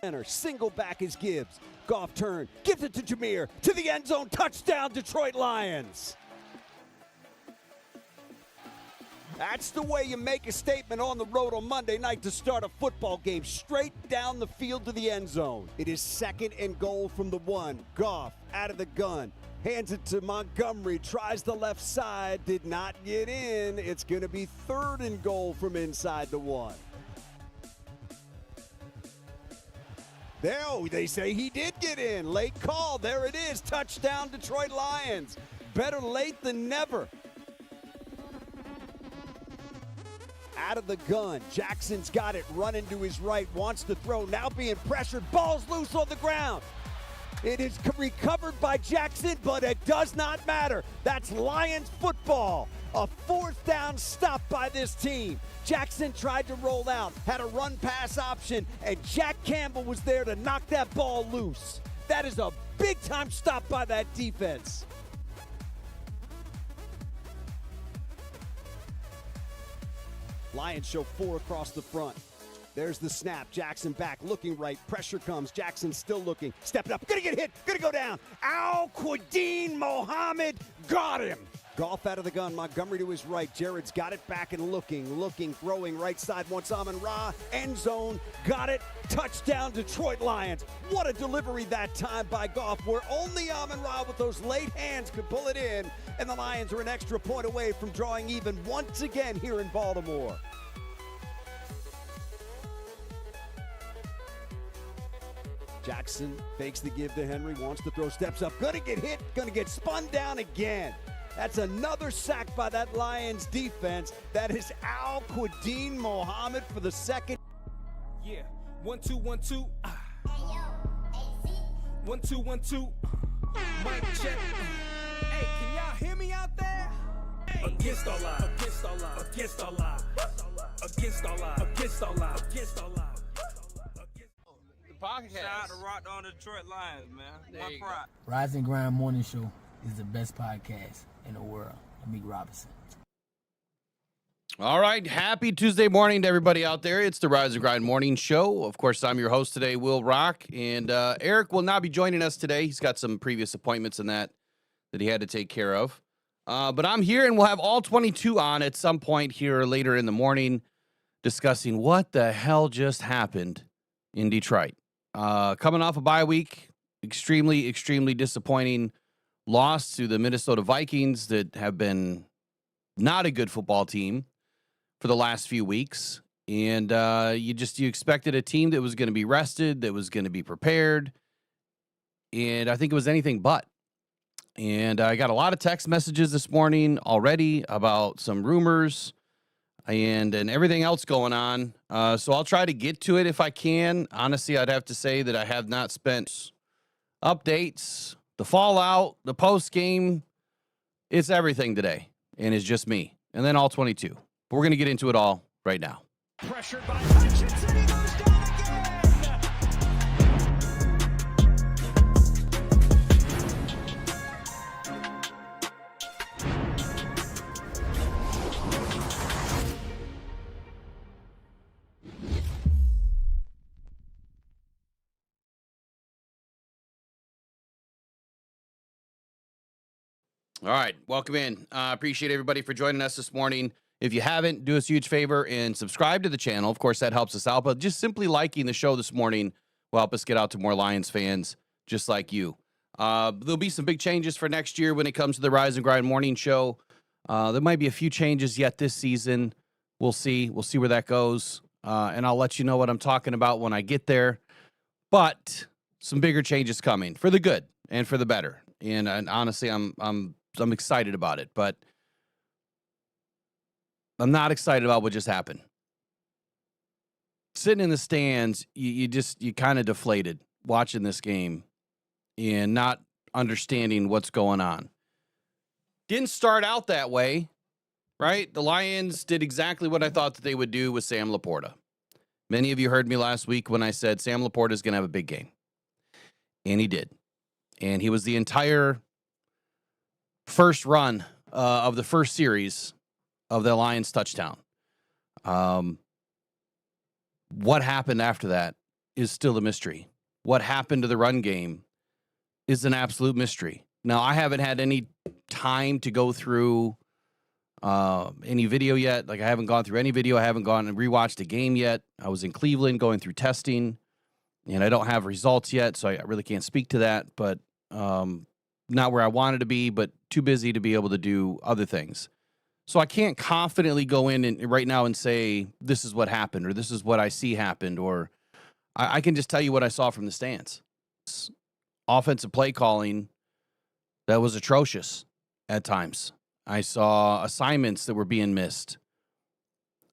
center, single back is Gibbs. Goff turn, gives it to Jameer, to the end zone, touchdown Detroit Lions. That's the way you make a statement on the road on Monday night to start a football game, straight down the field to the end zone. It is 2nd and goal from the 1. Goff out of the gun, hands it to Montgomery, tries the left side, did not get in. It's going to be 3rd and goal from inside the 1. They say he did get in. Late call. There it is. Touchdown, Detroit Lions. Better late than never. Out of the gun. Jackson's got it. Running to his right. Wants to throw. Now being pressured. Ball's loose on the ground. It is recovered by Jackson, but it does not matter. That's Lions football. A 4th down stop by this team. Jackson tried to roll out, had a run-pass option, and Jack Campbell was there to knock that ball loose. That is a big-time stop by that defense. Lions show 4 across the front. There's the snap. Jackson back, looking right. Pressure comes. Jackson still looking. Stepping up. Gonna get hit. Gonna go down. Al-Quadin Mohammed got him. Goff out of the gun. Montgomery to his right. Jared's got it back and looking, throwing right side. Wants Amon-Ra. End zone. Got it. Touchdown, Detroit Lions. What a delivery that time by Goff, where only Amon-Ra with those late hands could pull it in. And the Lions are an extra point away from drawing even once again here in Baltimore. Jackson fakes the give to Henry, wants to throw, steps up, gonna get hit, gonna get spun down again. That's another sack by that Lions defense. That is Al-Quadin Mohammed for the 2nd. Yeah, 1 2 1 2. 1 2 1 2. Mic check. Hey, can y'all hear me out there? Against all odds. Against all odds. Against all odds. Against all odds. Against all odds. Against all odds. Podcast. Shout out to Rockhound Detroit Lions, man. My pride. Rise and Grind Morning Show is the best podcast in the world. Meek Robinson. All right. Happy Tuesday morning to everybody out there. It's the Rise and Grind Morning Show. Of course, I'm your host today, Will Rock. And Eric will not be joining us today. He's got some previous appointments in that he had to take care of. But I'm here, and we'll have all 22 on at some point here later in the morning discussing what the hell just happened in Detroit. Coming off a bye week, extremely, extremely disappointing loss to the Minnesota Vikings that have been not a good football team for the last few weeks. And you expected a team that was going to be rested, that was going to be prepared. And I think it was anything but. And I got a lot of text messages this morning already about some rumors and everything else going on. So I'll try to get to it if I can. Honestly, I'd have to say that I have not spent updates, the fallout, the post game. It's everything today, and it's just me. And then all 22. But we're going to get into it all right now. Pressured by Hutchinson, he goes down again. All right, welcome in. Appreciate everybody for joining us this morning. If you haven't, do us a huge favor and subscribe to the channel. Of course, that helps us out. But just simply liking the show this morning will help us get out to more Lions fans just like you. There'll be some big changes for next year when it comes to the Rise and Grind Morning Show. There might be a few changes yet this season. We'll see. We'll see where that goes. And I'll let you know what I'm talking about when I get there. But some bigger changes coming for the good and for the better. And honestly, I'm excited about it, but I'm not excited about what just happened. Sitting in the stands, you kind of deflated watching this game and not understanding what's going on. Didn't start out that way, right? The Lions did exactly what I thought that they would do with Sam Laporta. Many of you heard me last week when I said Sam Laporta is going to have a big game. And he did. And he was the entire first run of the first series of the Lions touchdown. What happened after that is still a mystery. What happened to the run game is an absolute mystery. Now, I haven't had any time to go through any video yet. Like, I haven't gone through any video. I haven't gone and rewatched a game yet. I was in Cleveland going through testing, and I don't have results yet, so I really can't speak to that. But not where I wanted to be, but too busy to be able to do other things. So I can't confidently go in and right now and say, this is what happened, or this is what I see happened, or I can just tell you what I saw from the stands. Offensive play calling that was atrocious at times. I saw assignments that were being missed.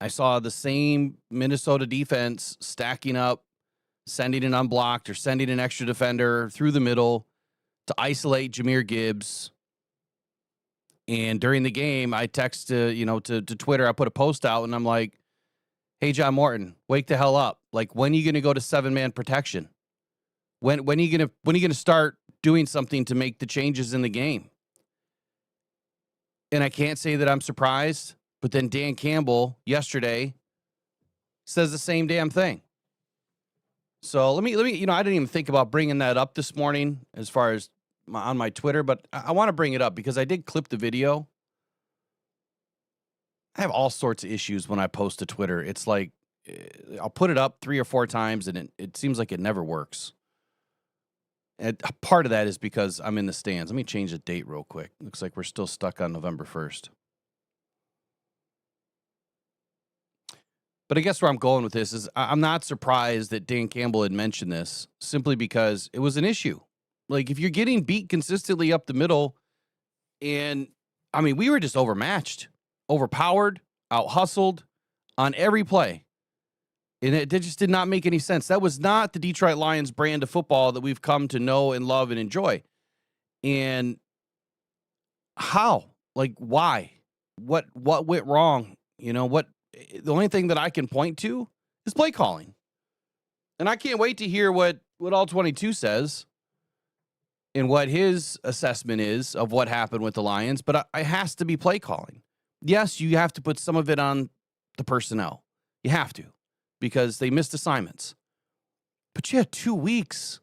I saw the same Minnesota defense stacking up, sending an unblocked or sending an extra defender through the middle to isolate Jahmyr Gibbs. And during the game, I text to Twitter. I put a post out, and I'm like, "Hey, John Morton, wake the hell up! Like, when are you going to go to 7-man protection? When are you gonna start doing something to make the changes in the game?" And I can't say that I'm surprised, but then Dan Campbell yesterday says the same damn thing. So let me, I didn't even think about bringing that up this morning as far as on my Twitter, but I want to bring it up because I did clip the video. I have all sorts of issues when I post to Twitter. It's like, I'll put it up 3 or 4 times and it seems like it never works. And part of that is because I'm in the stands. Let me change the date real quick. Looks like we're still stuck on November 1st. But I guess where I'm going with this is I'm not surprised that Dan Campbell had mentioned this simply because it was an issue. Like, if you're getting beat consistently up the middle, and I mean, we were just overmatched, overpowered, out-hustled on every play. And it just did not make any sense. That was not the Detroit Lions brand of football that we've come to know and love and enjoy. And how? Like, why? What went wrong? The only thing that I can point to is play calling. And I can't wait to hear what All 22 says and what his assessment is of what happened with the Lions. But it has to be play calling. Yes, you have to put some of it on the personnel. You have to, because they missed assignments. But you had 2 weeks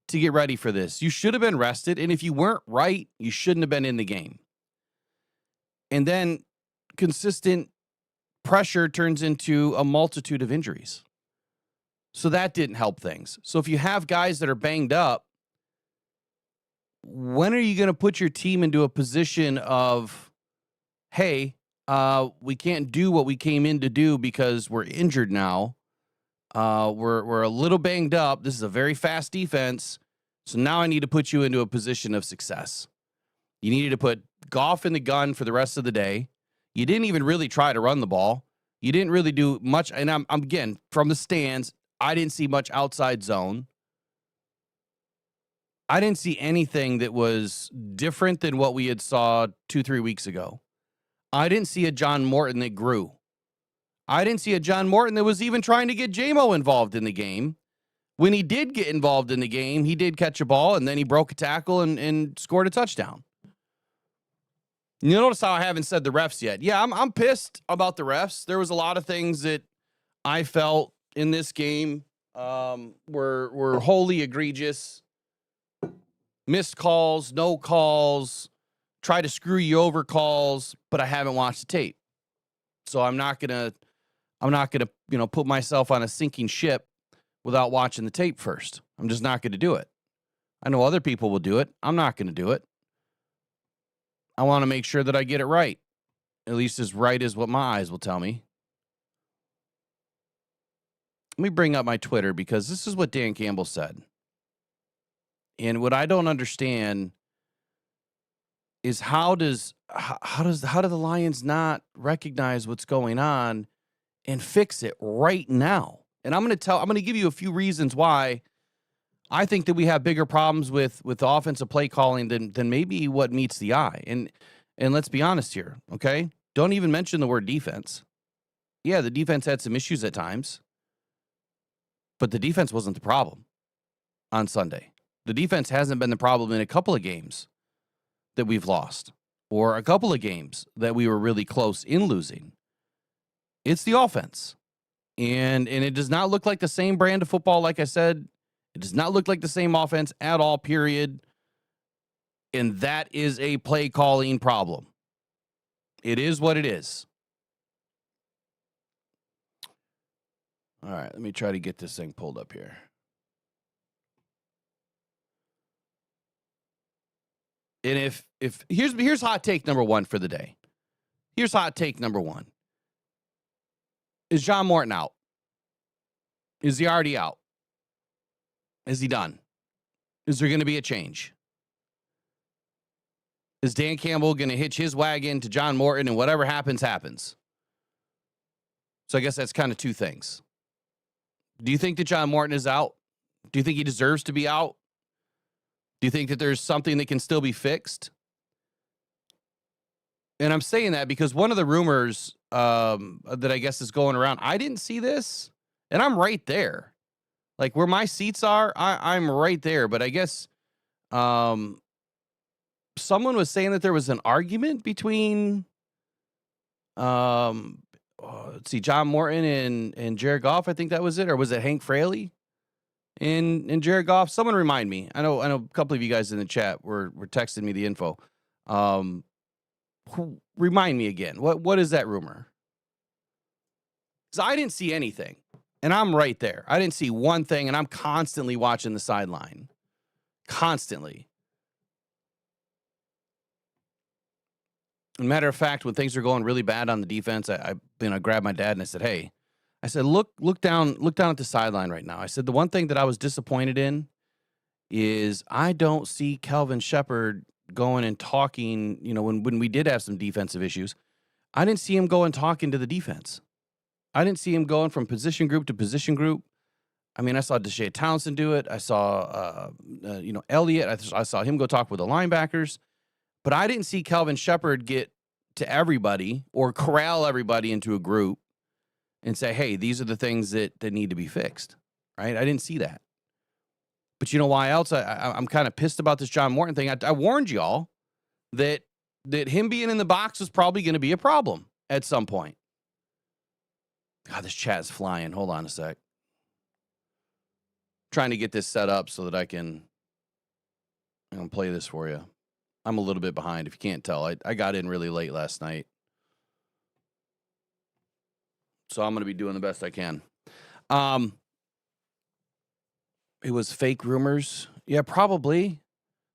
to get ready for this. You should have been rested. And if you weren't right, you shouldn't have been in the game. And then consistent pressure turns into a multitude of injuries. So that didn't help things. So if you have guys that are banged up, when are you going to put your team into a position of, hey, we can't do what we came in to do because we're injured now. We're a little banged up. This is a very fast defense. So now I need to put you into a position of success. You needed to put Goff in the gun for the rest of the day. You didn't even really try to run the ball. You didn't really do much. And I'm again, from the stands, I didn't see much outside zone. I didn't see anything that was different than what we had saw 2-3 weeks ago. I didn't see a John Morton that grew. I didn't see a John Morton that was even trying to get J-Mo involved in the game. When he did get involved in the game, he did catch a ball, and then he broke a tackle and scored a touchdown. You notice how I haven't said the refs yet. Yeah, I'm pissed about the refs. There was a lot of things that I felt in this game were wholly egregious. Missed calls, no calls, try to screw you over calls, but I haven't watched the tape. So I'm not gonna, put myself on a sinking ship without watching the tape first. I'm just not gonna do it. I know other people will do it. I'm not gonna do it. I want to make sure that I get it right. At least as right as what my eyes will tell me. Let me bring up my Twitter because this is what Dan Campbell said. And what I don't understand is how do the Lions not recognize what's going on and fix it right now? And I'm going to give you a few reasons why I think that we have bigger problems with the offensive play calling than maybe what meets the eye. And let's be honest here, okay? Don't even mention the word defense. Yeah, the defense had some issues at times, but the defense wasn't the problem on Sunday. The defense hasn't been the problem in a couple of games that we've lost, or a couple of games that we were really close in losing. It's the offense. And it does not look like the same brand of football, like I said. It does not look like the same offense at all, period. And that is a play calling problem. It is what it is. All right, let me try to get this thing pulled up here. And if here's hot take number one for the day. Here's hot take number one. Is John Morton out? Is he already out? Is he done? Is there going to be a change? Is Dan Campbell going to hitch his wagon to John Morton and whatever happens, happens? So I guess that's kind of two things. Do you think that John Morton is out? Do you think he deserves to be out? Do you think that there's something that can still be fixed? And I'm saying that because one of the rumors that I guess is going around, I didn't see this, and I'm right there. Like where my seats are, I'm right there. But I guess someone was saying that there was an argument between, let's see, John Morton and Jared Goff. I think that was it. Or was it Hank Fraley and Jared Goff? Someone remind me. I know a couple of you guys in the chat were texting me the info. Remind me again. What is that rumor? Because I didn't see anything. And I'm right there. I didn't see one thing, and I'm constantly watching the sideline. Constantly. As a matter of fact, when things are going really bad on the defense, I grabbed my dad and I said, "Hey," I said, look down at the sideline right now. I said, the one thing that I was disappointed in is I don't see Kelvin Shepherd going and talking, when we did have some defensive issues. I didn't see him go and talking to the defense. I didn't see him going from position group to position group. I mean, I saw Deshae Townsend do it. I saw, Elliott. I saw him go talk with the linebackers. But I didn't see Kelvin Shepherd get to everybody or corral everybody into a group and say, hey, these are the things that need to be fixed, right? I didn't see that. But you know why else? I'm kind of pissed about this John Morton thing. I warned y'all that him being in the box was probably going to be a problem at some point. God, this chat is flying. Hold on a sec. Trying to get this set up so that I can play this for you. I'm a little bit behind, if you can't tell. I got in really late last night. So I'm going to be doing the best I can. It was fake rumors. Yeah, probably.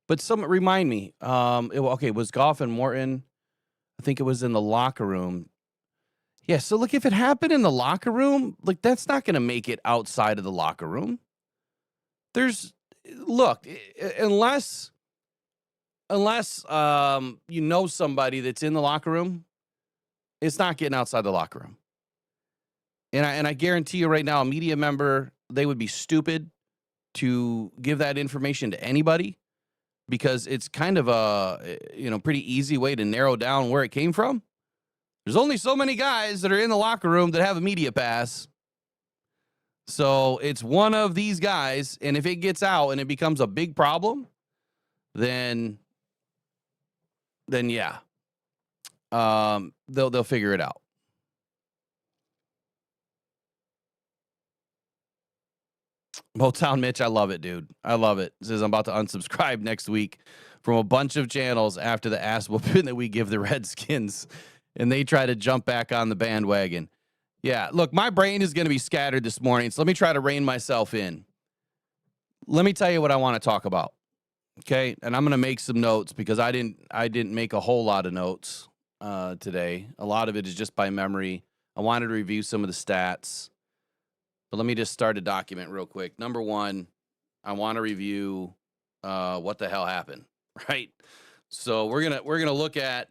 But remind me. It was Goff and Morton. I think it was in the locker room. Yeah, so look, if it happened in the locker room, like that's not going to make it outside of the locker room. Unless you know somebody that's in the locker room, it's not getting outside the locker room. And I guarantee you right now, a media member, they would be stupid to give that information to anybody because it's kind of a pretty easy way to narrow down where it came from. There's only so many guys that are in the locker room that have a media pass. So it's one of these guys, and if it gets out and it becomes a big problem, then yeah, they'll figure it out. Motown Mitch, I love it, dude. I love it. Says I'm about to unsubscribe next week from a bunch of channels after the ass whooping that we give the Redskins, and they try to jump back on the bandwagon. Yeah, look, my brain is going to be scattered this morning, so let me try to rein myself in. Let me tell you what I want to talk about. Okay, and I'm going to make some notes because I didn't make a whole lot of notes today. A lot of it is just by memory. I wanted to review some of the stats, but let me just start a document real quick. Number one, I want to review what the hell happened, right? So we're gonna look at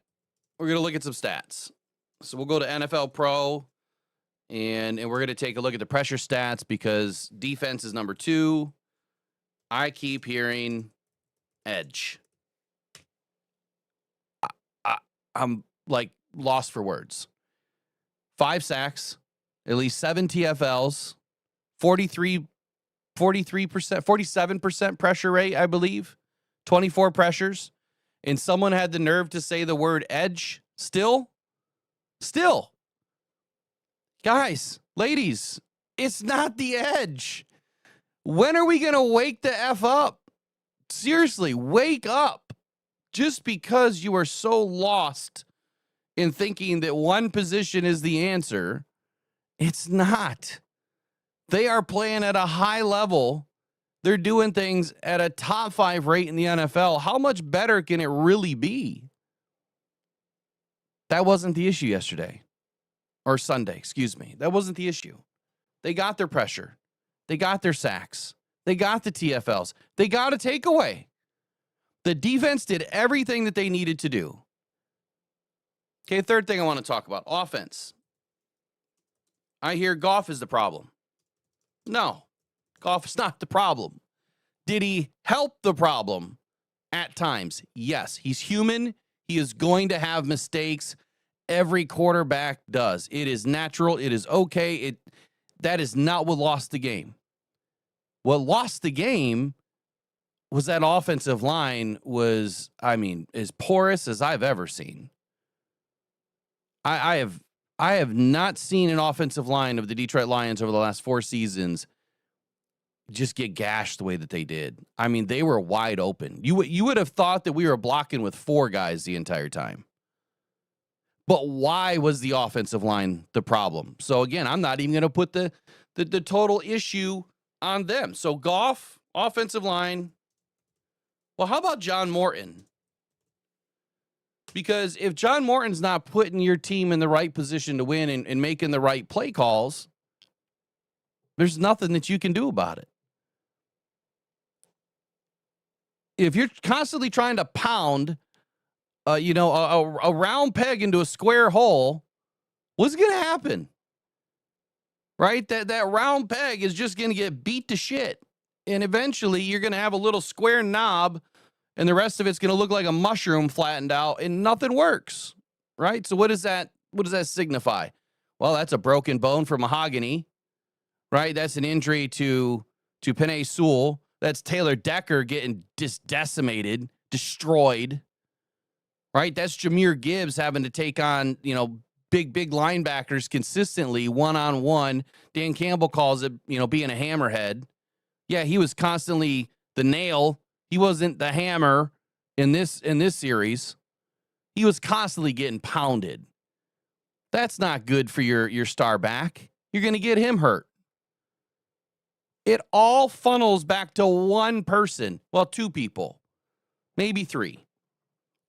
some stats. So we'll go to NFL Pro, and we're gonna take a look at the pressure stats because defense is number 2. I keep hearing edge. I'm like lost for words. 5 sacks, at least 7 TFLs, 47% pressure rate, I believe, 24 pressures. And someone had the nerve to say the word edge. Still. Guys, Ladies, it's not the edge. When are we going to wake the F up? Seriously, wake up. Just because you are so lost in thinking that one position is the answer, it's not. They are playing at a high level. They're doing things at a top 5 rate in the NFL. How much better can it really be? That wasn't the issue yesterday. Or Sunday, excuse me. That wasn't the issue. They got their pressure. They got their sacks. They got the TFLs. They got a takeaway. The defense did everything that they needed to do. Okay, third thing I want to talk about, offense. I hear Goff is the problem. No, Goff is not the problem. Did he help the problem at times? Yes, he's human. He is going to have mistakes. Every quarterback does. It is natural. It is okay. That is not what lost the game. What lost the game was that offensive line was, as porous as I've ever seen. I have not seen an offensive line of the Detroit Lions over the last 4 seasons just get gashed the way that they did. I mean, they were wide open. You would have thought that we were blocking with 4 guys the entire time. But why was the offensive line the problem? So again, I'm not even going to put the total issue on them. So Goff, offensive line. Well, how about John Morton? Because if John Morton's not putting your team in the right position to win and making the right play calls, there's nothing that you can do about it. If you're constantly trying to pound, a round peg into a square hole, what's going to happen? Right? That round peg is just going to get beat to shit. And eventually you're going to have a little square knob and the rest of it's going to look like a mushroom flattened out and nothing works. Right? So what does that signify? Well, that's a broken bone for mahogany. Right? That's an injury to Penei Sewell. That's Taylor Decker getting decimated, destroyed. Right? That's Jahmyr Gibbs having to take on, big linebackers consistently, one-on-one. Dan Campbell calls it, being a hammerhead. Yeah, he was constantly the nail. He wasn't the hammer in this series. He was constantly getting pounded. That's not good for your star back. You're going to get him hurt. It all funnels back to one person. Well, 2 people, maybe 3.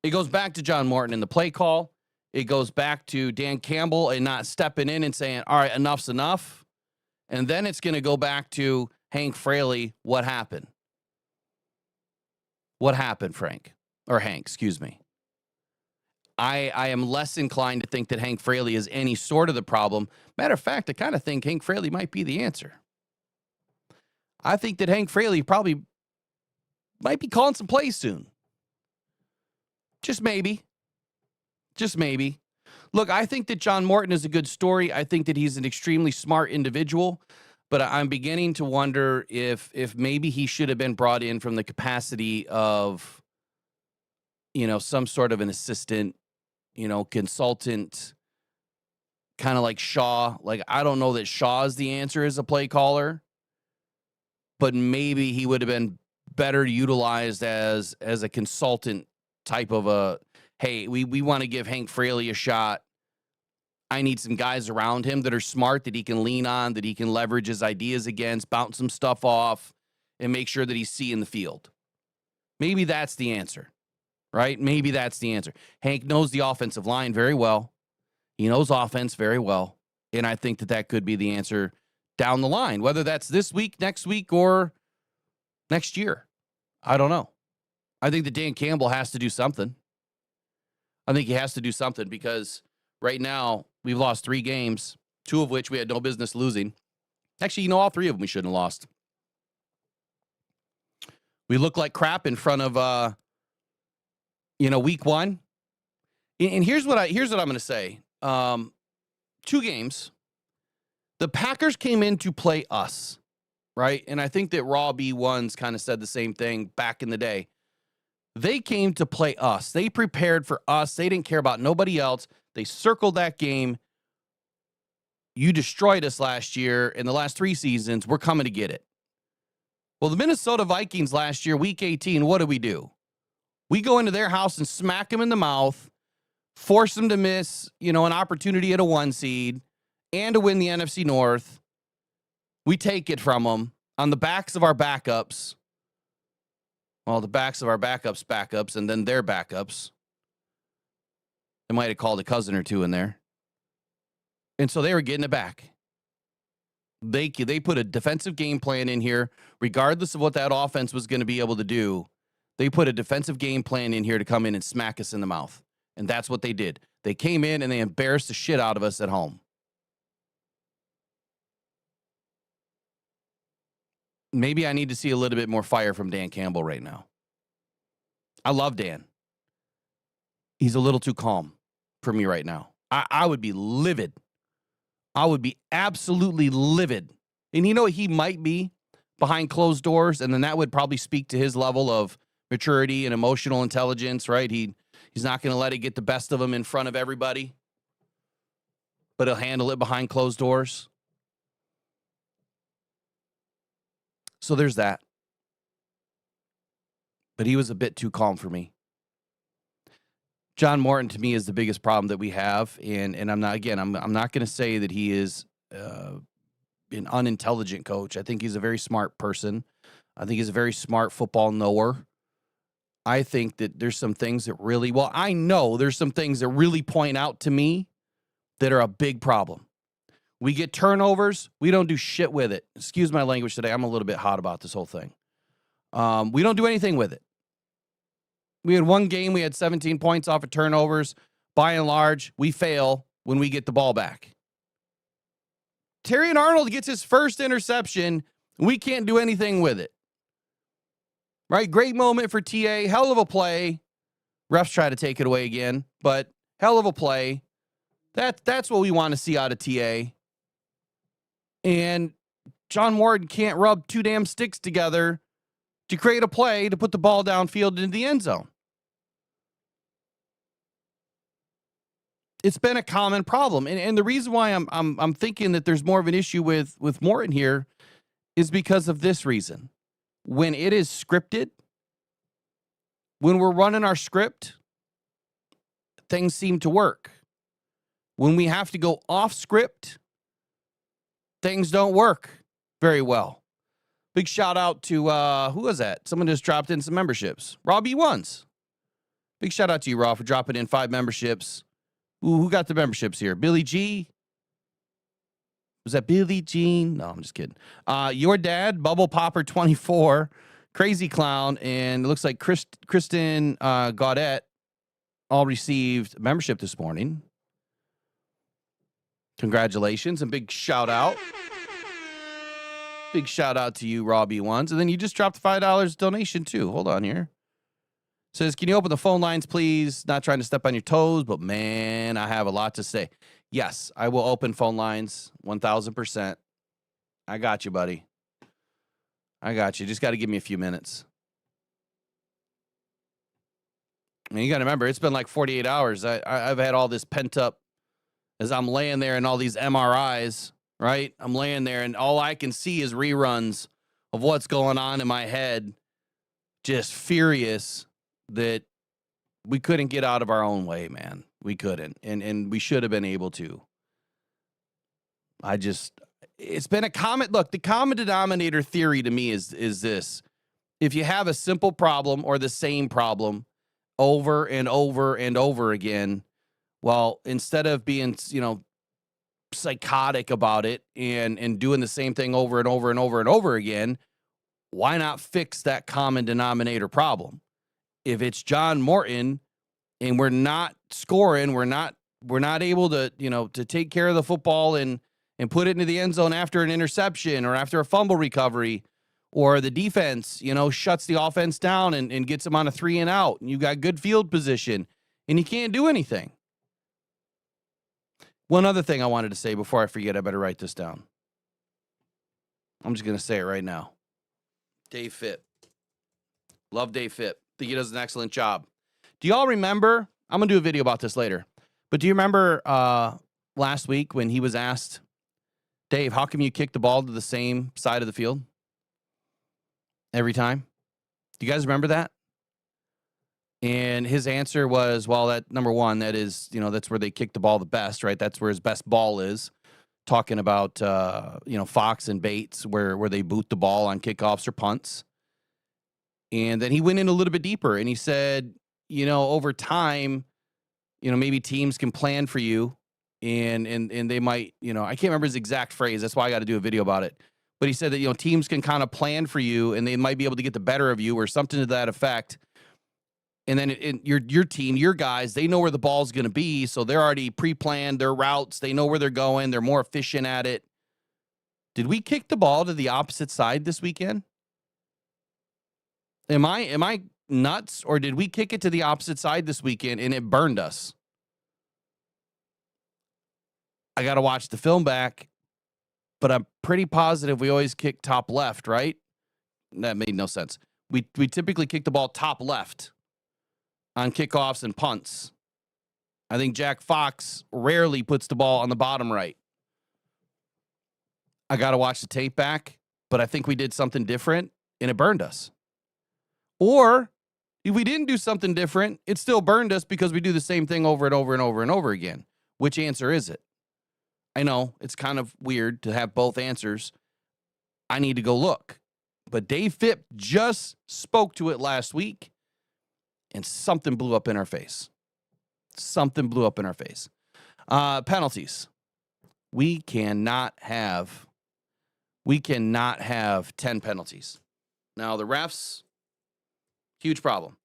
It goes back to John Morton in the play call. It goes back to Dan Campbell and not stepping in and saying, all right, enough's enough. And then it's going to go back to Hank Fraley. What happened? What happened, Frank? Or Hank, excuse me. I am less inclined to think that Hank Fraley is any sort of the problem. Matter of fact, I kind of think Hank Fraley might be the answer. I think that Hank Fraley probably might be calling some plays soon. Just maybe. Just maybe. Look, I think that John Morton is a good story. I think that he's an extremely smart individual, but I'm beginning to wonder if maybe he should have been brought in from the capacity of, some sort of an assistant, consultant, kind of like Shaw. Like, I don't know that Shaw is the answer as a play caller, but maybe he would have been better utilized as a consultant type of a, hey, we want to give Hank Fraley a shot. I need some guys around him that are smart, that he can lean on, that he can leverage his ideas against, bounce some stuff off, and make sure that he's seeing the field. Maybe that's the answer, right? Maybe that's the answer. Hank knows the offensive line very well. He knows offense very well. And I think that could be the answer down the line, whether that's this week, next week, or next year. I don't know. I think that Dan Campbell has to do something. I think he has to do something because right now we've lost 3 games, 2 of which we had no business losing. Actually, all 3 of them we shouldn't have lost. We look like crap in front of, week 1. And here's what I'm going to say. 2 games. The Packers came in to play us, right? And I think that Raw B1s kind of said the same thing back in the day. They came to play us. They prepared for us. They didn't care about nobody else. They circled that game. You destroyed us last year. In the last 3 seasons, we're coming to get it. Well, the Minnesota Vikings last year, week 18, what do? We go into their house and smack them in the mouth, force them to miss, an opportunity at a 1 seed and to win the NFC North. We take it from them on the backs of our backups. Well, the backs of our backups, and then their backups. They might have called a cousin or two in there. And so they were getting it back. They put a defensive game plan in here, regardless of what that offense was going to be able to do. They put a defensive game plan in here to come in and smack us in the mouth. And that's what they did. They came in and they embarrassed the shit out of us at home. Maybe I need to see a little bit more fire from Dan Campbell right now. I love Dan. He's a little too calm for me right now. I would be livid. I would be absolutely livid. And he might be behind closed doors, and then that would probably speak to his level of maturity and emotional intelligence, right? He's not going to let it get the best of him in front of everybody, but he'll handle it behind closed doors. So there's that. But he was a bit too calm for me. John Morton, to me, is the biggest problem that we have. And I'm not going to say that he is an unintelligent coach. I think he's a very smart person. I think he's a very smart football knower. I think that there's some things that I know there's some things that really point out to me that are a big problem. We get turnovers. We don't do shit with it. Excuse my language today. I'm a little bit hot about this whole thing. We don't do anything with it. We had 1 game. We had 17 points off of turnovers. By and large, we fail when we get the ball back. Terrion Arnold gets his first interception. We can't do anything with it. Right? Great moment for TA. Hell of a play. Refs try to take it away again, but hell of a play. That's what we want to see out of TA. And John Morton can't rub 2 damn sticks together to create a play to put the ball downfield into the end zone. It's been a common problem. And the reason why I'm thinking that there's more of an issue with Morton here is because of this reason. When it is scripted, when we're running our script, things seem to work. When we have to go off script, things don't work very well. Big shout out to, who was that? Someone just dropped in some memberships. Rob E1s. Big shout out to you, Rob, for dropping in 5 memberships. Ooh, who got the memberships here? Billy G? Was that Billy Jean? No, I'm just kidding. Your dad, Bubble Popper 24, Crazy Clown, and it looks like Kristen Gaudette all received membership this morning. Congratulations and big shout out. Big shout out to you, Robbie Ones. And then you just dropped $5 donation too. Hold on here. Says, can you open the phone lines, please? Not trying to step on your toes, but man, I have a lot to say. Yes, I will open phone lines 1,000%. I got you, buddy. I got you. Just got to give me a few minutes. I mean, you got to remember, it's been like 48 hours. I've had all this pent up as I'm laying there in all these MRIs, right? I'm laying there and all I can see is reruns of what's going on in my head. Just furious that we couldn't get out of our own way, man. We couldn't. And we should have been able to. It's been a common, look, the common denominator theory to me is this. If you have a simple problem or the same problem over and over and over again, well, instead of being, psychotic about it and doing the same thing over and over and over and over again, why not fix that common denominator problem? If it's John Morton and we're not scoring, we're not able to, to take care of the football and put it into the end zone after an interception or after a fumble recovery, or the defense, shuts the offense down and gets them on a 3 and out, and you got good field position and you can't do anything. One other thing I wanted to say before I forget, I better write this down. I'm just going to say it right now. Dave Phipp. Love Dave Phipp. Think he does an excellent job. Do y'all remember? I'm going to do a video about this later. But do you remember last week when he was asked Dave, how come you kick the ball to the same side of the field every time? Do you guys remember that? And his answer was, well, that number one, that is, that's where they kick the ball the best, right? That's where his best ball is. Talking about, Fox and Bates, where they boot the ball on kickoffs or punts. And then he went in a little bit deeper and he said, over time, maybe teams can plan for you and they might, I can't remember his exact phrase. That's why I got to do a video about it. But he said that, teams can kind of plan for you and they might be able to get the better of you or something to that effect. And then your team, your guys, they know where the ball's going to be. So they're already pre-planned their routes. They know where they're going. They're more efficient at it. Did we kick the ball to the opposite side this weekend? Am I nuts, or did we kick it to the opposite side this weekend and it burned us? I got to watch the film back, but I'm pretty positive we always kick top left, right? That made no sense. We typically kick the ball top left on kickoffs and punts. I think Jack Fox rarely puts the ball on the bottom right. I got to watch the tape back, but I think we did something different and it burned us. Or if we didn't do something different, it still burned us because we do the same thing over and over and over and over again. Which answer is it? I know it's kind of weird to have both answers. I need to go look. But Dave Phipp just spoke to it last week, and something blew up in our face. Something blew up in our face. Penalties. We cannot have 10 penalties. Now, the refs, huge problem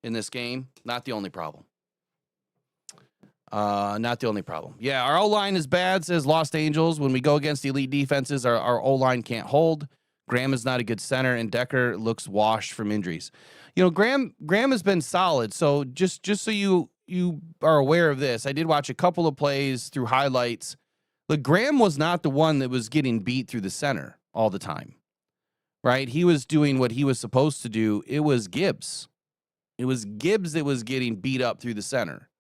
in this game. Not the only problem. Not the only problem. Yeah, our O-line is bad, says Lost Angels. When we go against elite defenses, our O-line can't hold. Graham is not a good center, and Decker looks washed from injuries. Graham has been solid. So just so you are aware of this, I did watch a couple of plays through highlights. Look, Graham was not the one that was getting beat through the center all the time, right? He was doing what he was supposed to do. It was Gibbs. It was Gibbs that was getting beat up through the center.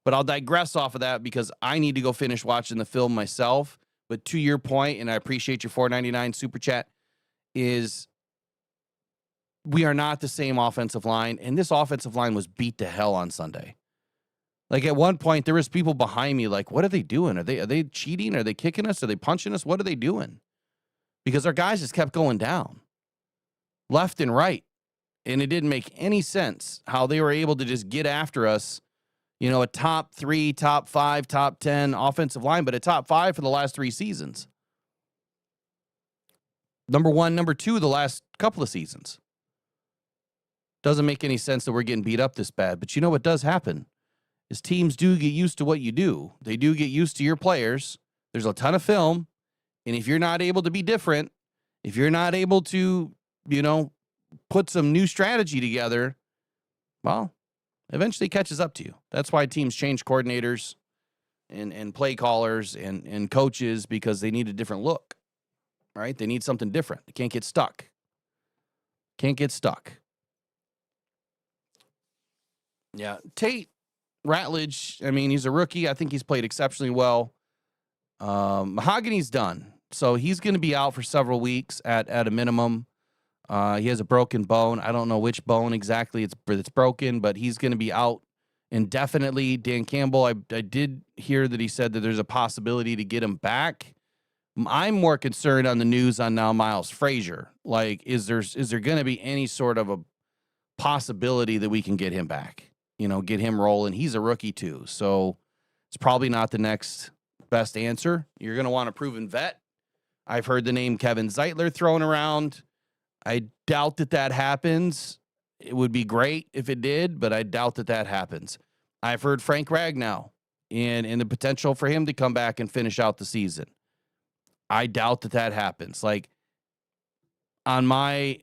But I'll digress off of that because I need to go finish watching the film myself. But to your point, and I appreciate your $4.99 super chat, is we are not the same offensive line, and this offensive line was beat to hell on Sunday. Like at one point, there was people behind me like, what are they doing? Are they cheating? Are they kicking us? Are they punching us? What are they doing? Because our guys just kept going down left and right, and it didn't make any sense how they were able to just get after us. A top 3, top 5, top 10 offensive line, but a top 5 for the last 3 seasons. Number 1, number 2 the last couple of seasons. Doesn't make any sense that we're getting beat up this bad. But what does happen is teams do get used to what you do. They do get used to your players. There's a ton of film. And if you're not able to be different, if you're not able to, put some new strategy together, well, eventually catches up to you. That's why teams change coordinators and play callers and coaches, because they need a different look, right? They need something different. They can't get stuck. Yeah. Tate Ratledge, he's a rookie. I think he's played exceptionally well. Mahogany's done. So he's going to be out for several weeks at a minimum. He has a broken bone. I don't know which bone exactly it's broken, but he's going to be out indefinitely. Dan Campbell, I did hear that he said that there's a possibility to get him back. I'm more concerned on the news on now Miles Frazier. Like, is there going to be any sort of a possibility that we can get him back? Get him rolling. He's a rookie too, so it's probably not the next best answer. You're going to want a proven vet. I've heard the name Kevin Zeitler thrown around. I doubt that happens. It would be great if it did, but I doubt that happens. I've heard Frank Ragnow and the potential for him to come back and finish out the season. I doubt that happens. Like, on my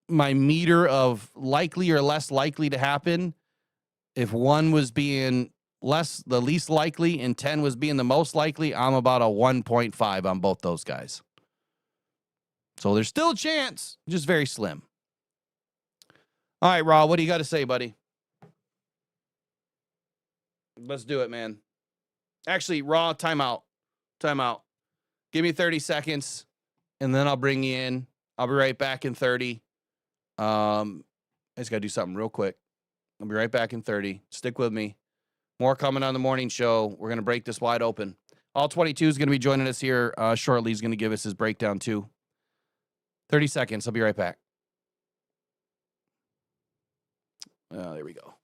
meter of likely or less likely to happen, if 1 was being the least likely and 10 was being the most likely, I'm about a 1.5 on both those guys. So there's still a chance, just very slim. All right, Raw, what do you got to say, buddy? Let's do it, man. Actually, Raw, timeout. Give me 30 seconds, and then I'll bring you in. I'll be right back in 30. I just got to do something real quick. I'll be right back in 30. Stick with me. More coming on the morning show. We're going to break this wide open. All 22 is going to be joining us here shortly. He's going to give us his breakdown, too. 30 seconds. I'll be right back. There we go.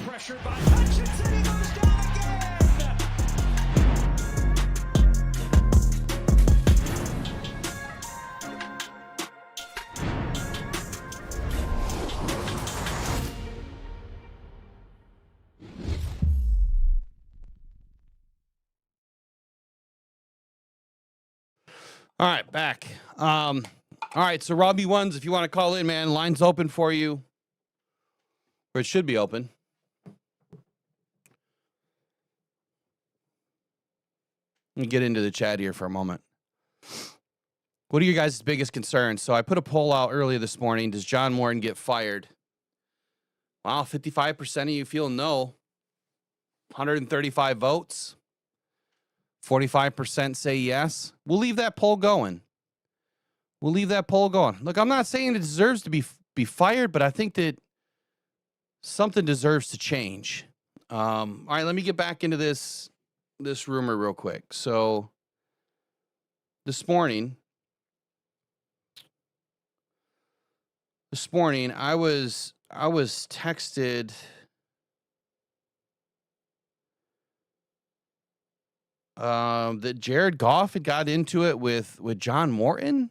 Pressured by Hutchinson, he goes down again. All right, back. All right, so Robbie Ones, if you want to call in, man, line's open for you. Or it should be open. Let me get into the chat here for a moment. What are your guys' biggest concerns? So I put a poll out earlier this morning. Does John Morton get fired? Wow, 55% of you feel no. 135 votes. 45% say yes. We'll leave that poll going. Look, I'm not saying it deserves to be fired, but I think that something deserves to change. All right, let me get back into this rumor real quick. So this morning I was texted that Jared Goff had got into it with John Morton.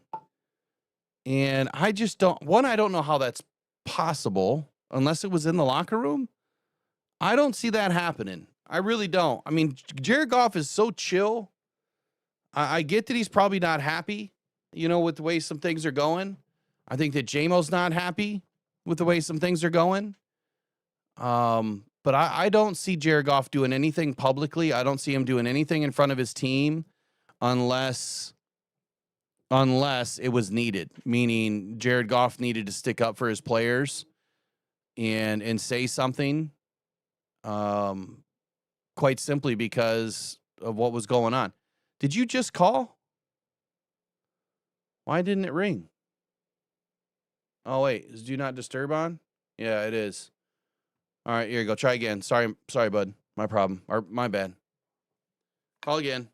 And I just don't know how that's possible unless it was in the locker room. I don't see that happening. I really don't. I mean, Jared Goff is so chill. I get that he's probably not happy, with the way some things are going. I think that J-Mo's not happy with the way some things are going. But I don't see Jared Goff doing anything publicly. I don't see him doing anything in front of his team unless it was needed, meaning Jared Goff needed to stick up for his players and say something, quite simply because of what was going on. Did you just call? Why didn't it ring? Oh, wait, is Do Not Disturb on? Yeah, it is. All right, here you go. Try again. Sorry, bud. My problem. Or my bad. Call again.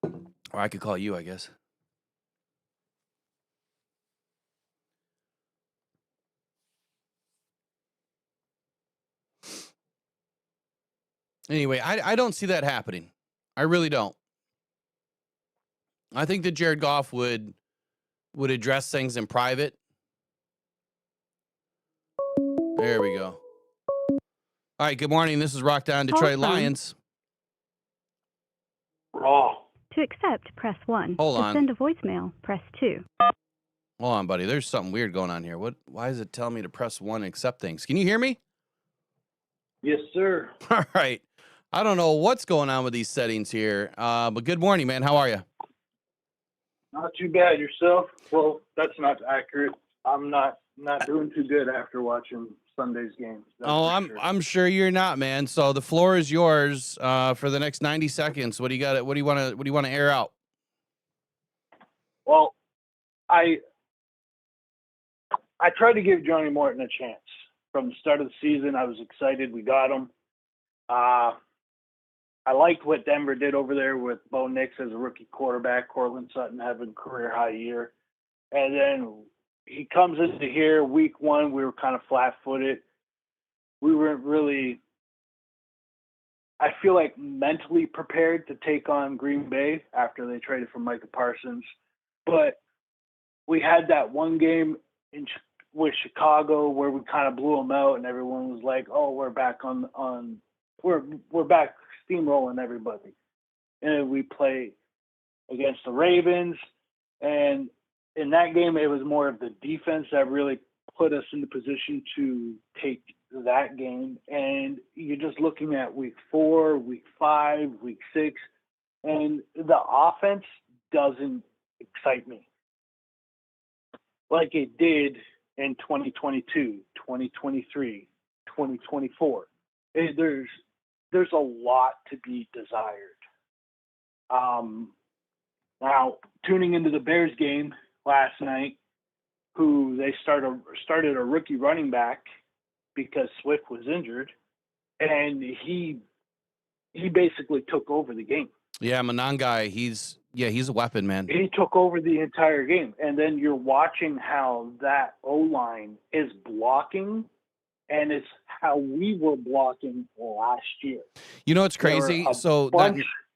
Or I could call you, I guess. Anyway, I don't see that happening. I really don't. I think that Jared Goff would address things in private. There we go. All right, good morning. This is Rockhound, Detroit Lions. Raw. To accept, press 1. Hold to on. send a voicemail, press 2. Hold on, buddy. There's something weird going on here. Why is it telling me to press 1 and accept things? Can you hear me? Yes, sir. All right. I don't know what's going on with these settings here. But good morning, man. How are you? Not too bad. Yourself? Well, that's not accurate. I'm not doing too good after watching Sunday's games. I'm sure you're not, man. So the floor is yours for the next 90 seconds. What do you got? What do you want to air out? Well, I tried to give Johnny Morton a chance. From the start of the season, I was excited. We got him. I liked what Denver did over there with Bo Nix as a rookie quarterback, Cortland Sutton having a career-high year. And then he comes into here, week 1, we were kind of flat-footed. We weren't really, I feel like, mentally prepared to take on Green Bay after they traded for Micah Parsons. But we had that one game with Chicago where we kind of blew them out, and everyone was like, "Oh, we're back we're back steamrolling everybody." And we play against the Ravens, and in that game, it was more of the defense that really put us in the position to take that game. And you're just looking at week 4, week 5, week 6, and the offense doesn't excite me like it did in 2022, 2023, 2024. There's a lot to be desired. Now, tuning into the Bears game last night, who they started a rookie running back because Swift was injured, and he basically took over the game. Yeah, Monangai, he's a weapon, man. He took over the entire game. And then you're watching how that O-line is blocking, and it's how we were blocking last year. You know what's crazy? So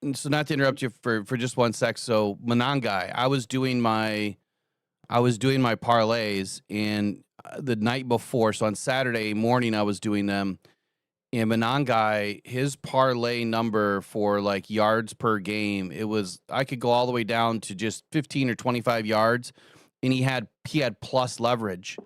not to interrupt you for just 1 sec. So Monangai, I was doing my parlays, and the night before, so on Saturday morning I was doing them. And Monangai, his parlay number for like yards per game, I could go all the way down to just 15 or 25 yards, and he had plus leverage.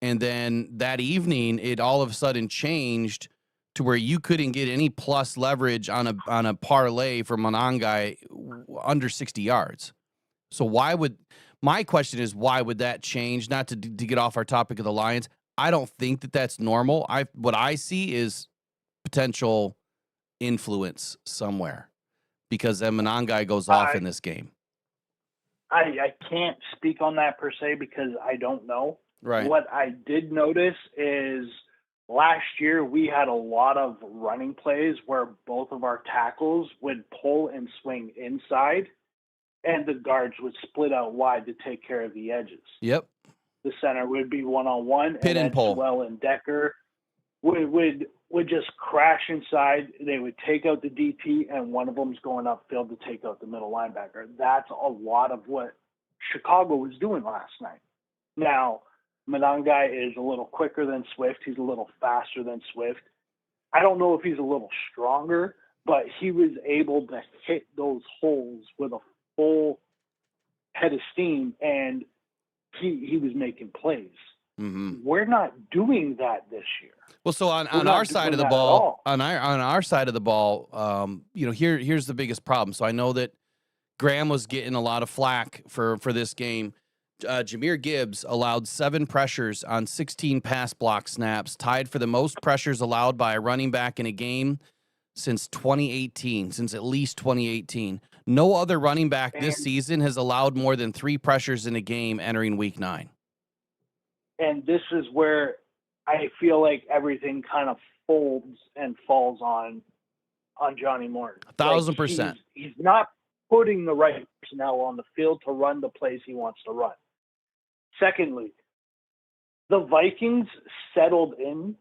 And then that evening, it all of a sudden changed to where you couldn't get any plus leverage on a parlay for Monangai under 60 yards. So my question is, why would that change? Not to get off our topic of the Lions. I don't think that that's normal. What I see is potential influence somewhere because then Monangai goes off in this game. I can't speak on that per se because I don't know. Right. What I did notice is last year we had a lot of running plays where both of our tackles would pull and swing inside, and the guards would split out wide to take care of the edges. Yep. The center would be one-on-one, Pin and pull. Swell and Decker would just crash inside. They would take out the DT, and one of them's going upfield to take out the middle linebacker. That's a lot of what Chicago was doing last night. Now, Monangai is a little quicker than Swift. He's a little faster than Swift. I don't know if he's a little stronger, but he was able to hit those holes with a full head of steam, and he was making plays. Mm-hmm. We're not doing that this year. Well, so on our side of the ball, on our side of the ball, here's the biggest problem. So I know that Graham was getting a lot of flack for this game. Jahmyr Gibbs allowed 7 pressures on 16 pass block snaps, tied for the most pressures allowed by a running back in a game since 2018, since at least 2018. No other running back this season has allowed more than 3 pressures in a game entering week 9. And this is where I feel like everything kind of folds and falls on Johnny Morton. 1,000%. He's not putting the right personnel on the field to run the plays he wants to run. Secondly, the Vikings settled in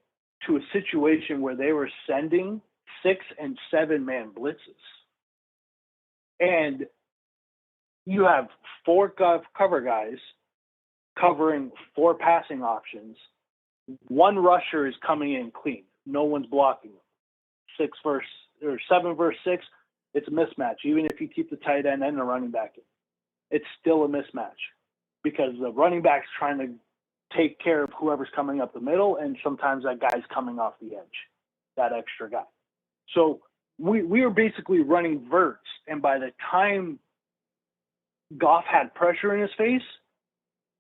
to a situation where they were sending 6- and 7-man blitzes. And you have 4 cover guys covering 4 passing options. 1 rusher is coming in clean. No one's blocking them. 7 versus 6. It's a mismatch. Even if you keep the tight end and the running back in, it's still a mismatch because the running back's trying to take care of whoever's coming up the middle, and sometimes that guy's coming off the edge, that extra guy. So we were basically running verts, and by the time Goff had pressure in his face,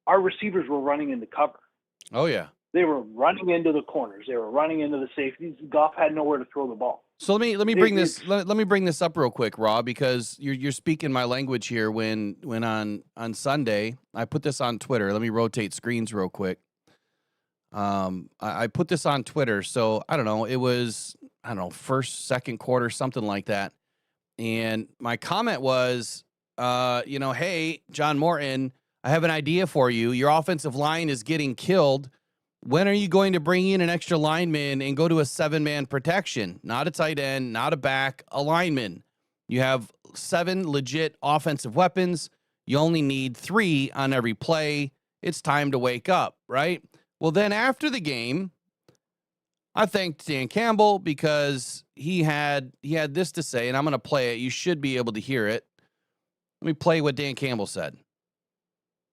our receivers were running into cover. Oh, yeah. They were running into the corners. They were running into the safeties. Goff had nowhere to throw the ball. So let me bring this up real quick, Rob, because you're speaking my language here. When on Sunday, I put this on Twitter. Let me rotate screens real quick. I put this on Twitter. So I don't know. It was first, second quarter, something like that. And my comment was, hey, John Morton, I have an idea for you. Your offensive line is getting killed. When are you going to bring in an extra lineman and go to a 7-man protection? Not a tight end, not a back, a lineman. You have 7 legit offensive weapons. You only need 3 on every play. It's time to wake up, right? Well, then after the game, I thanked Dan Campbell because he had this to say, and I'm going to play it. You should be able to hear it. Let me play what Dan Campbell said.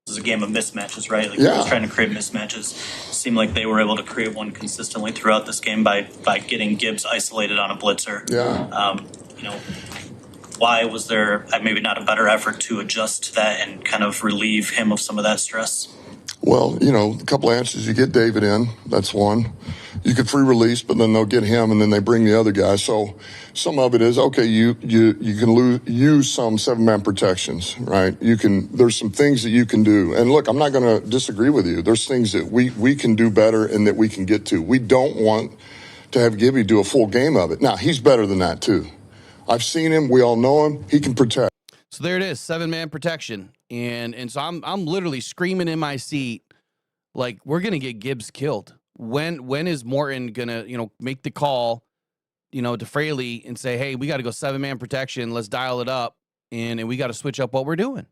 This is a game of mismatches, right? Like, yeah. Trying to create mismatches. It seemed like they were able to create one consistently throughout this game by getting Gibbs isolated on a blitzer. Yeah. Why was there maybe not a better effort to adjust to that and kind of relieve him of some of that stress? Well, a couple of answers. You get David in. That's one. You could free release, but then they'll get him, and then they bring the other guy. So some of it is, okay, you can use some 7-man protections, right? There's some things that you can do. And look, I'm not going to disagree with you. There's things that we can do better and that we can get to. We don't want to have Gibby do a full game of it. Now, he's better than that, too. I've seen him. We all know him. He can protect. So there it is, 7-man protection. And so I'm literally screaming in my seat, like, we're going to get Gibbs killed. When is Morton going to, make the call, to Fraley and say, hey, we got to go 7-man protection. Let's dial it up. And we got to switch up what we're doing.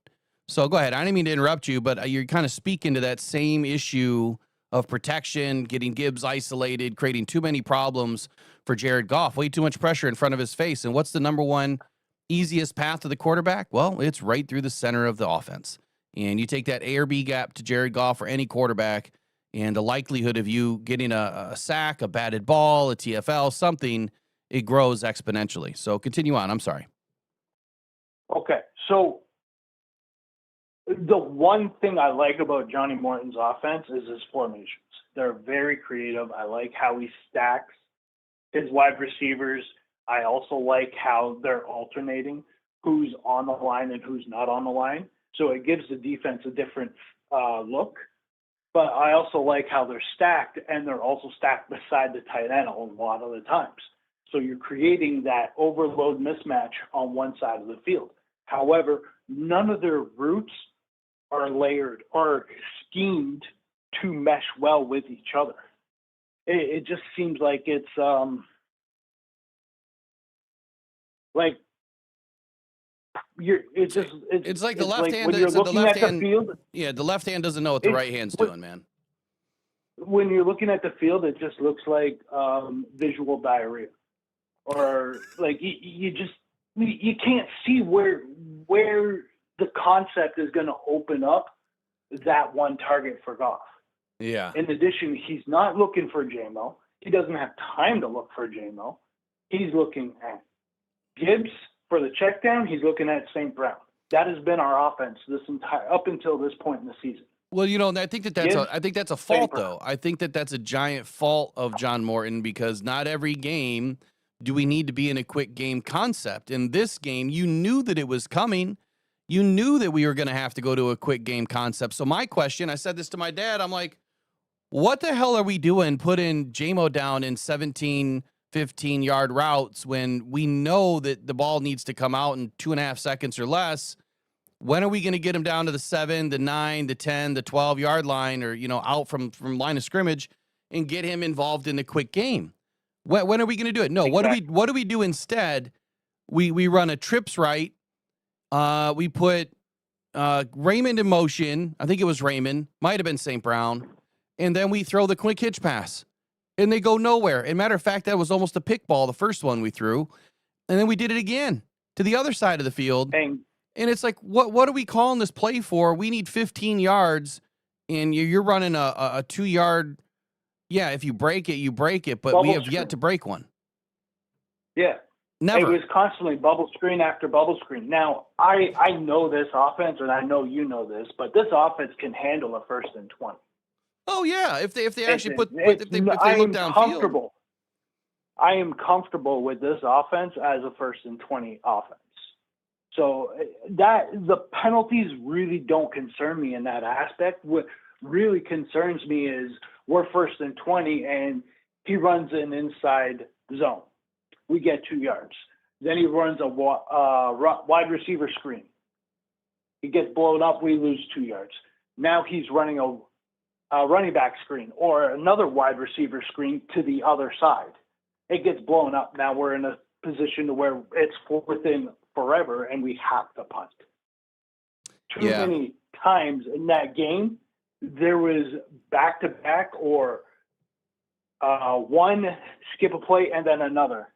So go ahead. I didn't mean to interrupt you, but you're kind of speaking to that same issue of protection, getting Gibbs isolated, creating too many problems for Jared Goff, way too much pressure in front of his face. And what's the number one easiest path to the quarterback? Well, it's right through the center of the offense. And you take that A or B gap to Jared Goff or any quarterback, and the likelihood of you getting a sack, a batted ball, a TFL, something, it grows exponentially. So continue on. I'm sorry. Okay. So the one thing I like about Johnny Morton's offense is his formations. They're very creative. I like how he stacks his wide receivers. I also like how they're alternating who's on the line and who's not on the line. So it gives the defense a different look. But I also like how they're stacked, and they're also stacked beside the tight end a lot of the times. So you're creating that overload mismatch on one side of the field. However, none of their routes are layered or schemed to mesh well with each other. It just seems like it's like it's like the left hand. When you're looking at the field, yeah, the left hand doesn't know what the right hand's doing, man. When you're looking at the field, it just looks like visual diarrhea, or like you can't see where the concept is going to open up that one target for Goff. Yeah. In addition, he's not looking for JMO. He doesn't have time to look for JMO. He's looking at Gibbs for the check down. He's looking at St. Brown. That has been our offense up until this point in the season. Well, I think that's a fault, though. I think that's a giant fault of John Morton, because not every game do we need to be in a quick game concept. In this game, you knew that it was coming. You knew that we were going to have to go to a quick game concept. So my question, I said this to my dad, I'm like, what the hell are we doing putting JMO down in 17, 15-yard routes when we know that the ball needs to come out in 2.5 seconds or less? When are we going to get him down to the 7, the 9, the 10, the 12-yard line, or, out from line of scrimmage and get him involved in the quick game? When are we going to do it? No, exactly. What do we do instead? We run a trips right. We put Raymond in motion. I think it was Raymond. Might have been St. Brown. And then we throw the quick hitch pass. And they go nowhere. And matter of fact, that was almost a pick ball, the first one we threw. And then we did it again. to the other side of the field. And it's like, what are we calling this play for? We need 15 yards, and you're running a 2-yard. Yeah, if you break it, you break it, but we have yet to break one. Yeah. Never. It was constantly bubble screen after bubble screen. Now, I know this offense, and I know you know this, but this offense can handle a 1st and 20. Oh yeah, if they actually if they I look am downfield. comfortable. I am comfortable with this offense as a 1st and 20 offense. So that the penalties really don't concern me in that aspect. What really concerns me is we're 1st and 20, and he runs an inside zone. We get 2 yards. Then he runs a wide receiver screen. He gets blown up. We lose 2 yards. Now he's running a running back screen or another wide receiver screen to the other side. It gets blown up. Now we're in a position to where it's 4th and forever, and we have to punt. Too many times in that game, there was back-to-back or one skip a play and then another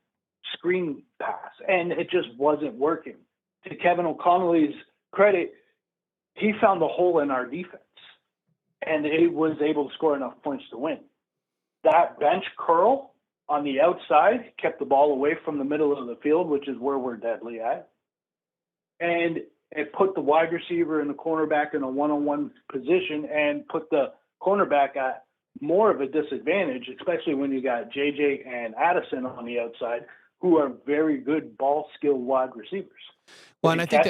screen pass, and it just wasn't working. To Kevin O'Connelly's credit, he found the hole in our defense, and it was able to score enough points to win. That bench curl on the outside kept the ball away from the middle of the field, which is where we're deadly at. And it put the wide receiver and the cornerback in a one-on-one position and put the cornerback at more of a disadvantage, especially when you got JJ and Addison on the outside, who are very good ball-skilled wide receivers. Well, and I think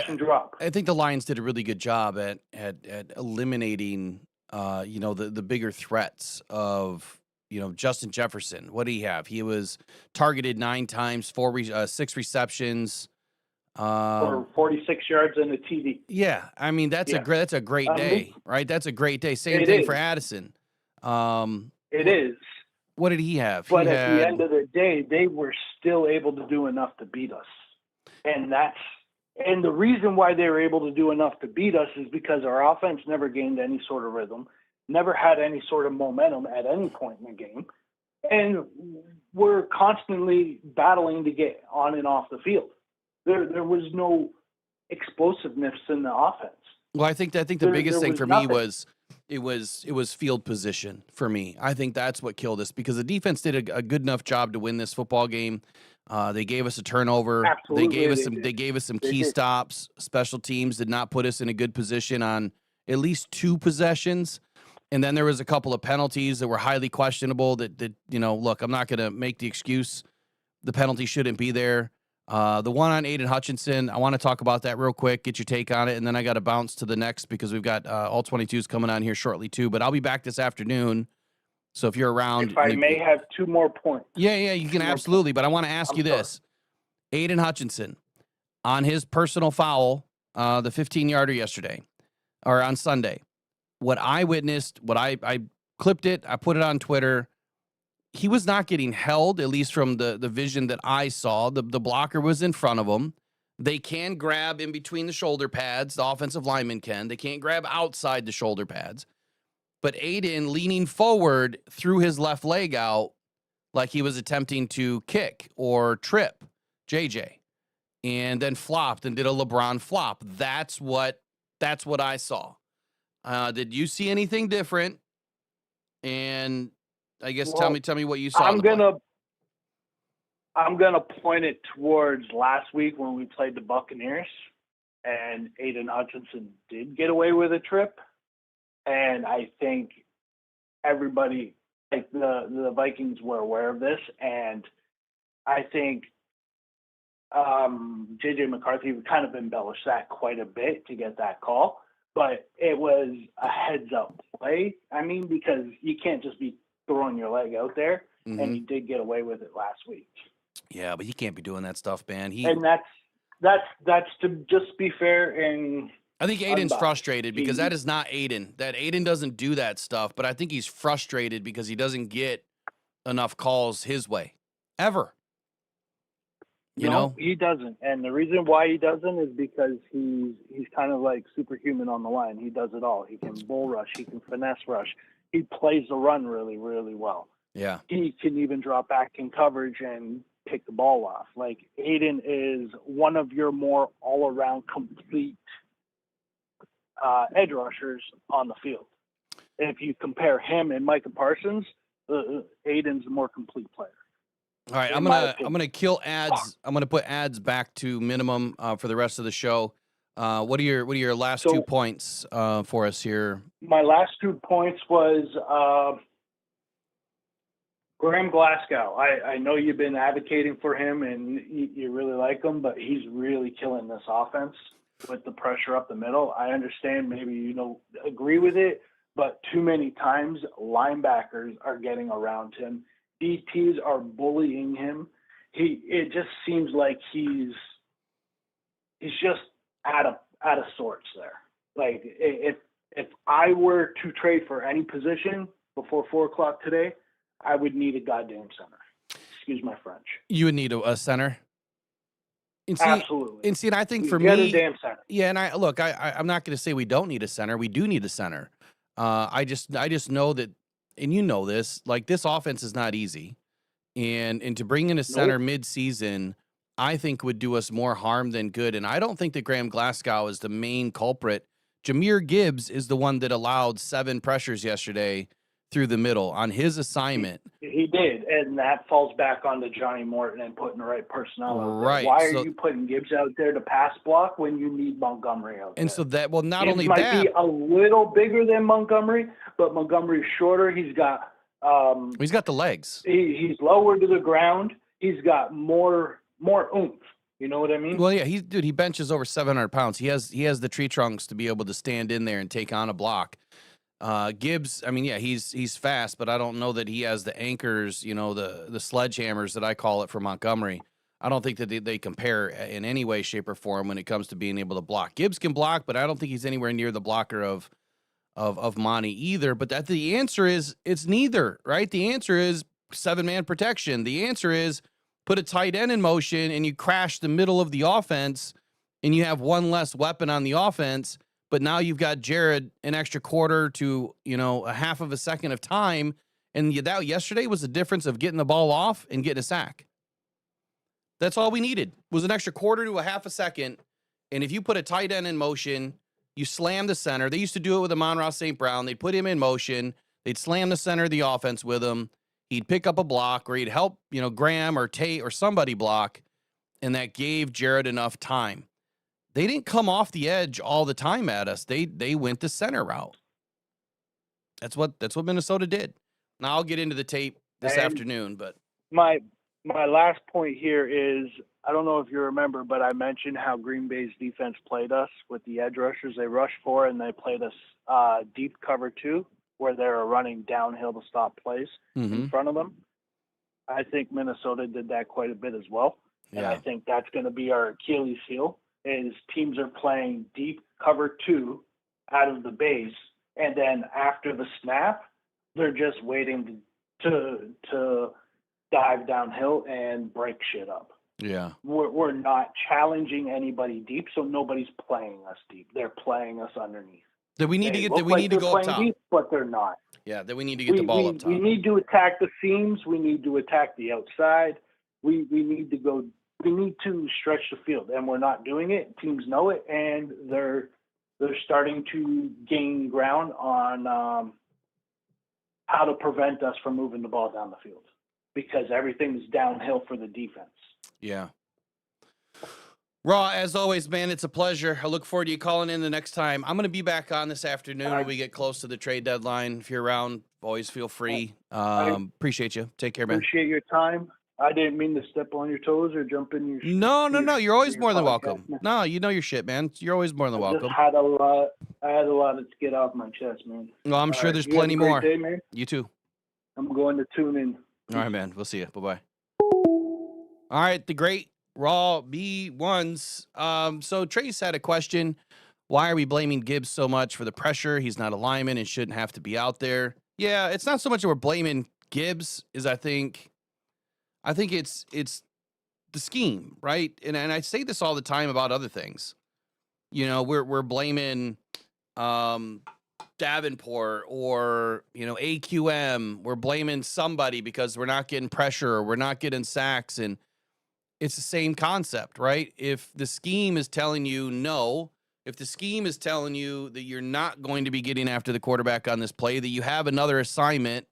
the Lions did a really good job at eliminating, the bigger threats of, Justin Jefferson. What did he have? He was targeted 9 times, 6 receptions, for 46 yards and a TD. Yeah, I mean that's a great day, right? That's a great day. Same thing for Addison. It is. What did he have? But at the end of the day, they were still able to do enough to beat us. And the reason why they were able to do enough to beat us is because our offense never gained any sort of rhythm, never had any sort of momentum at any point in the game. And we're constantly battling to get on and off the field. There was no explosiveness in the offense. Well, I think the biggest thing for me was it was field position for me. I think that's what killed us because the defense did a good enough job to win this football game. They gave us a turnover. Absolutely, they gave us some key stops. Special teams did not put us in a good position on at least 2 possessions. And then there was a couple of penalties that were highly questionable that look, I'm not going to make the excuse. The penalty shouldn't be there. The one on Aiden Hutchinson, I want to talk about that real quick, get your take on it, and then I got to bounce to the next because we've got all 22s coming on here shortly too, but I'll be back this afternoon. So if you're around. If I may have 2 more points. Yeah, you can absolutely, but I want to ask you this. Aiden Hutchinson, on his personal foul, the 15-yarder yesterday, or on Sunday, what I witnessed, I clipped it, I put it on Twitter. He was not getting held, at least from the vision that I saw. The blocker was in front of him. They can grab in between the shoulder pads. The offensive lineman can. They can't grab outside the shoulder pads. But Aiden, leaning forward, threw his left leg out like he was attempting to kick or trip JJ, and then flopped and did a LeBron flop. That's what I saw. Did you see anything different? And I guess tell me what you saw. I'm gonna point it towards last week when we played the Buccaneers, and Aiden Hutchinson did get away with a trip, and I think everybody, like the Vikings, were aware of this, and I think JJ McCarthy kind of embellished that quite a bit to get that call, but it was a heads-up play. I mean, because you can't just be throwing your leg out there, and he did get away with it last week. Yeah, but he can't be doing that stuff, man. And that's to just be fair. And I think Aiden's frustrated because that is not Aiden. That Aiden doesn't do that stuff, but I think he's frustrated because he doesn't get enough calls his way ever. You know, he doesn't, and the reason why he doesn't is because he's kind of like superhuman on the line. He does it all. He can bull rush. He can finesse rush. He plays the run really, really well. Yeah. He can even drop back in coverage and kick the ball off. Like, Aiden is one of your more all-around complete edge rushers on the field. If you compare him and Micah Parsons, Aiden's the more complete player. All right, I'm gonna kill ads. I'm gonna put ads back to minimum for the rest of the show. What are your last 2 points for us here? My last 2 points was Graham Glasgow. I know you've been advocating for him and you really like him, but he's really killing this offense with the pressure up the middle. I understand maybe you don't agree with it, but too many times linebackers are getting around him. DTs are bullying him. It just seems like he's just out of sorts there. Like, if I were to trade for any position before 4:00 today, I would need a goddamn center. Excuse my French. You would need a center. And see, Absolutely. And I think for get me, a damn center. yeah. And I'm not going to say we don't need a center. We do need a center. I just know that, and you know this. Like, this offense is not easy, and to bring in a center mid-season, I think would do us more harm than good. And I don't think that Graham Glasgow is the main culprit. Jahmyr Gibbs is the one that allowed 7 pressures yesterday through the middle on his assignment. He did, and that falls back onto Johnny Morton and putting the right personnel out there. Right. Why are you putting Gibbs out there to pass block when you need Montgomery out there? And so that, well, not Gibbs only might that, be a little bigger than Montgomery, but Montgomery's shorter. He's got the legs. He's lower to the ground. He's got more oomph. You know what I mean? Well, yeah, he benches over 700 pounds. He has the tree trunks to be able to stand in there and take on a block. Gibbs, I mean, yeah, he's fast, but I don't know that he has the anchors, the sledgehammers that I call it for Montgomery. I don't think that they compare in any way, shape, or form when it comes to being able to block. Gibbs can block, but I don't think he's anywhere near the blocker of Monty either. But the answer is it's neither, right? The answer is 7-man protection. The answer is put a tight end in motion and you crash the middle of the offense and you have one less weapon on the offense. But now you've got Jared an extra quarter to, a half of a second of time. And that yesterday was the difference of getting the ball off and getting a sack. That's all we needed was an extra quarter to a half a second. And if you put a tight end in motion, you slam the center. They used to do it with Amon-Ra St. Brown. They'd put him in motion. They'd slam the center of the offense with him. He'd pick up a block or he'd help, Graham or Tate or somebody block. And that gave Jared enough time. They didn't come off the edge all the time at us. They went the center route. That's what Minnesota did. Now I'll get into the tape this afternoon, but my last point here is, I don't know if you remember, but I mentioned how Green Bay's defense played us with the edge rushers. They rushed 4 and they played us deep cover 2, where they were running downhill to stop plays in front of them. I think Minnesota did that quite a bit as well. Yeah. And I think that's going to be our Achilles heel. Is teams are playing deep cover 2 out of the base, and then after the snap, they're just waiting to dive downhill and break shit up. Yeah, we're not challenging anybody deep, so nobody's playing us deep. They're playing us underneath. That we need to get. That we need to go up top. Deep, but they're not. Yeah, that we need to get the ball up top. We need to attack the seams. We need to attack the outside. We need to go. We need to stretch the field, and we're not doing it. Teams know it, and they're starting to gain ground on how to prevent us from moving the ball down the field because everything's downhill for the defense. Yeah. Raw, as always, man, it's a pleasure. I look forward to you calling in the next time. I'm going to be back on this afternoon when we get close to the trade deadline. If you're around, always feel free. Appreciate you. Take care, man. Appreciate your time. I didn't mean to step on your toes or jump in your shit. No. You're always more than welcome. No, you know your shit, man. You're always more than welcome. I had a lot to get off my chest, man. Well, I'm sure there's plenty more. Day, man. You too. I'm going to tune in. All right, man. We'll see you. Bye-bye. All right, the great Raw B1s. So Trace had a question. Why are we blaming Gibbs so much for the pressure? He's not a lineman and shouldn't have to be out there. Yeah, it's not so much that we're blaming Gibbs, is I think it's the scheme, right? And I say this all the time about other things. We're blaming Davenport or AQM. We're blaming somebody because we're not getting pressure or we're not getting sacks. And It's the same concept, right? If the scheme is telling you no, if the scheme is telling you that you're not going to be getting after the quarterback on this play, that you have another assignment,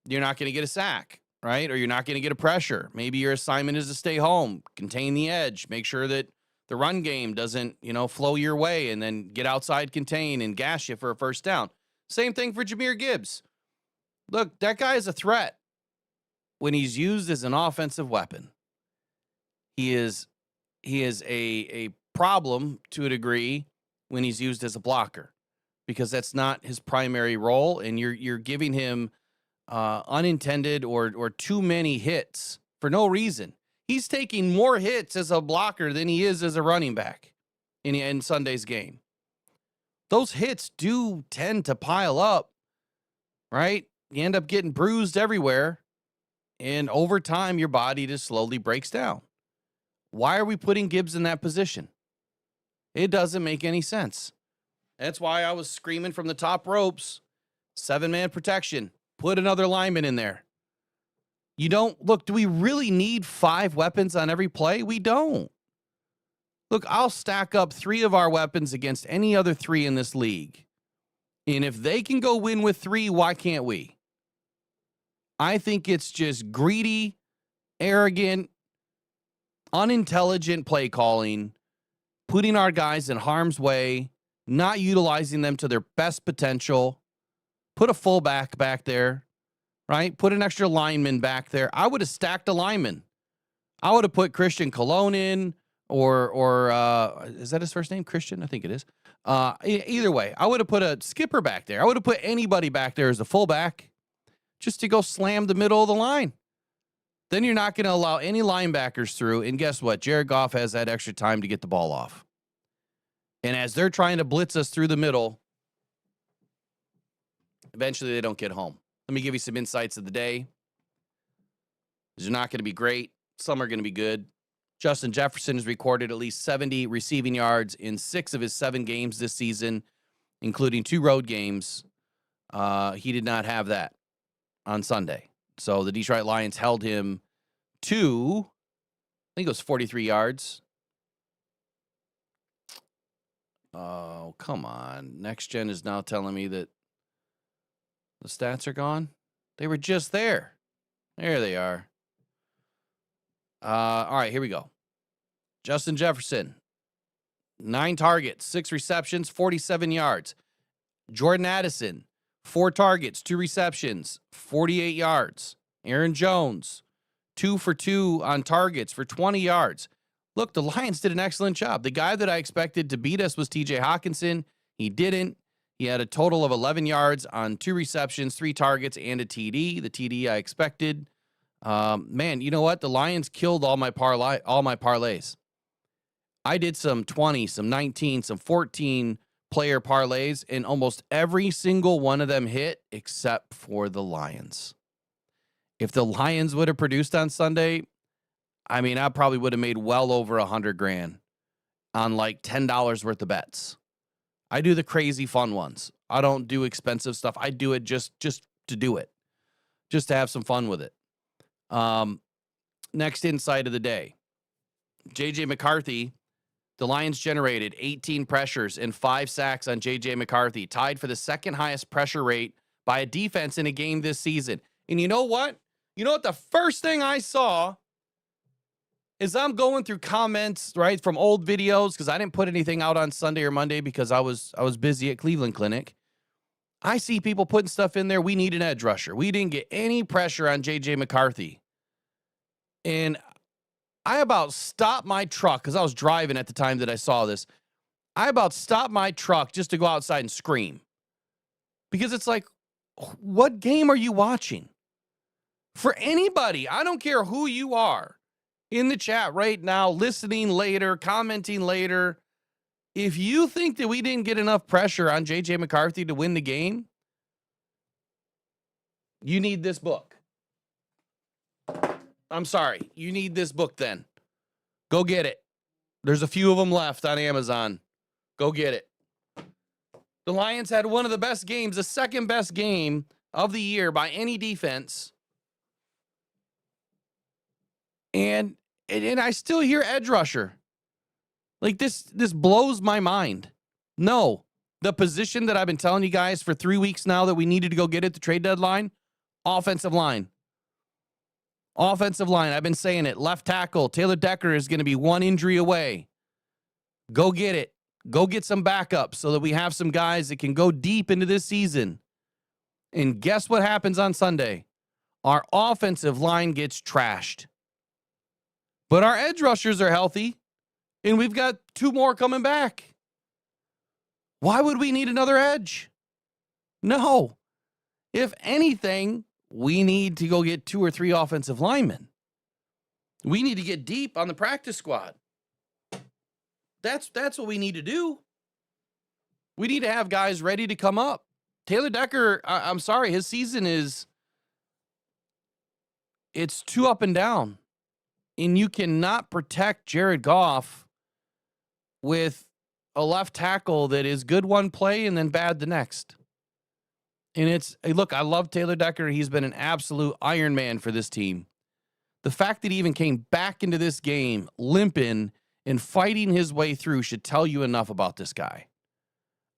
you're not going to get a sack, right? Or you're not going to get a pressure. Maybe your assignment is to stay home, contain the edge, make sure that the run game doesn't, flow your way, and then get outside, contain, and gash you for a first down. Same thing for Jahmyr Gibbs. Look, that guy is a threat when he's used as an offensive weapon. He is a problem to a degree when he's used as a blocker, because that's not his primary role, and you're giving him unintended or too many hits for no reason. He's taking more hits as a blocker than he is as a running back in Sunday's game. Those hits do tend to pile up, right? You end up getting bruised everywhere, and over time, your body just slowly breaks down. Why are we putting Gibbs in that position? It doesn't make any sense. That's why I was screaming from the top ropes, 7-man protection, put another lineman in there. You don't, look, do we really need 5 weapons on every play? We don't. Look, I'll stack up 3 of our weapons against any other 3 in this league. And if they can go win with 3, why can't we? I think it's just greedy, arrogant, unintelligent play calling, putting our guys in harm's way, not utilizing them to their best potential. Put a fullback back there, right? Put an extra lineman back there. I would have stacked a lineman. I would have put Christian Cologne in, or is that his first name? Christian? I think it is. Either way, I would have put a skipper back there. I would have put anybody back there as a fullback just to go slam the middle of the line. Then you're not going to allow any linebackers through. And guess what? Jared Goff has that extra time to get the ball off. And as they're trying to blitz us through the middle, eventually they don't get home. Let me give you some insights of the day. These are not going to be great. Some are going to be good. Justin Jefferson has recorded at least 70 receiving yards in 6 of his 7 games this season, including 2 road games. He did not have that on Sunday. So the Detroit Lions held him to, I think it was 43 yards. Oh, come on. Next Gen is now telling me that the stats are gone. They were just there. There they are. All right, here we go. Justin Jefferson, 9 targets, 6 receptions, 47 yards. Jordan Addison, 4 targets, 2 receptions, 48 yards. Aaron Jones, 2 for 2 on targets for 20 yards. Look, the Lions did an excellent job. The guy that I expected to beat us was TJ Hawkinson. He didn't. He had a total of 11 yards on 2 receptions, 3 targets, and a TD. The TD I expected. Man, you know what? The Lions killed all my parlays. I did some 20, some 19, some 14 player parlays, and almost every single one of them hit except for the Lions. If the Lions would have produced on Sunday, I mean, I probably would have made well over $100,000 on like $10 worth of bets. I do the crazy fun ones. I don't do expensive stuff. I do it just to do it, just to have some fun with it. Next insight of the day. J.J. McCarthy, the Lions generated 18 pressures and 5 sacks on J.J. McCarthy, tied for the second highest pressure rate by a defense in a game this season. And you know what? The first thing I saw is I'm going through comments, right, from old videos, because I didn't put anything out on Sunday or Monday because I was busy at Cleveland Clinic. I see people putting stuff in there. We need an edge rusher. We didn't get any pressure on J.J. McCarthy. And I about stopped my truck, because I was driving at the time that I saw this. I about stopped my truck just to go outside and scream. Because it's like, what game are you watching? For anybody, I don't care who you are, in the chat right now, listening later, commenting later, if you think that we didn't get enough pressure on J.J. McCarthy to win the game, you need this book. I'm sorry. You need this book then. Go get it. There's a few of them left on Amazon. Go get it. The Lions had one of the best games, the second best game of the year by any defense. And And I still hear edge rusher. Like, this blows my mind. No. The position that I've been telling you guys for 3 weeks now that we needed to go get at the trade deadline, offensive line. Offensive line. I've been saying it. Left tackle. Taylor Decker is going to be one injury away. Go get it. Go get some backups so that we have some guys that can go deep into this season. And guess what happens on Sunday? Our offensive line gets trashed. But our edge rushers are healthy, and we've got 2 more coming back. Why would we need another edge? No. If anything, we need to go get 2 or 3 offensive linemen. We need to get deep on the practice squad. That's what we need to do. We need to have guys ready to come up. Taylor Decker, I'm sorry, his season it's too up and down. And you cannot protect Jared Goff with a left tackle that is good one play and then bad the next. And look, I love Taylor Decker. He's been an absolute Iron Man for this team. The fact that he even came back into this game limping and fighting his way through should tell you enough about this guy.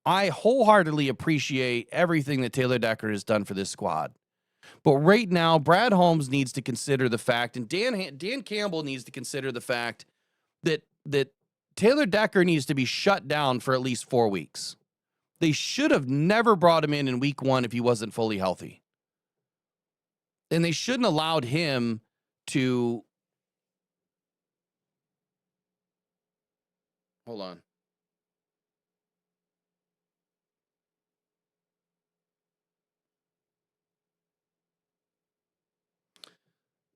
I wholeheartedly appreciate everything that Taylor Decker has done for this squad. But right now, Brad Holmes needs to consider the fact, and Dan Campbell needs to consider the fact that Taylor Decker needs to be shut down for at least 4 weeks. They should have never brought him in week 1 if he wasn't fully healthy. And they shouldn't have allowed him to... Hold on.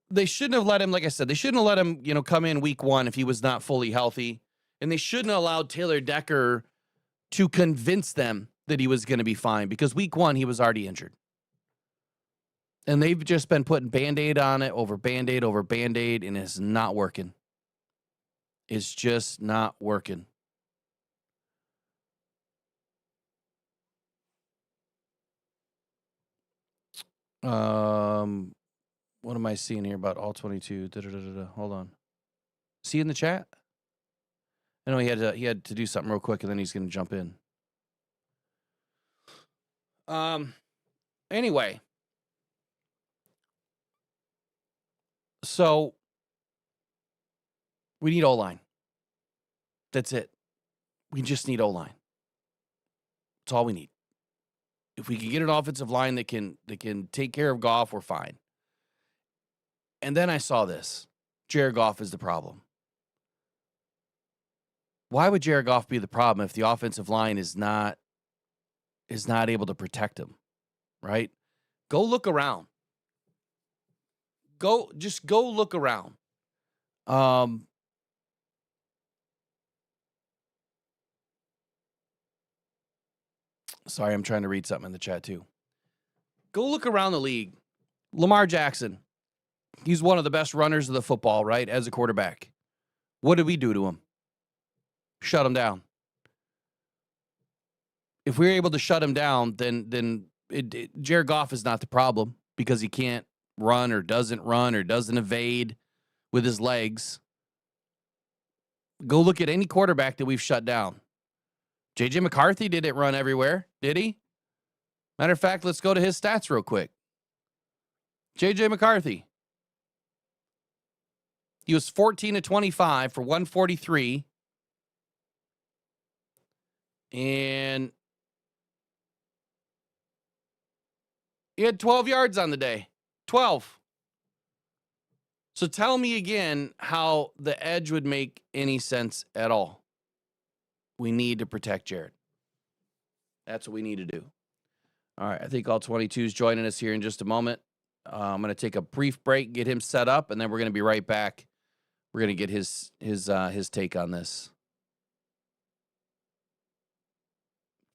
They shouldn't have let him, like I said, they shouldn't have let him, come in week 1 if he was not fully healthy. And they shouldn't have allowed Taylor Decker to convince them that he was going to be fine, because week 1 he was already injured. And they've just been putting Band-Aid on it, over Band-Aid, over Band-Aid, and it's not working. It's just not working. What am I seeing here about all 22? Hold on. See in the chat? I know he had to do something real quick, and then he's going to jump in. Anyway. So we need O-line. That's it. We just need O-line. That's all we need. If we can get an offensive line that can take care of Goff, we're fine. And then I saw this. Jared Goff is the problem. Why would Jared Goff be the problem if the offensive line is not able to protect him? Right? Go look around. Just go look around. Sorry, I'm trying to read something in the chat too. Go look around the league. Lamar Jackson. He's one of the best runners of the football, right? As a quarterback. What did we do to him? Shut him down. If we're able to shut him down, then Jared Goff is not the problem, because he can't run or doesn't evade with his legs. Go look at any quarterback that we've shut down. J.J. McCarthy didn't run everywhere, did he? Matter of fact, let's go to his stats real quick. J.J. McCarthy. He was 14 of 25 for 143. And he had 12 yards on the day. 12. So tell me again how the edge would make any sense at all. We need to protect Jared. That's what we need to do. All right, I think all 22 is joining us here in just a moment. I'm going to take a brief break, get him set up, and then we're going to be right back. We're going to get his take on this.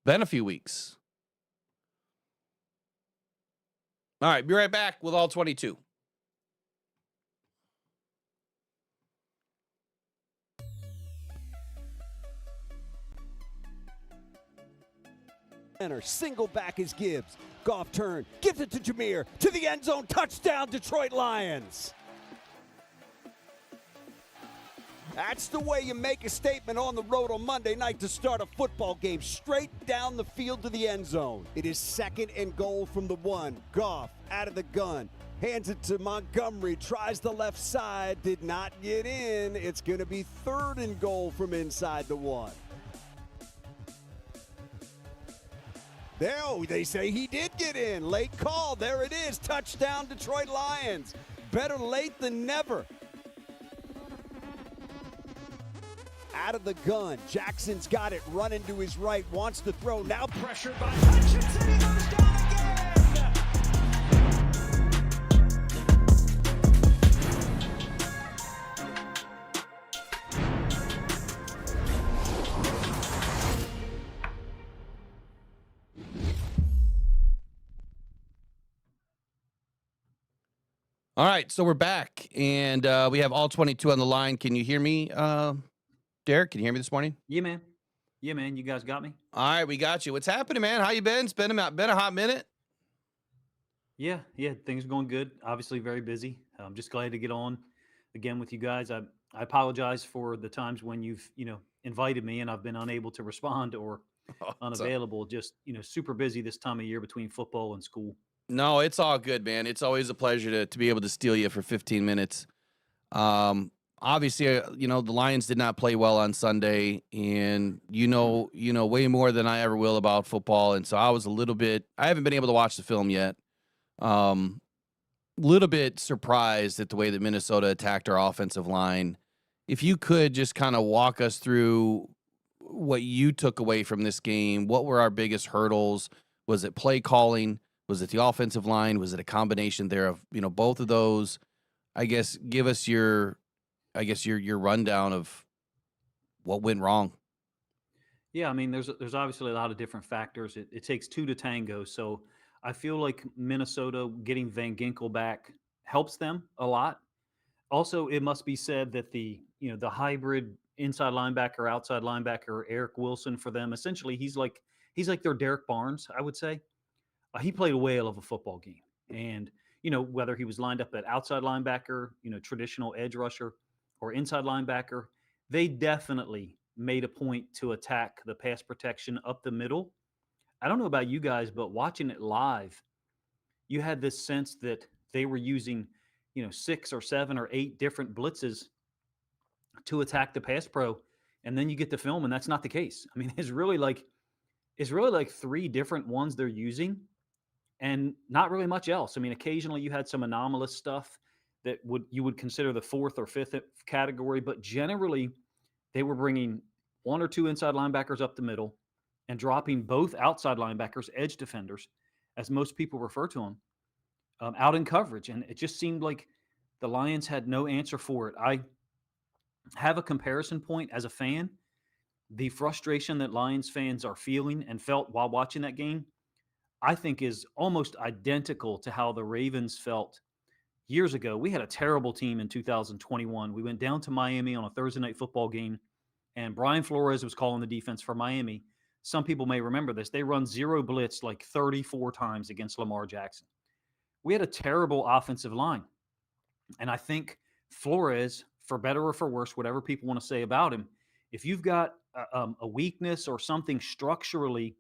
Been a few weeks. All right, be right back with all 22. Center, single back is Gibbs. Goff turn, gives it to Jameer, to the end zone, touchdown, Detroit Lions. That's the way you make a statement on the road on Monday night to start a football game, straight down the field to the end zone. It is 2nd and goal from the 1. Goff out of the gun. Hands it to Montgomery, tries the left side, did not get in. It's going to be 3rd and goal from inside the 1. They say he did get in. Late call. There it is. Touchdown, Detroit Lions. Better late than never. Out of the gun. Jackson's got it. Running to his right. Wants to throw. Now pressured by Hutchinson. He goes down again. All right, so we're back, and we have all 22 on the line. Can you hear me, Derek? Can you hear me this morning? Yeah, man. Yeah, man. You guys got me? All right, we got you. What's happening, man? How you been? It's been a hot minute. Yeah. Things are going good. Obviously, very busy. I'm just glad to get on again with you guys. I apologize for the times when you've invited me and I've been unable to respond or unavailable. Just super busy this time of year between football and school. No, it's all good, man. It's always a pleasure to be able to steal you for 15 minutes. Obviously, the Lions did not play well on Sunday, and you know way more than I ever will about football, and so I was I haven't been able to watch the film yet. Little bit surprised at the way that Minnesota attacked our offensive line. If you could just kind of walk us through what you took away from this game, what were our biggest hurdles? Was it play calling? Was it the offensive line? Was it a combination there of, both of those? I guess give us your rundown of what went wrong. Yeah, I mean, there's obviously a lot of different factors. It takes two to tango. So I feel like Minnesota getting Van Ginkel back helps them a lot. Also, it must be said that the hybrid inside linebacker, outside linebacker, Eric Wilson for them, essentially he's like their Derek Barnes, I would say. He played a whale of a football game. And, whether he was lined up at outside linebacker, traditional edge rusher, or inside linebacker, they definitely made a point to attack the pass protection up the middle. I don't know about you guys, but watching it live, you had this sense that they were using, 6 or 7 or 8 different blitzes to attack the pass pro. And then you get the film and that's not the case. I mean, it's really like 3 different ones they're using and not really much else. I mean, occasionally you had some anomalous stuff that you would consider the 4th or 5th category, but generally they were bringing 1 or 2 inside linebackers up the middle and dropping both outside linebackers, edge defenders, as most people refer to them, out in coverage. And it just seemed like the Lions had no answer for it. I have a comparison point as a fan. The frustration that Lions fans are feeling and felt while watching that game, I think is almost identical to how the Ravens felt years ago. We had a terrible team in 2021. We went down to Miami on a Thursday night football game, and Brian Flores was calling the defense for Miami. Some people may remember this. They run zero blitz like 34 times against Lamar Jackson. We had a terrible offensive line. And I think Flores, for better or for worse, whatever people want to say about him, if you've got a weakness or something structurally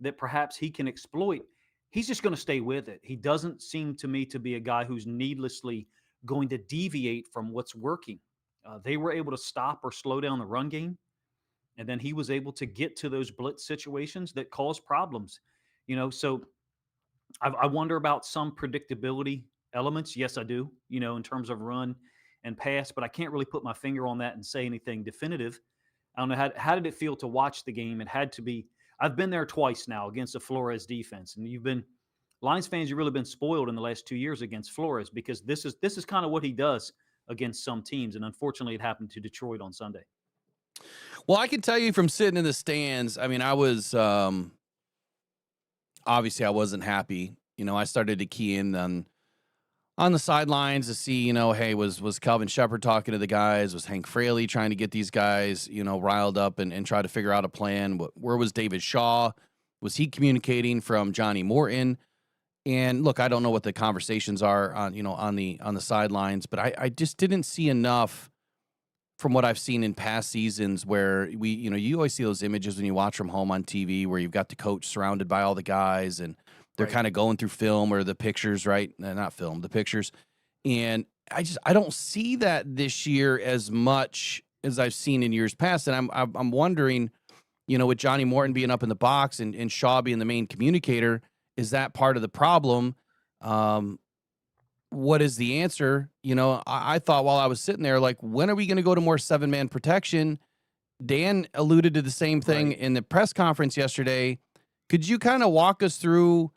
that perhaps he can exploit, he's just going to stay with it. He doesn't seem to me to be a guy who's needlessly going to deviate from what's working. They were able to stop or slow down the run game, and then he was able to get to those blitz situations that cause problems. So I wonder about some predictability elements. Yes, I do, in terms of run and pass, but I can't really put my finger on that and say anything definitive. I don't know. How did it feel to watch the game? It had to be. I've been there twice now against the Flores defense, and Lions fans, you've really been spoiled in the last 2 years against Flores because this is kind of what he does against some teams, and unfortunately, it happened to Detroit on Sunday. Well, I can tell you from sitting in the stands, I mean, I was obviously I wasn't happy. I started to key in on the sidelines to see, hey, was Calvin Shepard talking to the guys? Was Hank Fraley trying to get these guys, riled up and try to figure out a plan? Where was David Shaw? Was he communicating from Johnny Morton? And look, I don't know what the conversations are on the sidelines, but I just didn't see enough from what I've seen in past seasons where you always see those images when you watch from home on TV where you've got the coach surrounded by all the guys and they're kind of going through film or the pictures, right? Not film, the pictures. And I don't see that this year as much as I've seen in years past. And I'm wondering, with Johnny Morton being up in the box and Shaw being the main communicator, is that part of the problem? What is the answer? I thought while I was sitting there, like, when are we going to go to more 7-man protection? Dan alluded to the same thing in the press conference yesterday. Could you kind of walk us through,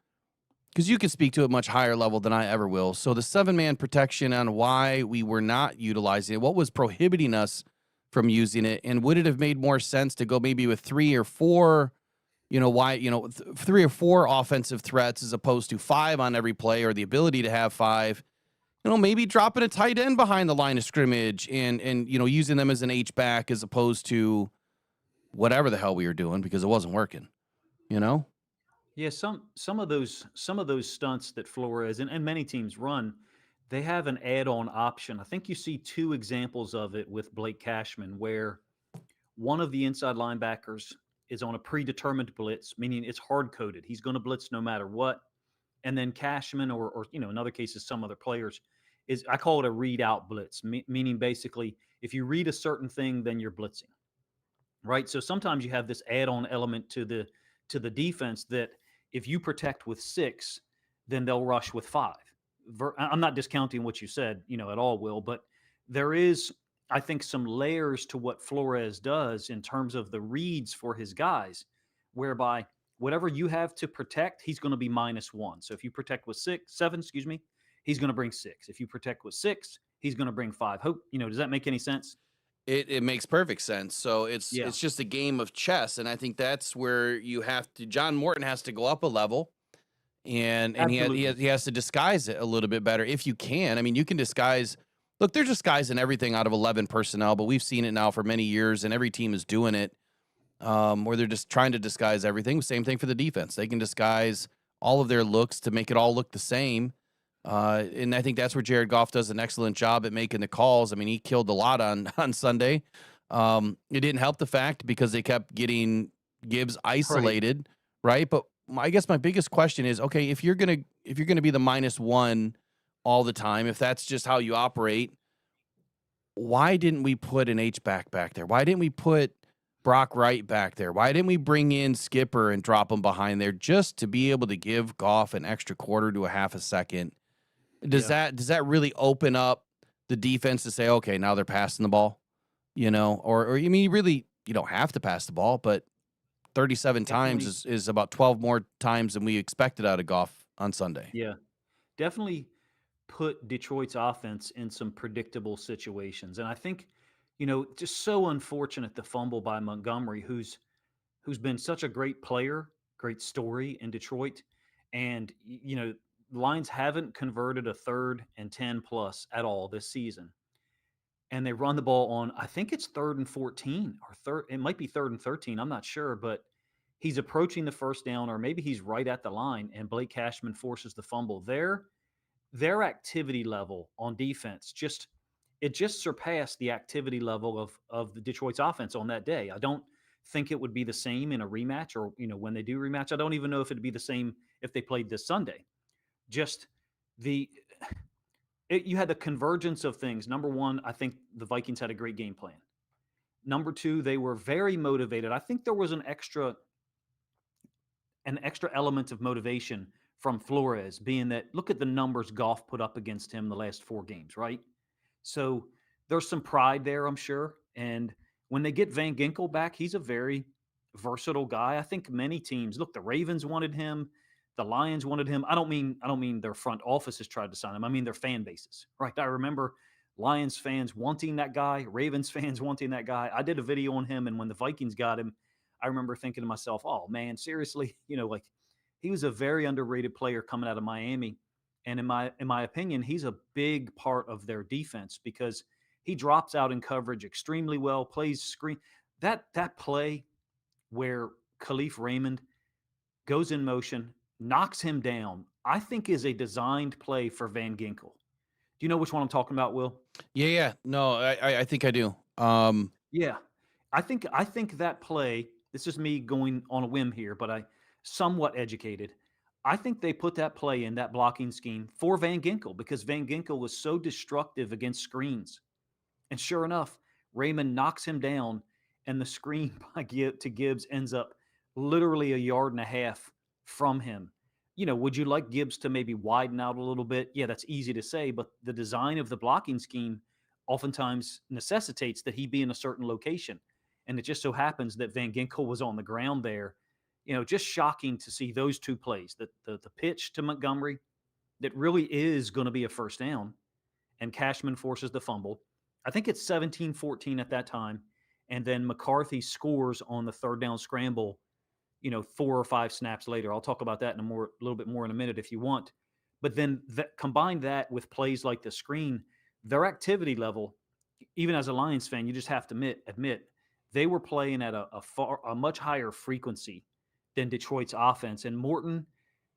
because you can speak to a much higher level than I ever will. So the 7-man protection on why we were not utilizing it, what was prohibiting us from using it, and would it have made more sense to go maybe with 3 or 4, 3 or 4 offensive threats as opposed to 5 on every play, or the ability to have 5, maybe dropping a tight end behind the line of scrimmage and using them as an H-back as opposed to whatever the hell we were doing because it wasn't working, Yeah, some of those stunts that Flores and many teams run, they have an add-on option. I think you see 2 examples of it with Blake Cashman, where one of the inside linebackers is on a predetermined blitz, meaning it's hard-coded. He's going to blitz no matter what. And then Cashman or in other cases, some other players, I call it a read-out blitz, meaning basically if you read a certain thing, then you're blitzing, right? So sometimes you have this add-on element to the defense that if you protect with 6, then they'll rush with 5. I'm not discounting what you said, at all, Will, but there is, I think, some layers to what Flores does in terms of the reads for his guys, whereby whatever you have to protect, he's going to be -1. So if you protect with 7, he's going to bring 6. If you protect with 6, he's going to bring 5. Does that make any sense? It makes perfect sense. So it's just a game of chess, and I think that's where John Morton has to go up a level, and he has to disguise it a little bit better if you can. I mean, you can disguise. Look, they're disguising everything out of 11 personnel, but we've seen it now for many years, and every team is doing it, where they're just trying to disguise everything. Same thing for the defense; they can disguise all of their looks to make it all look the same. And I think that's where Jared Goff does an excellent job at making the calls. I mean, he killed a lot on Sunday. It didn't help the fact because they kept getting Gibbs isolated, right? But I guess my biggest question is, okay, if you're gonna be the -1 all the time, if that's just how you operate, why didn't we put an H-back back there? Why didn't we put Brock Wright back there? Why didn't we bring in Skipper and drop him behind there just to be able to give Goff an extra quarter to a half a second? Does that really open up the defense to say, okay, now they're passing the ball, or I mean, you don't have to pass the ball, but 37 times is about 12 more times than we expected out of Goff on Sunday. Yeah, definitely put Detroit's offense in some predictable situations. And I think, just so unfortunate the fumble by Montgomery, who's been such a great player, great story in Detroit. And, Lions haven't converted a 3rd and 10 plus at all this season. And they run the ball on, I think it's 3rd and 14 or it might be 3rd and 13. I'm not sure, but he's approaching the first down, or maybe he's right at the line, and Blake Cashman forces the fumble. Their activity level on defense just surpassed the activity level of the Detroit's offense on that day. I don't think it would be the same in a rematch, or, when they do rematch. I don't even know if it'd be the same if they played this Sunday. Just you had the convergence of things. Number one, I think the Vikings had a great game plan. Number two, they were very motivated. I think there was an extra element of motivation from Flores, being that, look at the numbers Goff put up against him the last 4 games, right? So there's some pride there, I'm sure. And when they get Van Ginkel back, he's a very versatile guy. I think many teams, look, the Ravens wanted him. The Lions wanted him. I don't mean their front offices tried to sign him. I mean their fan bases, right? I remember Lions fans wanting that guy, Ravens fans wanting that guy. I did a video on him, and when the Vikings got him, I remember thinking to myself, oh man, seriously, he was a very underrated player coming out of Miami. And in my opinion, he's a big part of their defense because he drops out in coverage extremely well, plays screen. That play where Khalif Raymond goes in motion, knocks him down, I think is a designed play for Van Ginkel. Do you know which one I'm talking about, Will? Yeah. No, I think I do. Yeah, I think that play. This is me going on a whim here, but I somewhat educated. I think they put that play in that blocking scheme for Van Ginkel because Van Ginkel was so destructive against screens. And sure enough, Raymond knocks him down, and the screen to Gibbs ends up literally a yard and a half from him. Would you like Gibbs to maybe widen out a little bit? Yeah, that's easy to say, but the design of the blocking scheme oftentimes necessitates that he be in a certain location. And it just so happens that Van Ginkel was on the ground there. Just shocking to see those two plays. The pitch to Montgomery that really is going to be a first down, and Cashman forces the fumble. I think it's 17-14 at that time. And then McCarthy scores on the third down scramble, 4 or 5 snaps later. I'll talk about that in a little bit more in a minute if you want. But then combine that with plays like the screen, their activity level, even as a Lions fan, you just have to admit they were playing at a much higher frequency than Detroit's offense. And Morton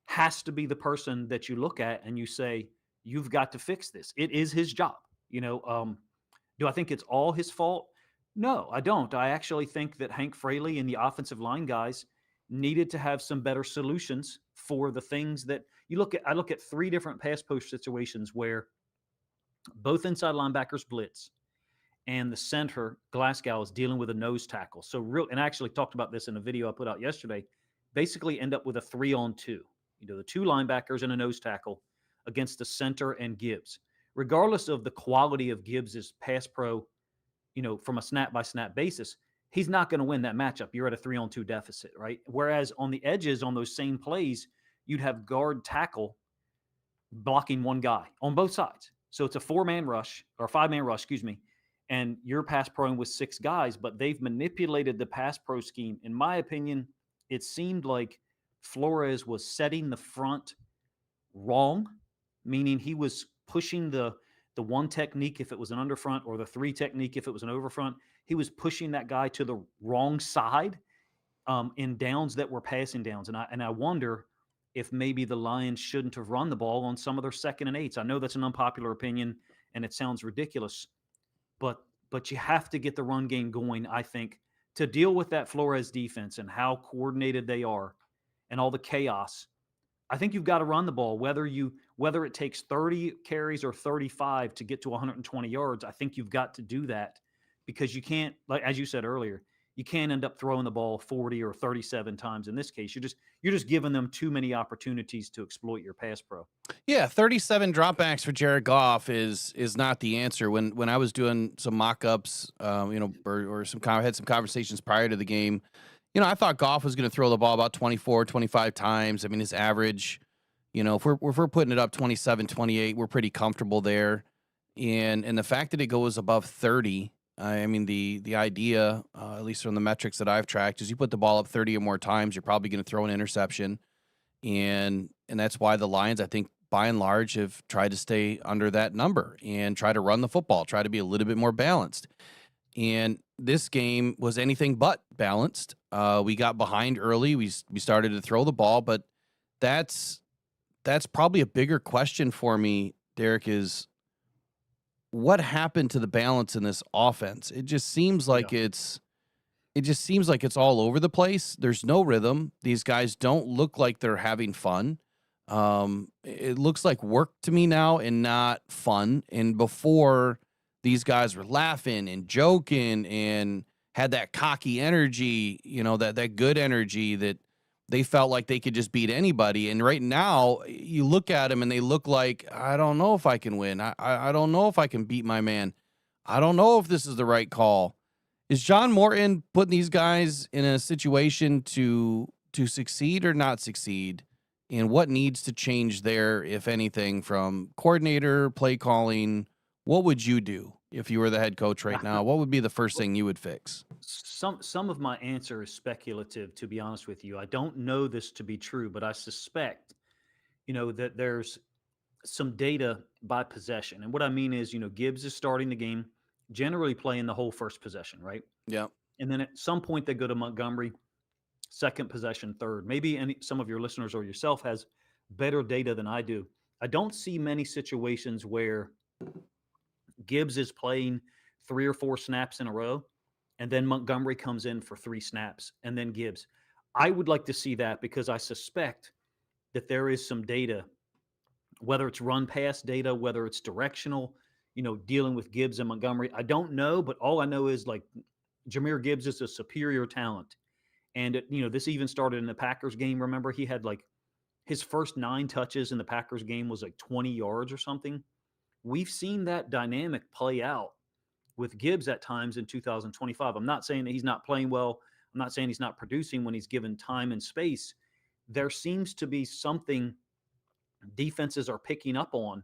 has to be the person that you look at and you say, you've got to fix this. It is his job. Do I think it's all his fault? No, I don't. I actually think that Hank Fraley and the offensive line guys needed to have some better solutions for the things that you look at. I look at 3 different pass push situations where both inside linebackers blitz and the center, Glasgow, is dealing with a nose tackle. And I actually talked about this in a video I put out yesterday, basically end up with a 3-on-2. The 2 linebackers and a nose tackle against the center and Gibbs. Regardless of the quality of Gibbs's pass pro, from a snap-by-snap basis, he's not going to win that matchup. You're at a 3-on-2 deficit, right? Whereas on the edges, on those same plays, you'd have guard tackle blocking one guy on both sides. So it's a 4-man rush, or 5-man rush, excuse me, and you're pass proing with 6 guys, but they've manipulated the pass pro scheme. In my opinion, it seemed like Flores was setting the front wrong, meaning he was pushing the 1 technique if it was an underfront, or the 3 technique if it was an overfront. He was pushing that guy to the wrong side in downs that were passing downs. And I wonder if maybe the Lions shouldn't have run the ball on some of their 2nd and 8s. I know that's an unpopular opinion and it sounds ridiculous, but you have to get the run game going, I think, to deal with that Flores defense and how coordinated they are and all the chaos. I think you've got to run the ball, whether it takes 30 carries or 35 to get to 120 yards. I think you've got to do that because you can't, like as you said earlier, you can't end up throwing the ball 40 or 37 times. In this case, you're just giving them too many opportunities to exploit your pass pro. Yeah, 37 dropbacks for Jared Goff is not the answer. When I was doing some mock-ups, or had some conversations prior to the game, I thought Goff was going to throw the ball about 24, 25 times. I mean, his average, if we're putting it up 27, 28, we're pretty comfortable there. And the fact that it goes above 30, I mean, the idea, at least from the metrics that I've tracked, is you put the ball up 30 or more times, you're probably going to throw an interception. And that's why the Lions, I think, by and large, have tried to stay under that number and try to run the football, try to be a little bit more balanced. And this game was anything but balanced. We got behind early. We started to throw the ball, but that's probably a bigger question for me, Derek, is what happened to the balance in this offense? It just seems like it's all over the place. There's no rhythm. These guys don't look like they're having fun. It looks like work to me now and not fun. And before, these guys were laughing and joking and had that cocky energy, that good energy that they felt like they could just beat anybody. And right now, you look at them and they look like, I don't know if I can win. I don't know if I can beat my man. I don't know if this is the right call. Is John Morton putting these guys in a situation to succeed or not succeed? And what needs to change there, if anything, from coordinator, play calling? What would you do if you were the head coach right now? What would be the first thing you would fix? Some of my answer is speculative, to be honest with you. I don't know this to be true, but I suspect, that there's some data by possession. And what I mean is, Gibbs is starting the game, generally playing the whole first possession, right? Yeah. And then at some point they go to Montgomery, second possession, third. Maybe some of your listeners or yourself has better data than I do. I don't see many situations where Gibbs is playing 3 or 4 snaps in a row, and then Montgomery comes in for 3 snaps, and then Gibbs. I would like to see that because I suspect that there is some data, whether it's run pass data, whether it's directional, dealing with Gibbs and Montgomery. I don't know, but all I know is like Jahmyr Gibbs is a superior talent. And, this even started in the Packers game. Remember, he had like his first 9 touches in the Packers game was like 20 yards or something. We've seen that dynamic play out with Gibbs at times in 2025. I'm not saying that he's not playing well. I'm not saying he's not producing when he's given time and space. There seems to be something defenses are picking up on.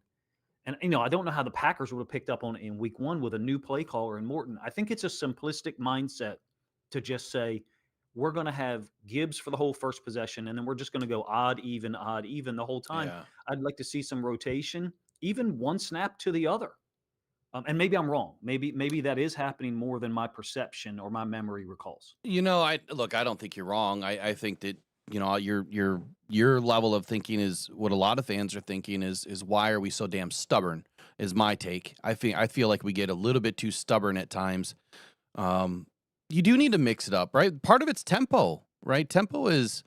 And, I don't know how the Packers would have picked up on it in week 1 with a new play caller in Morton. I think it's a simplistic mindset to just say, we're going to have Gibbs for the whole first possession, and then we're just going to go odd, even the whole time. Yeah. I'd like to see some rotation, even one snap to the other. And maybe I'm wrong. Maybe that is happening more than my perception or my memory recalls. I don't think you're wrong. I think that, your level of thinking is what a lot of fans are thinking is why are we so damn stubborn is my take. I feel like we get a little bit too stubborn at times. You do need to mix it up, right? Part of it's tempo, right? Tempo's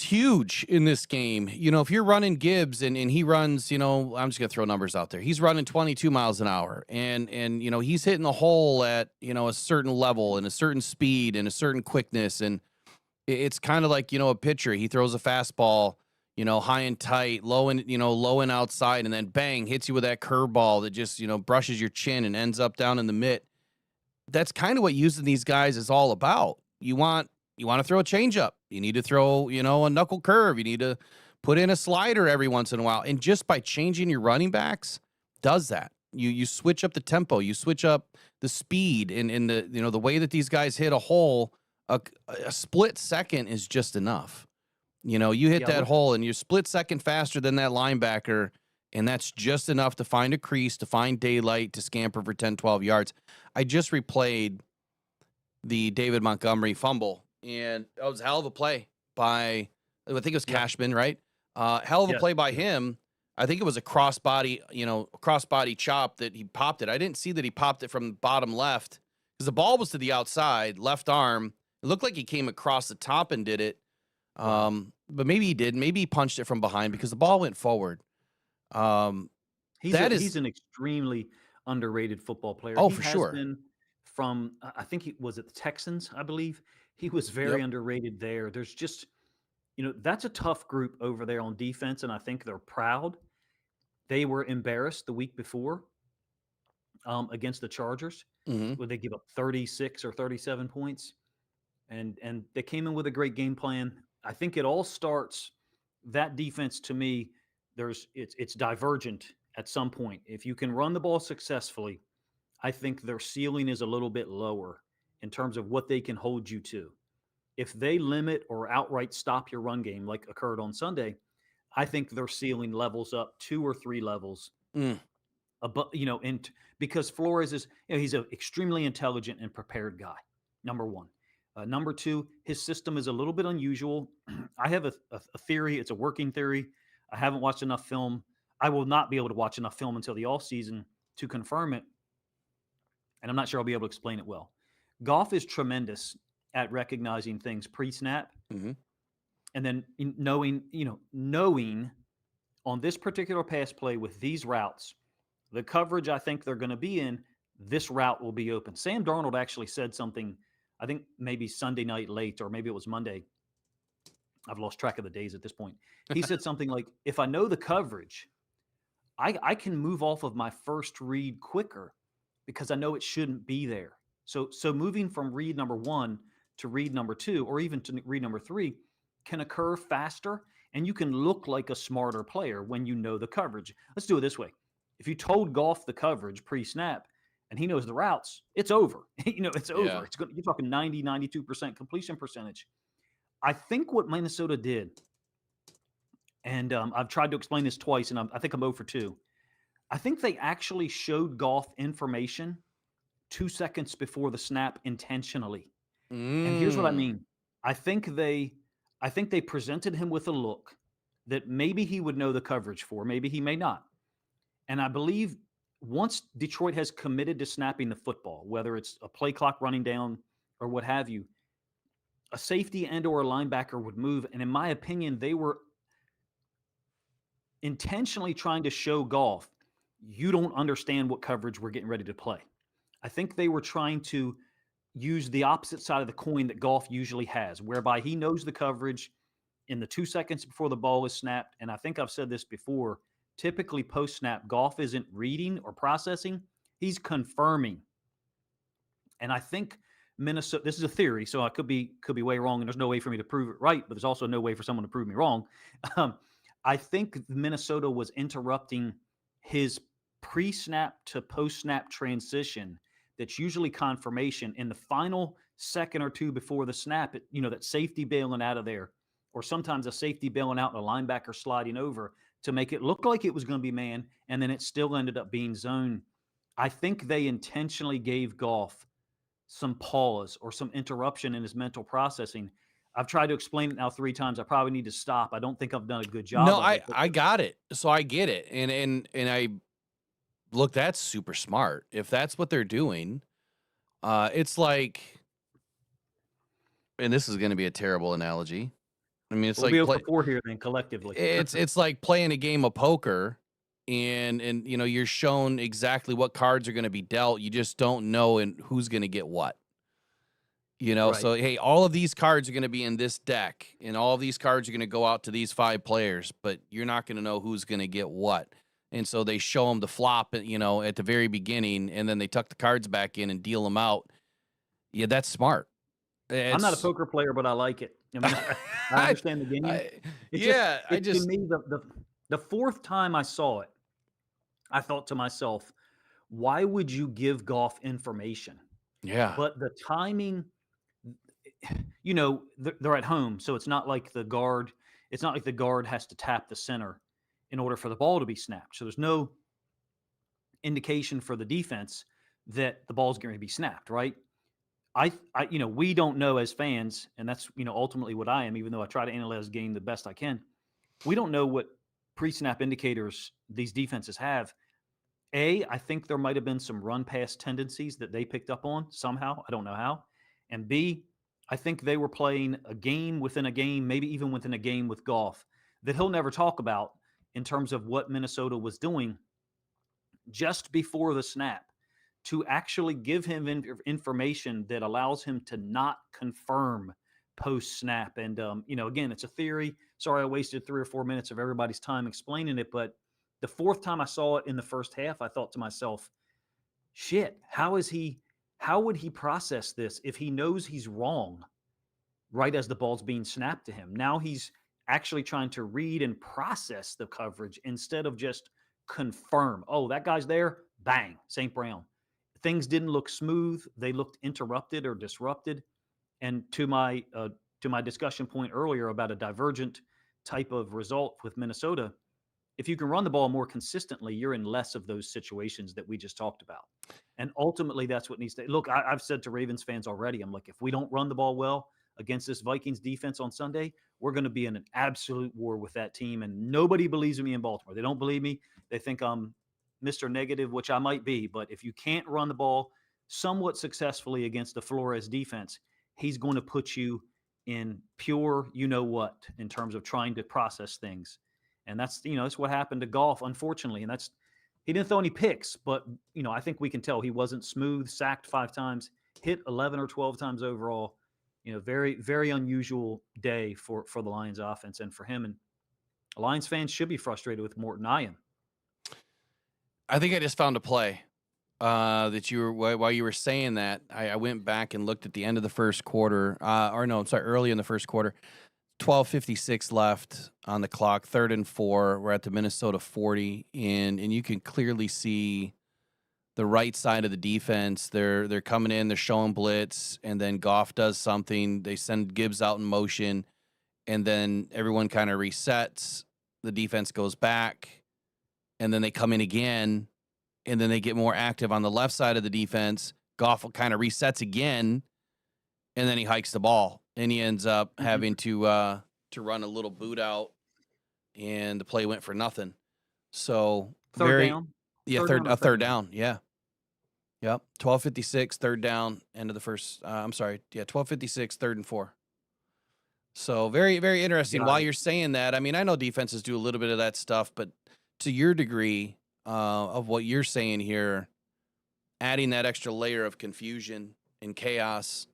huge in this game. If you're running Gibbs and he runs, I'm just going to throw numbers out there. He's running 22 miles an hour and he's hitting the hole at, a certain level and a certain speed and a certain quickness. And it's kind of like, a pitcher, he throws a fastball, high and tight, low and outside, and then bang, hits you with that curveball that just, brushes your chin and ends up down in the mitt. That's kind of what using these guys is all about. You want to throw a changeup. You need to throw, a knuckle curve. You need to put in a slider every once in a while. And just by changing your running backs does that. You switch up the tempo. You switch up the speed and the, the way that these guys hit a hole. A split second is just enough. You hit that hole and you're split second faster than that linebacker. And that's just enough to find a crease, to find daylight, to scamper for 10, 12 yards. I just replayed the David Montgomery fumble, and that was a hell of a play by, I think it was Cashman, right? Hell of a play by him. I think it was a crossbody chop that he popped it. I didn't see that he popped it from the bottom left because the ball was to the outside, left arm. It looked like he came across the top and did it. But maybe he did. Maybe he punched it from behind because the ball went forward. He's an extremely underrated football player. Oh, he for has sure. Been from, I think he was at the Texans, I believe. He was very underrated there. There's just, that's a tough group over there on defense, and I think they're proud. They were embarrassed the week before against the Chargers, where they give up 36 or 37 points, and they came in with a great game plan. I think it all starts, that defense to me, it's divergent at some point. If you can run the ball successfully, I think their ceiling is a little bit lower in terms of what they can hold you to. If they limit or outright stop your run game like occurred on Sunday, I think their ceiling levels up 2 or 3 levels. Above, because Flores is, he's an extremely intelligent and prepared guy, number one. Number two, his system is a little bit unusual. I have a theory. It's a working theory. I haven't watched enough film. I will not be able to watch enough film until the offseason to confirm it. And I'm not sure I'll be able to explain it well. Goff is tremendous at recognizing things pre-snap. And then knowing on this particular pass play with these routes, the coverage I think they're going to be in, this route will be open. Sam Darnold actually said something, I think maybe Sunday night late, or maybe it was Monday. I've lost track of the days at this point. He said something like, if I know the coverage, I can move off of my first read quicker because I know it shouldn't be there. So moving from read number 1 to read number 2, or even to read number 3 can occur faster, and you can look like a smarter player when you know the coverage. Let's do it this way. If you told Goff the coverage pre-snap and he knows the routes, it's over. It's over. Yeah. You're talking 90, 92% completion percentage. I think what Minnesota did, and I've tried to explain this twice, and I think I'm 0 for 2. I think they actually showed Goff information 2 seconds before the snap intentionally. And here's what I mean. I think they presented him with a look that maybe he would know the coverage for, maybe he may not. And I believe once Detroit has committed to snapping the football, whether it's a play clock running down or what have you, a safety and or a linebacker would move. And in my opinion, they were intentionally trying to show Goff, you don't understand what coverage we're getting ready to play. I think they were trying to use the opposite side of the coin that Goff usually has, whereby he knows the coverage in the 2 seconds before the ball is snapped. And I think I've said this before, typically post-snap, Goff isn't reading or processing, he's confirming. And I think Minnesota, this is a theory, so I could be way wrong, and there's no way for me to prove it right, but there's also no way for someone to prove me wrong. I think Minnesota was interrupting his pre-snap to post-snap transition that's usually confirmation in the final second or two before the snap, that safety bailing out of there, or sometimes a safety bailing out and a linebacker sliding over to make it look like it was going to be man, and then it still ended up being zone. I think they intentionally gave Goff some pause or some interruption in his mental processing. I've tried to explain it now 3 times. I probably need to stop. I don't think I've done a good job. No, I got it. So I get it. And I look, that's super smart. If that's what they're doing, it's like, and this is going to be a terrible analogy. I mean, it's we'll like be over 4 here then collectively. It's like playing a game of poker, and you're shown exactly what cards are going to be dealt. You just don't know and who's going to get what. Right. So hey, all of these cards are going to be in this deck, and all of these cards are going to go out to these 5 players, but you're not going to know who's going to get what. And so they show them the flop, at the very beginning, and then they tuck the cards back in and deal them out. Yeah, that's smart. I'm not a poker player, but I like it. I mean, I understand the game. To me, the 4th time I saw it, I thought to myself, why would you give Goff information? Yeah. But the timing, they're at home, so it's not like the guard has to tap the center in order for the ball to be snapped. So there's no indication for the defense that the ball's going to be snapped, right? We don't know as fans, and that's, ultimately what I am, even though I try to analyze the game the best I can. We don't know what pre-snap indicators these defenses have. I think there might have been some run pass tendencies that they picked up on somehow. I don't know how. And B, I think they were playing a game within a game, maybe even within a game with Goff, that he'll never talk about in terms of what Minnesota was doing just before the snap to actually give him information that allows him to not confirm post-snap. And, again, it's a theory. Sorry I wasted 3 or 4 minutes of everybody's time explaining it, but the 4th time I saw it in the first half, I thought to myself, shit, how would he process this if he knows he's wrong right as the ball's being snapped to him? Now he's actually trying to read and process the coverage instead of just confirm. Oh, that guy's there. Bang, St. Brown. Things didn't look smooth. They looked interrupted or disrupted. And to my discussion point earlier about a divergent type of result with Minnesota, if you can run the ball more consistently, you're in less of those situations that we just talked about. And ultimately, that's what needs to look. I've said to Ravens fans already, I'm like, if we don't run the ball well against this Vikings defense on Sunday, we're going to be in an absolute war with that team. And nobody believes in me in Baltimore. They don't believe me. They think I'm Mr. Negative, which I might be. But if you can't run the ball somewhat successfully against the Flores defense, he's going to put you in pure you-know-what in terms of trying to process things. And that's what happened to Goff, unfortunately. And he didn't throw any picks, but, I think we can tell he wasn't smooth, sacked 5 times, hit 11 or 12 times overall. Very, very unusual day for the Lions offense and for him. And Lions fans should be frustrated with Morton. I am. I think I just found a play that while you were saying that, I went back and looked at the end of the first quarter, early in the first quarter. 12:56 left on the clock, 3rd and 4. We're at the Minnesota 40, and you can clearly see the right side of the defense. They're coming in, they're showing blitz, and then Goff does something. They send Gibbs out in motion, and then everyone kind of resets. The defense goes back, and then they come in again, and then they get more active on the left side of the defense. Goff kind of resets again, and then he hikes the ball. And he ends up having to run a little boot out, and the play went for nothing. So Third down. Yeah, third down. Yeah. Yep. 12:56, third down, end of the first. I'm sorry. Yeah, 12:56, 3rd and 4. So very, very interesting. While you're saying that, I mean, I know defenses do a little bit of that stuff, but to your degree of what you're saying here, adding that extra layer of confusion and chaos,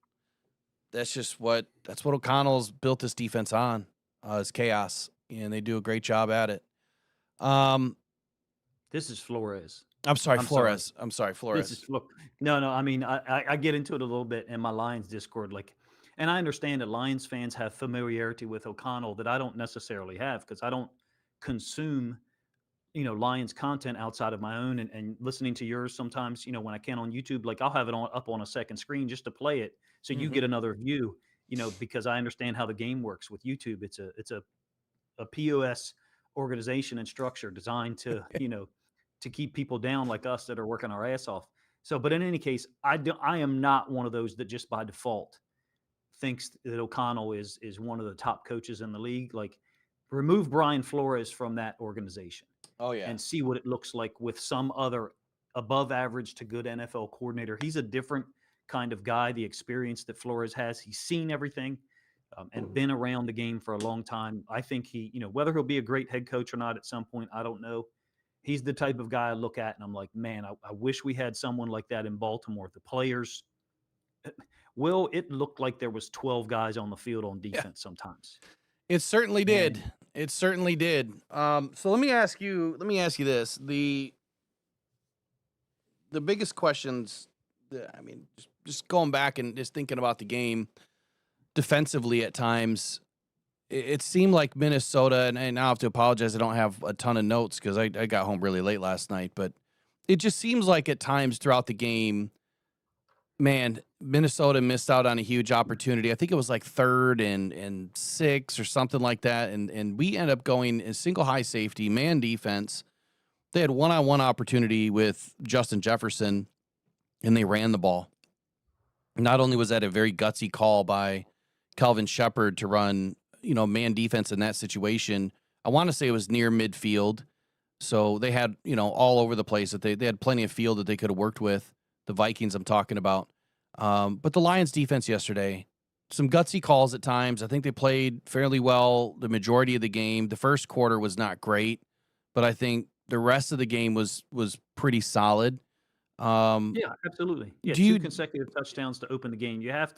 that's what O'Connell's built this defense on, is chaos, and they do a great job at it. This is Flores. I'm sorry, Flores. I'm sorry, Flores. This is no. I mean, I get into it a little bit in my Lions Discord, and I understand that Lions fans have familiarity with O'Connell that I don't necessarily have because I don't consume, Lions content outside of my own and listening to yours sometimes, when I can on YouTube, like I'll have it up on a second screen just to play it so you get another view, because I understand how the game works with YouTube. It's a POS organization and structure designed to, to keep people down like us that are working our ass off. So, but in any case, I am not one of those that just by default thinks that O'Connell is one of the top coaches in the league. Like, remove Brian Flores from that organization. Oh yeah, and see what it looks like with some other above average to good NFL coordinator. He's a different kind of guy. The experience that Flores has, he's seen everything and been around the game for a long time. I think whether he'll be a great head coach or not at some point, I don't know. He's the type of guy I look at and I'm like, man, I wish we had someone like that in Baltimore. The players, it looked like there was 12 guys on the field on defense sometimes. It certainly did. It certainly did. So let me ask you this. The biggest questions, just going back and just thinking about the game defensively at times, it seemed like Minnesota, and I have to apologize, I don't have a ton of notes because I got home really late last night, but it just seems like at times throughout the game, man, Minnesota missed out on a huge opportunity. I think it was like 3rd and 6 or something like that. And we ended up going in single high safety, man defense. They had one-on-one opportunity with Justin Jefferson, and they ran the ball. Not only was that a very gutsy call by Calvin Shepard to run, man defense in that situation, I want to say it was near midfield. So they had, all over the place that they had plenty of field that they could have worked with. The Vikings I'm talking about. But the Lions defense yesterday, some gutsy calls at times. I think they played fairly well the majority of the game. The first quarter was not great, but I think the rest of the game was pretty solid. Yeah, absolutely. Yeah, 2 consecutive touchdowns to open the game. You have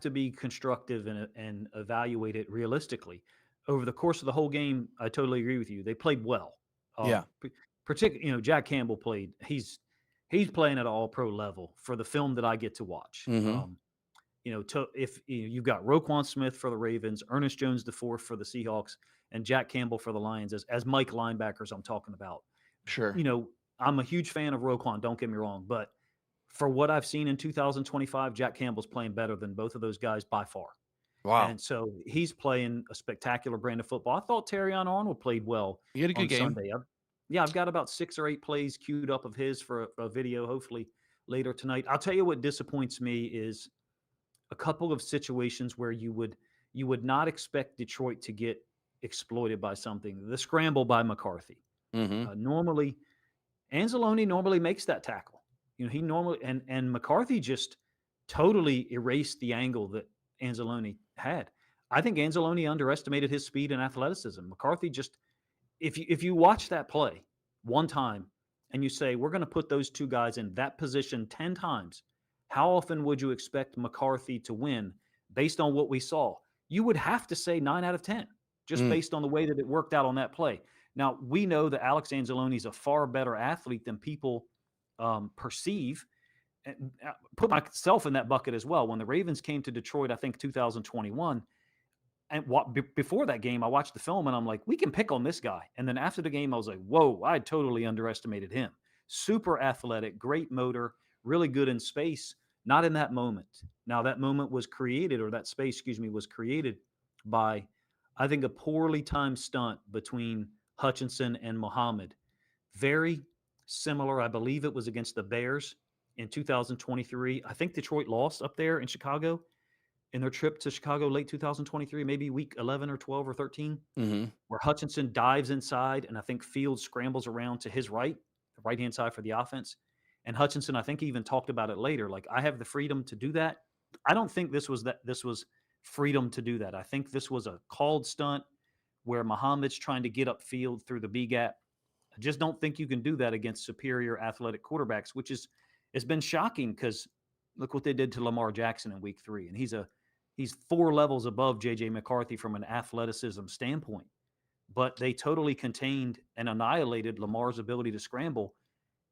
to be constructive and evaluate it realistically. Over the course of the whole game, I totally agree with you. They played well. Yeah. Particularly, Jack Campbell played. He's playing at an all-pro level for the film that I get to watch. Mm-hmm. If you've got Roquan Smith for the Ravens, Ernest Jones IV for the Seahawks, and Jack Campbell for the Lions as Mike linebackers I'm talking about. Sure. I'm a huge fan of Roquan, don't get me wrong, but for what I've seen in 2025, Jack Campbell's playing better than both of those guys by far. Wow. And so he's playing a spectacular brand of football. I thought Terrion Arnold played well. He had a good game. Sunday. I've got about 6 or 8 plays queued up of his for a video, hopefully later tonight. I'll tell you what disappoints me is a couple of situations where you would not expect Detroit to get exploited by something. The scramble by McCarthy. Mm-hmm. Normally, Anzalone normally makes that tackle. He normally and McCarthy just totally erased the angle that Anzalone had. I think Anzalone underestimated his speed and athleticism. McCarthy just, if you watch that play one time and you say, we're going to put those 2 guys in that position 10 times, how often would you expect McCarthy to win based on what we saw? You would have to say 9 out of 10, just based on the way that it worked out on that play. Now, we know that Alex Anzalone is a far better athlete than people perceive. And put myself in that bucket as well. When the Ravens came to Detroit, I think 2021, and before that game, I watched the film and I'm like, we can pick on this guy. And then after the game, I was like, whoa, I totally underestimated him. Super athletic, great motor, really good in space. Not in that moment. Now that moment was created, or that space, was created by, I think, a poorly timed stunt between Hutchinson and Muhammad. Very similar. I believe it was against the Bears in 2023. I think Detroit lost up there in Chicago in their trip to Chicago late 2023, maybe week 11 or 12 or 13, where Hutchinson dives inside and I think Fields scrambles around to his right right-hand side for the offense. And Hutchinson, I think he even talked about it later. Like, I have the freedom to do that. I don't think this was freedom to do that. I think this was a called stunt where Muhammad's trying to get upfield through the B gap. I just don't think you can do that against superior athletic quarterbacks, which it's been shocking because look what they did to Lamar Jackson in week 3. And he's 4 levels above J.J. McCarthy from an athleticism standpoint. But they totally contained and annihilated Lamar's ability to scramble.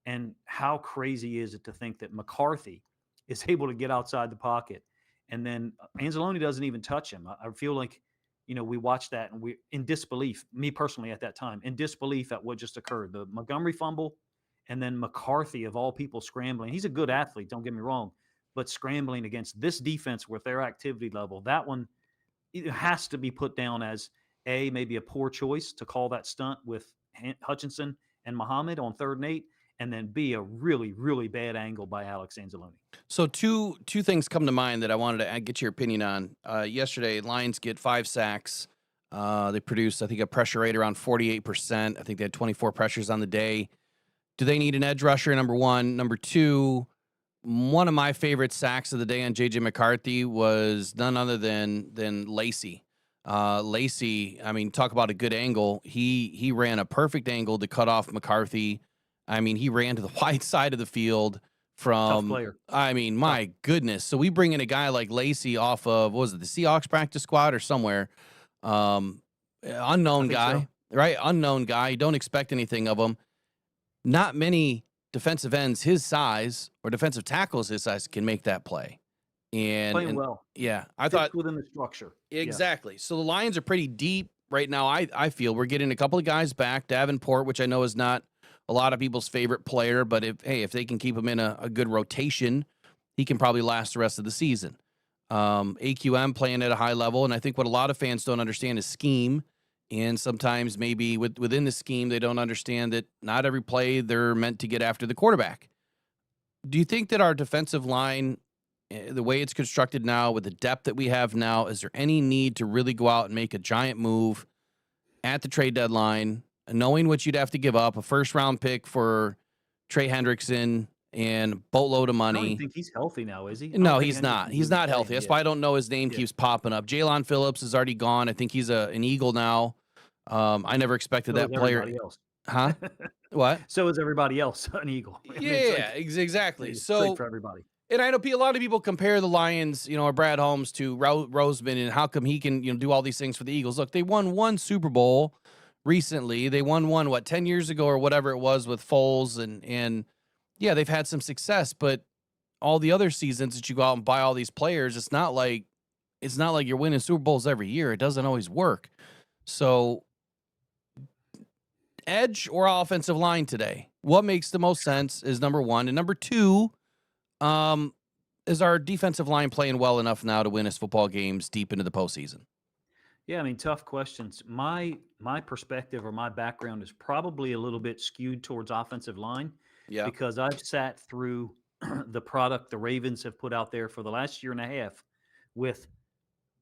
And how crazy is it to think that McCarthy is able to get outside the pocket and then Anzalone doesn't even touch him? I feel like, we watched that and we in disbelief, me personally at that time, in disbelief at what just occurred. The Montgomery fumble and then McCarthy, of all people, scrambling. He's a good athlete, don't get me wrong, but scrambling against this defense with their activity level, that one it has to be put down as maybe a poor choice to call that stunt with Hutchinson and Muhammad on 3rd and 8, and then B, a really, really bad angle by Alex Anzalone. So two things come to mind that I wanted to get your opinion on. Yesterday, Lions get 5 sacks. They produced, I think, a pressure rate around 48%. I think they had 24 pressures on the day. Do they need an edge rusher, number one? Number two, one of my favorite sacks of the day on J.J. McCarthy was none other than Lacey. Lacey, I mean, talk about a good angle. He ran a perfect angle to cut off McCarthy. I mean, he ran to the wide side of the field from, tough player. I mean, my goodness. So we bring in a guy like Lacey off of, what was it, the Seahawks practice squad or somewhere? Unknown guy, right? Unknown guy. Don't expect anything of him. Not many defensive ends his size or defensive tackles his size can make that play. Playing well. Yeah, I thought within the structure. Exactly. Yeah. So the Lions are pretty deep right now. I feel we're getting a couple of guys back. Davenport, which I know is not a lot of people's favorite player, but if they can keep him in a good rotation, he can probably last the rest of the season. AQM playing at a high level, and I think what a lot of fans don't understand is scheme, and sometimes maybe within the scheme they don't understand that not every play they're meant to get after the quarterback. Do you think that our defensive line, the way it's constructed now, with the depth that we have now, is there any need to really go out and make a giant move at the trade deadline, knowing what you'd have to give up, a first-round pick for Trey Hendrickson and a boatload of money? I don't think he's healthy now, is he? No, he's not. He's not healthy. That's why I don't know his name keeps popping up. Jalen Phillips is already gone. I think he's an Eagle now. I never expected that player. Else. Huh? What? So is everybody else an Eagle. Yeah, exactly. So great for everybody. And I know a lot of people compare the Lions, or Brad Holmes to Roseman, and how come he can, do all these things for the Eagles. Look, they won one Super Bowl recently. They won one, 10 years ago or whatever it was with Foles, and yeah, they've had some success, but all the other seasons that you go out and buy all these players, it's not like you're winning Super Bowls every year. It doesn't always work. So edge or offensive line today, what makes the most sense is number one. And number two, is our defensive line playing well enough now to win us football games deep into the postseason? Yeah, I mean, tough questions. My perspective or my background is probably a little bit skewed towards offensive line. Yeah. Because I've sat through the product the Ravens have put out there for the last year and a half with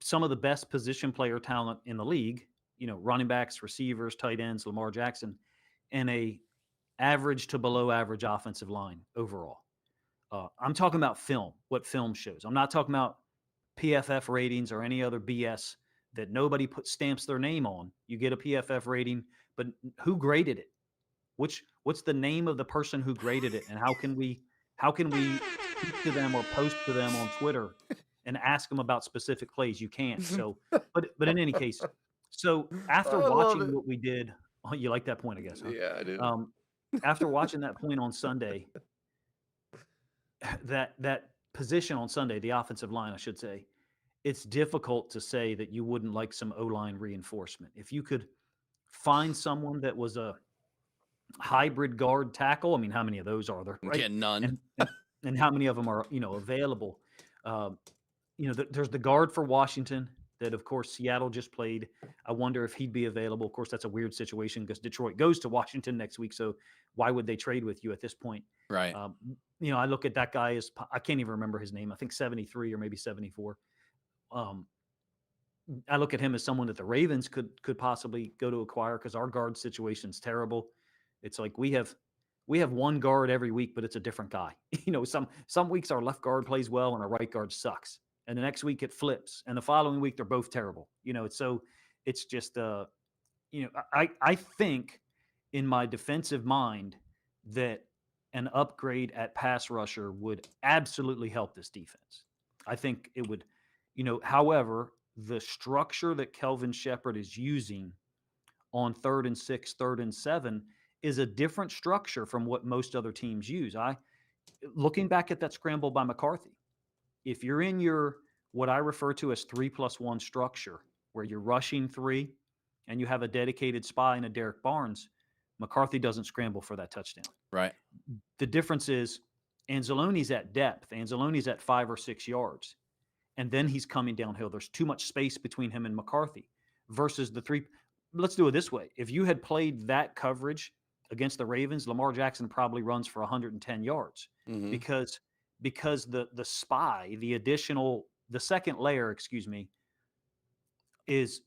some of the best position player talent in the league, running backs, receivers, tight ends, Lamar Jackson, and a average to below average offensive line overall. I'm talking about film, what film shows. I'm not talking about PFF ratings or any other BS that nobody stamps their name on. You get a PFF rating, but who graded it? What's the name of the person who graded it, and how can we speak to them or post to them on Twitter and ask them about specific plays? You can't. So, but in any case, so after watching what we did, you like that point, I guess? Huh? Yeah, I do. After watching that point on Sunday, that position on Sunday, the offensive line, I should say, it's difficult to say that you wouldn't like some O-line reinforcement. If you could find someone that was a hybrid guard tackle, I mean, how many of those are there? Right? Yeah, none. And how many of them are, available? There's the guard for Washington that, of course, Seattle just played. I wonder if he'd be available. Of course, that's a weird situation because Detroit goes to Washington next week. So why would they trade with you at this point? Right. I look at that guy as, I can't even remember his name. I think 73 or maybe 74. I look at him as someone that the Ravens could possibly go to acquire because our guard situation's terrible. It's like we have we have one guard every week, but it's a different guy. Some weeks our left guard plays well and our right guard sucks. And the next week it flips. And the following week, they're both terrible. It's just, I think in my defensive mind that an upgrade at pass rusher would absolutely help this defense. I think it would, however, the structure that Kelvin Shepherd is using on 3rd and 6, 3rd and 7 is a different structure from what most other teams use. Looking back at that scramble by McCarthy, if you're in your what I refer to as 3+1 structure, where you're rushing 3 and you have a dedicated spy in a Derek Barnes, McCarthy doesn't scramble for that touchdown. Right. The difference is Anzalone's at depth. Anzalone's at 5 or 6 yards. And then he's coming downhill. There's too much space between him and McCarthy versus the 3. Let's do it this way. If you had played that coverage against the Ravens, Lamar Jackson probably runs for 110 yards because the spy, the second layer, is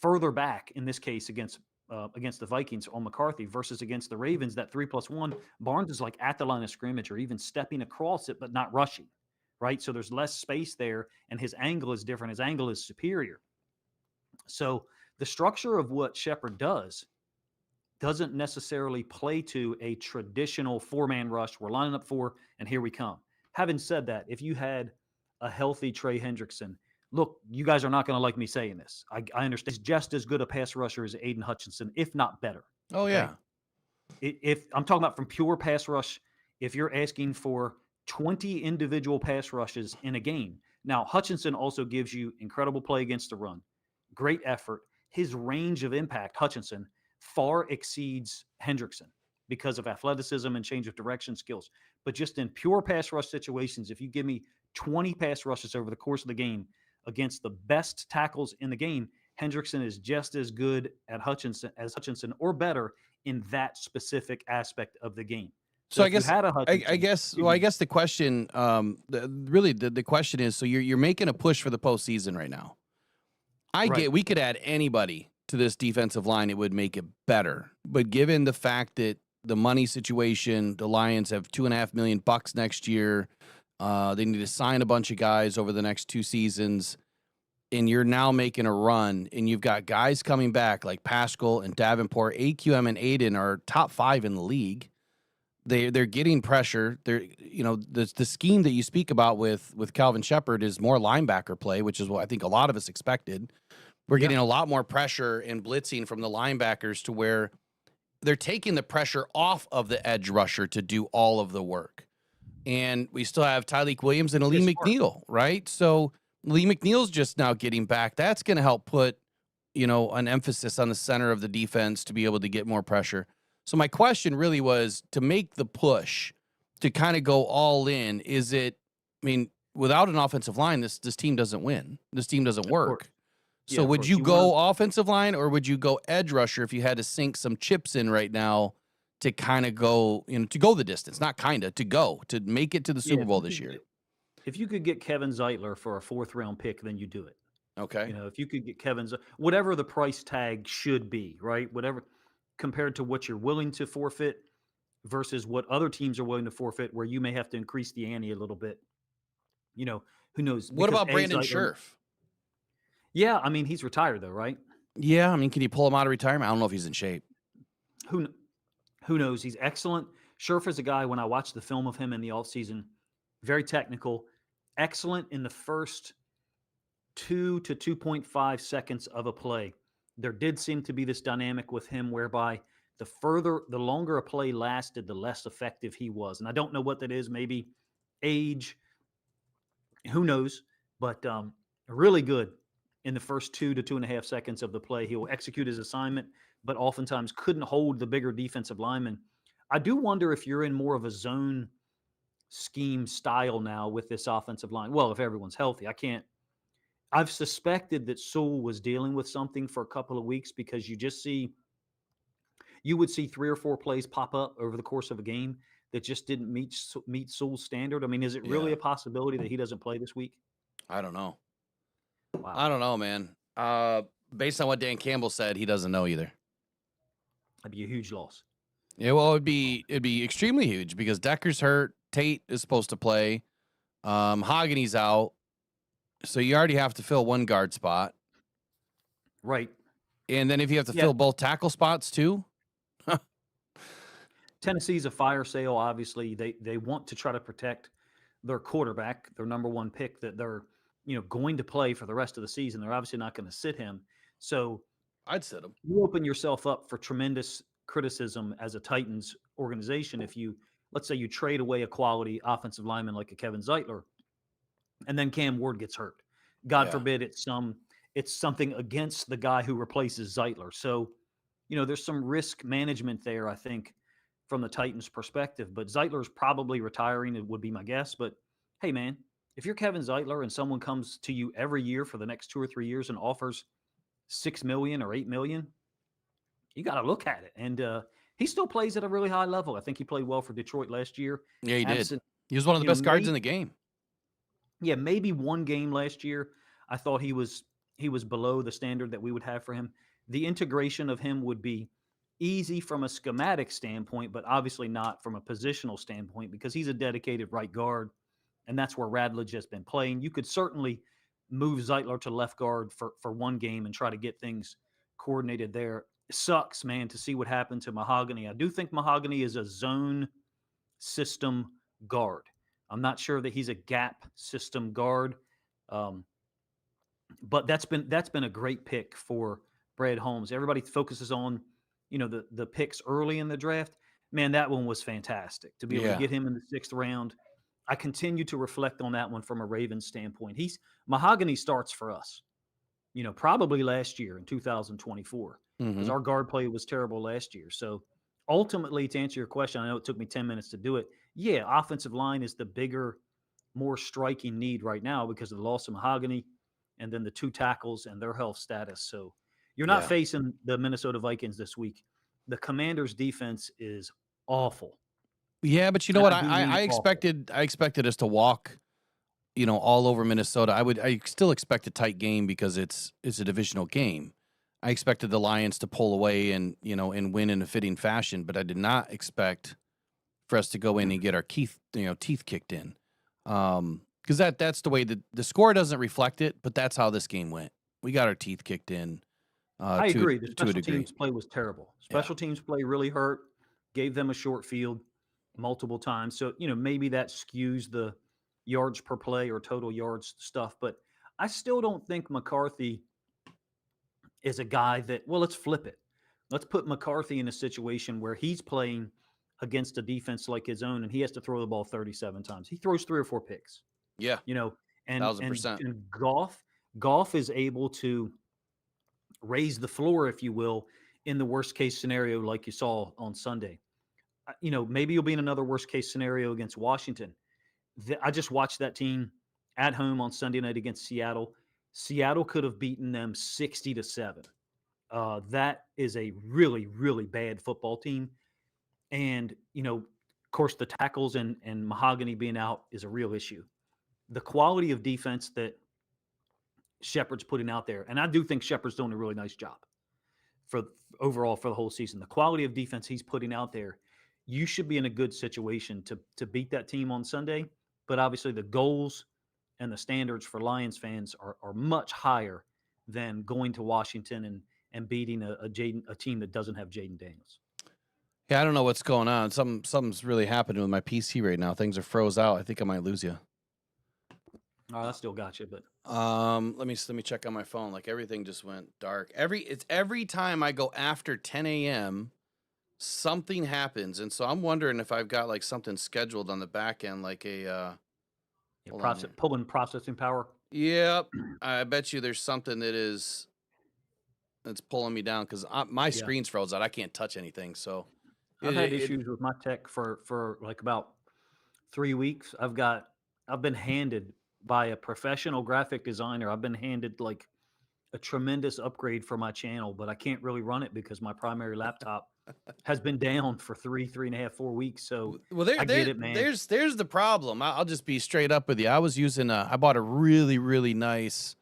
further back in this case against the Vikings on McCarthy versus against the Ravens. That 3+1, Barnes is like at the line of scrimmage or even stepping across it, but not rushing, right? So there's less space there, and his angle is different. His angle is superior. So the structure of what Shepherd doesn't necessarily play to a traditional 4-man rush. We're lining up 4, and here we come. Having said that, if you had a healthy Trey Hendrickson, look, you guys are not going to like me saying this. I understand he's just as good a pass rusher as Aiden Hutchinson, if not better. Oh, yeah. If I'm talking about from pure pass rush, if you're asking for 20 individual pass rushes in a game. Now, Hutchinson also gives you incredible play against the run, great effort. His range of impact, Hutchinson, far exceeds Hendrickson because of athleticism and change of direction skills. But just in pure pass rush situations, if you give me 20 pass rushes over the course of the game against the best tackles in the game, Hendrickson is just as good at Hutchinson or better in that specific aspect of the game. So I guess the question, the question is, so you're making a push for the postseason right now. We could add anybody to this defensive line, it would make it better. But given the fact that the money situation, the Lions have $2.5 million next year, they need to sign a bunch of guys over the next 2 seasons, and you're now making a run, and you've got guys coming back like Pascal and Davenport, AQM and Aiden are top 5 in the league. They're getting pressure. The scheme that you speak about with Calvin Shepherd is more linebacker play, which is what I think a lot of us expected. We're getting a lot more pressure and blitzing from the linebackers to where they're taking the pressure off of the edge rusher to do all of the work. And we still have Tyleik Williams and Lee McNeil, right? So Lee McNeil's just now getting back. That's going to help put, an emphasis on the center of the defense to be able to get more pressure. So my question really was to make the push to kind of go all in. Without an offensive line, this team doesn't win. This team doesn't work. So would you go offensive line or would you go edge rusher if you had to sink some chips in right now to kind of go, to go the distance, not kind of, to make it to the Super Bowl this year? If you could get Kevin Zeitler for a 4th-round pick, then you do it. Okay. If you could get whatever the price tag should be, right? Whatever, compared to what you're willing to forfeit versus what other teams are willing to forfeit, where you may have to increase the ante a little bit. Who knows? What about Brandon Scherf? Yeah, he's retired though, right? Yeah, can you pull him out of retirement? I don't know if he's in shape. Who knows? He's excellent. Scherf is a guy, when I watched the film of him in the offseason, very technical, excellent in the first 2 to 2.5 seconds of a play. There did seem to be this dynamic with him whereby the longer a play lasted, the less effective he was. And I don't know what that is, maybe age, who knows, but really good in the first 2 to 2.5 seconds of the play. He will execute his assignment, but oftentimes couldn't hold the bigger defensive lineman. I do wonder if you're in more of a zone scheme style now with this offensive line. Well, if everyone's healthy, I've suspected that Sewell was dealing with something for a couple of weeks because you would see 3 or 4 plays pop up over the course of a game that just didn't meet Sewell's standard. Is it really a possibility that he doesn't play this week? I don't know. Wow. I don't know, man. Based on what Dan Campbell said, he doesn't know either. That'd be a huge loss. Yeah, well, it'd be extremely huge because Decker's hurt. Tate is supposed to play. Hogany's out. So you already have to fill one guard spot. Right. And then if you have to Yeah. fill both tackle spots too. Tennessee's a fire sale. Obviously, they want to try to protect their quarterback, their number one pick that they're going to play for the rest of the season. They're obviously not going to sit him. So I'd sit him. You open yourself up for tremendous criticism as a Titans organization if you, let's say, you trade away a quality offensive lineman like a Kevin Zeitler, and then Cam Ward gets hurt. God forbid it's something against the guy who replaces Zeitler. So, there's some risk management there, I think, from the Titans' perspective. But Zeitler's probably retiring, it would be my guess. But hey, man, if you're Kevin Zeitler and someone comes to you every year for the next 2 or 3 years and offers $6 million or $8 million, you got to look at it. And he still plays at a really high level. I think he played well for Detroit last year. Yeah, he did. He was one of the best guards in the game. Yeah, maybe one game last year, I thought he was below the standard that we would have for him. The integration of him would be easy from a schematic standpoint, but obviously not from a positional standpoint because he's a dedicated right guard, and that's where Radledge has been playing. You could certainly move Zeitler to left guard for one game and try to get things coordinated there. It sucks, man, to see what happened to Mahogany. I do think Mahogany is a zone system guard. I'm not sure that he's a gap system guard, but that's been a great pick for Brad Holmes. Everybody focuses on the picks early in the draft. Man, that one was fantastic to be able to get him in the 6th round. I continue to reflect on that one from a Ravens standpoint. Mahogany starts for us, probably last year in 2024 because our guard play was terrible last year. So ultimately, to answer your question, I know it took me 10 minutes to do it. Yeah, offensive line is the bigger, more striking need right now because of the loss of Mahogany and then the 2 tackles and their health status. So you're not facing the Minnesota Vikings this week. The Commanders' defense is awful. Yeah, but you know what? I expected us to walk, all over Minnesota. I still expect a tight game because it's a divisional game. I expected the Lions to pull away and win in a fitting fashion, but I did not expect for us to go in and get our teeth kicked in. Because that's the way the score doesn't reflect it, but that's how this game went. We got our teeth kicked in. I agree. The special teams play was terrible. Special teams play really hurt. Gave them a short field multiple times. So, maybe that skews the yards per play or total yards stuff. But I still don't think McCarthy is a guy that, let's flip it. Let's put McCarthy in a situation where he's playing against a defense like his own and he has to throw the ball 37 times. He throws 3 or 4 picks. Yeah. And 1,000%. And Goff is able to raise the floor, if you will, in the worst case scenario like you saw on Sunday. Maybe you'll be in another worst case scenario against Washington. I just watched that team at home on Sunday night against Seattle. Seattle could have beaten them 60-7. That is a really, really bad football team. And, of course, the tackles and Mahogany being out is a real issue. The quality of defense that Shepard's putting out there, and I do think Shepard's doing a really nice job overall for the whole season. The quality of defense he's putting out there, you should be in a good situation to beat that team on Sunday. But obviously the goals and the standards for Lions fans are much higher than going to Washington and beating a team that doesn't have Jaden Daniels. Yeah, I don't know what's going on. Something's really happening with my PC right now. Things are froze out. I think I might lose you. Oh, I still got you, but let me check on my phone. Like everything just went dark. Every time I go after 10 a.m., something happens, and so I'm wondering if I've got like something scheduled on the back end, like a pulling processing power. Yep, I bet you there's something that's pulling me down because my screen's froze out. I can't touch anything. So I've had issues with my tech for like about 3 weeks. I've been handed by a professional graphic designer. I've been handed like a tremendous upgrade for my channel, but I can't really run it because my primary laptop has been down for 3.5, 4 weeks. So I get it, man. There's the problem. I'll just be straight up with you. I bought a really, really nice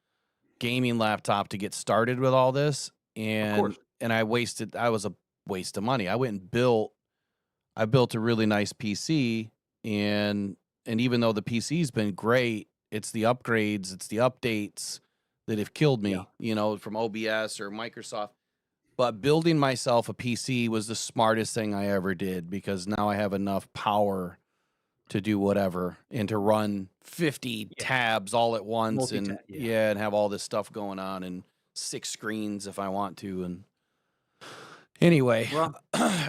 gaming laptop to get started with all this. And I was a waste of money. I went and built I built a really nice PC, and even though the PC's been great, it's the upgrades, it's the updates that have killed me, from OBS or Microsoft. But building myself a PC was the smartest thing I ever did, because now I have enough power to do whatever and to run 50 tabs all at once and and have all this stuff going on and 6 screens if I want to. And anyway,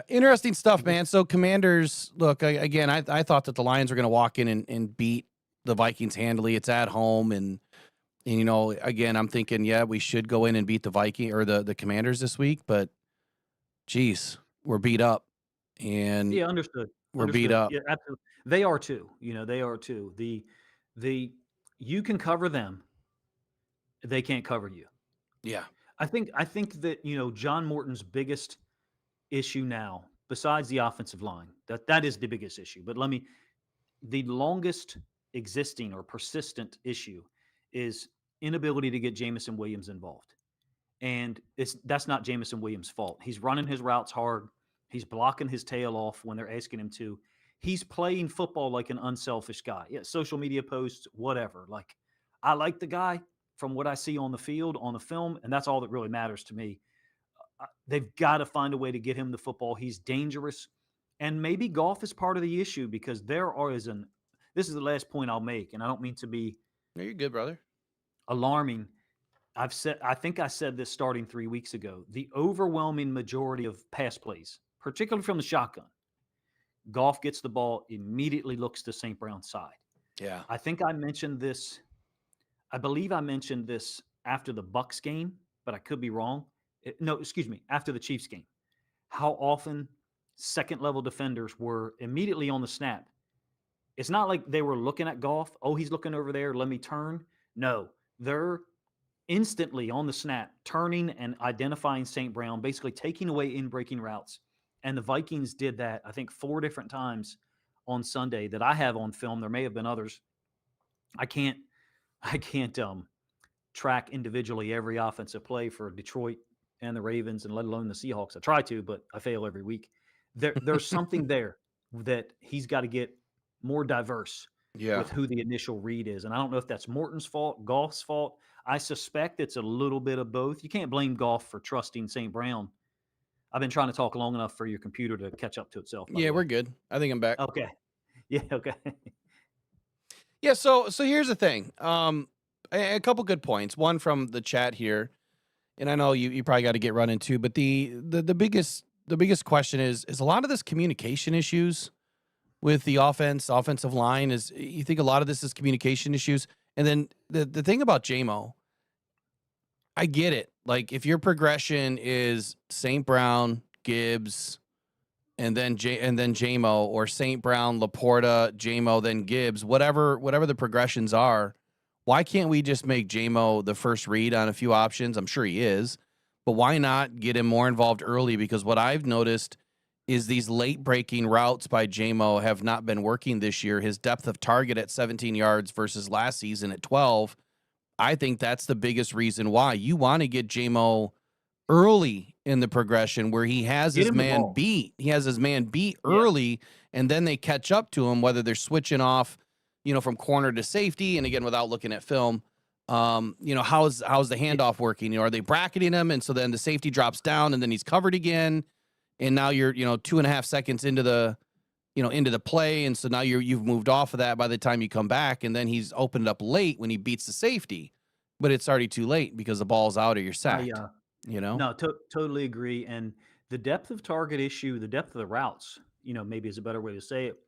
interesting stuff, man. So Commanders, look, I thought that the Lions were going to walk in and beat the Vikings handily. It's at home. And again, I'm thinking, we should go in and beat the Viking or the Commanders this week, but geez, we're beat up. And understood. We're beat up. Yeah, absolutely. They are too. They are too. The you can cover them. They can't cover you. Yeah. I think that, John Morton's biggest issue now, besides the offensive line, that is the biggest issue. But the longest existing or persistent issue is inability to get Jamison Williams involved. And that's not Jamison Williams' fault. He's running his routes hard. He's blocking his tail off when they're asking him to. He's playing football like an unselfish guy. Yeah, social media posts, whatever. Like, I like the guy from what I see on the field, on the film, and that's all that really matters to me. They've got to find a way to get him the football. He's dangerous. And maybe golf is part of the issue, because this is the last point I'll make, and I don't mean to be No, you're good, brother. alarming. I think I said this starting 3 weeks ago. The overwhelming majority of pass plays, particularly from the shotgun, golf gets the ball, immediately looks to St. Brown's side. Yeah. I think I mentioned this. I believe I mentioned this after the Bucs game, but I could be wrong. After the Chiefs game. How often second-level defenders were immediately on the snap. It's not like they were looking at golf. Oh, he's looking over there. Let me turn. No, they're instantly on the snap, turning and identifying St. Brown, basically taking away in-breaking routes. And the Vikings did that, I think, 4 different times on Sunday that I have on film. There may have been others. I can't track individually every offensive play for Detroit and the Ravens, and let alone the Seahawks. I try to, but I fail every week. There's something there that he's got to get more diverse with who the initial read is. And I don't know if that's Morton's fault, Goff's fault. I suspect it's a little bit of both. You can't blame Goff for trusting St. Brown. I've been trying to talk long enough for your computer to catch up to itself. Yeah, we're good. I think I'm back. Okay. Yeah, okay. Yeah, so here's the thing. A couple good points. One from the chat here, and I know you probably got to get running too, but the biggest question is a lot of this communication issues with the offensive line. Is you think a lot of this is communication issues? And then the thing about JMO, I get it. Like, if your progression is St. Brown, Gibbs, and then JMO, or St. Brown, Laporta, JMO, then Gibbs, whatever the progressions are, why can't we just make JMO the first read on a few options? I'm sure he is, but why not get him more involved early? Because what I've noticed is these late breaking routes by JMO have not been working this year. His depth of target at 17 yards versus last season at 12. I think that's the biggest reason why you want to get JMO early in the progression, where he has his man beat. He has his man beat early, and then they catch up to him, whether they're switching off, from corner to safety. And again, without looking at film, how's the handoff working? Are they bracketing him? And so then the safety drops down, and then he's covered again. And now you're, 2.5 seconds into the play. And so now you've moved off of that by the time you come back. And then he's opened up late when he beats the safety, but it's already too late because the ball's out or you're sacked. No, totally agree. And the depth of target issue, the depth of the routes, maybe is a better way to say it.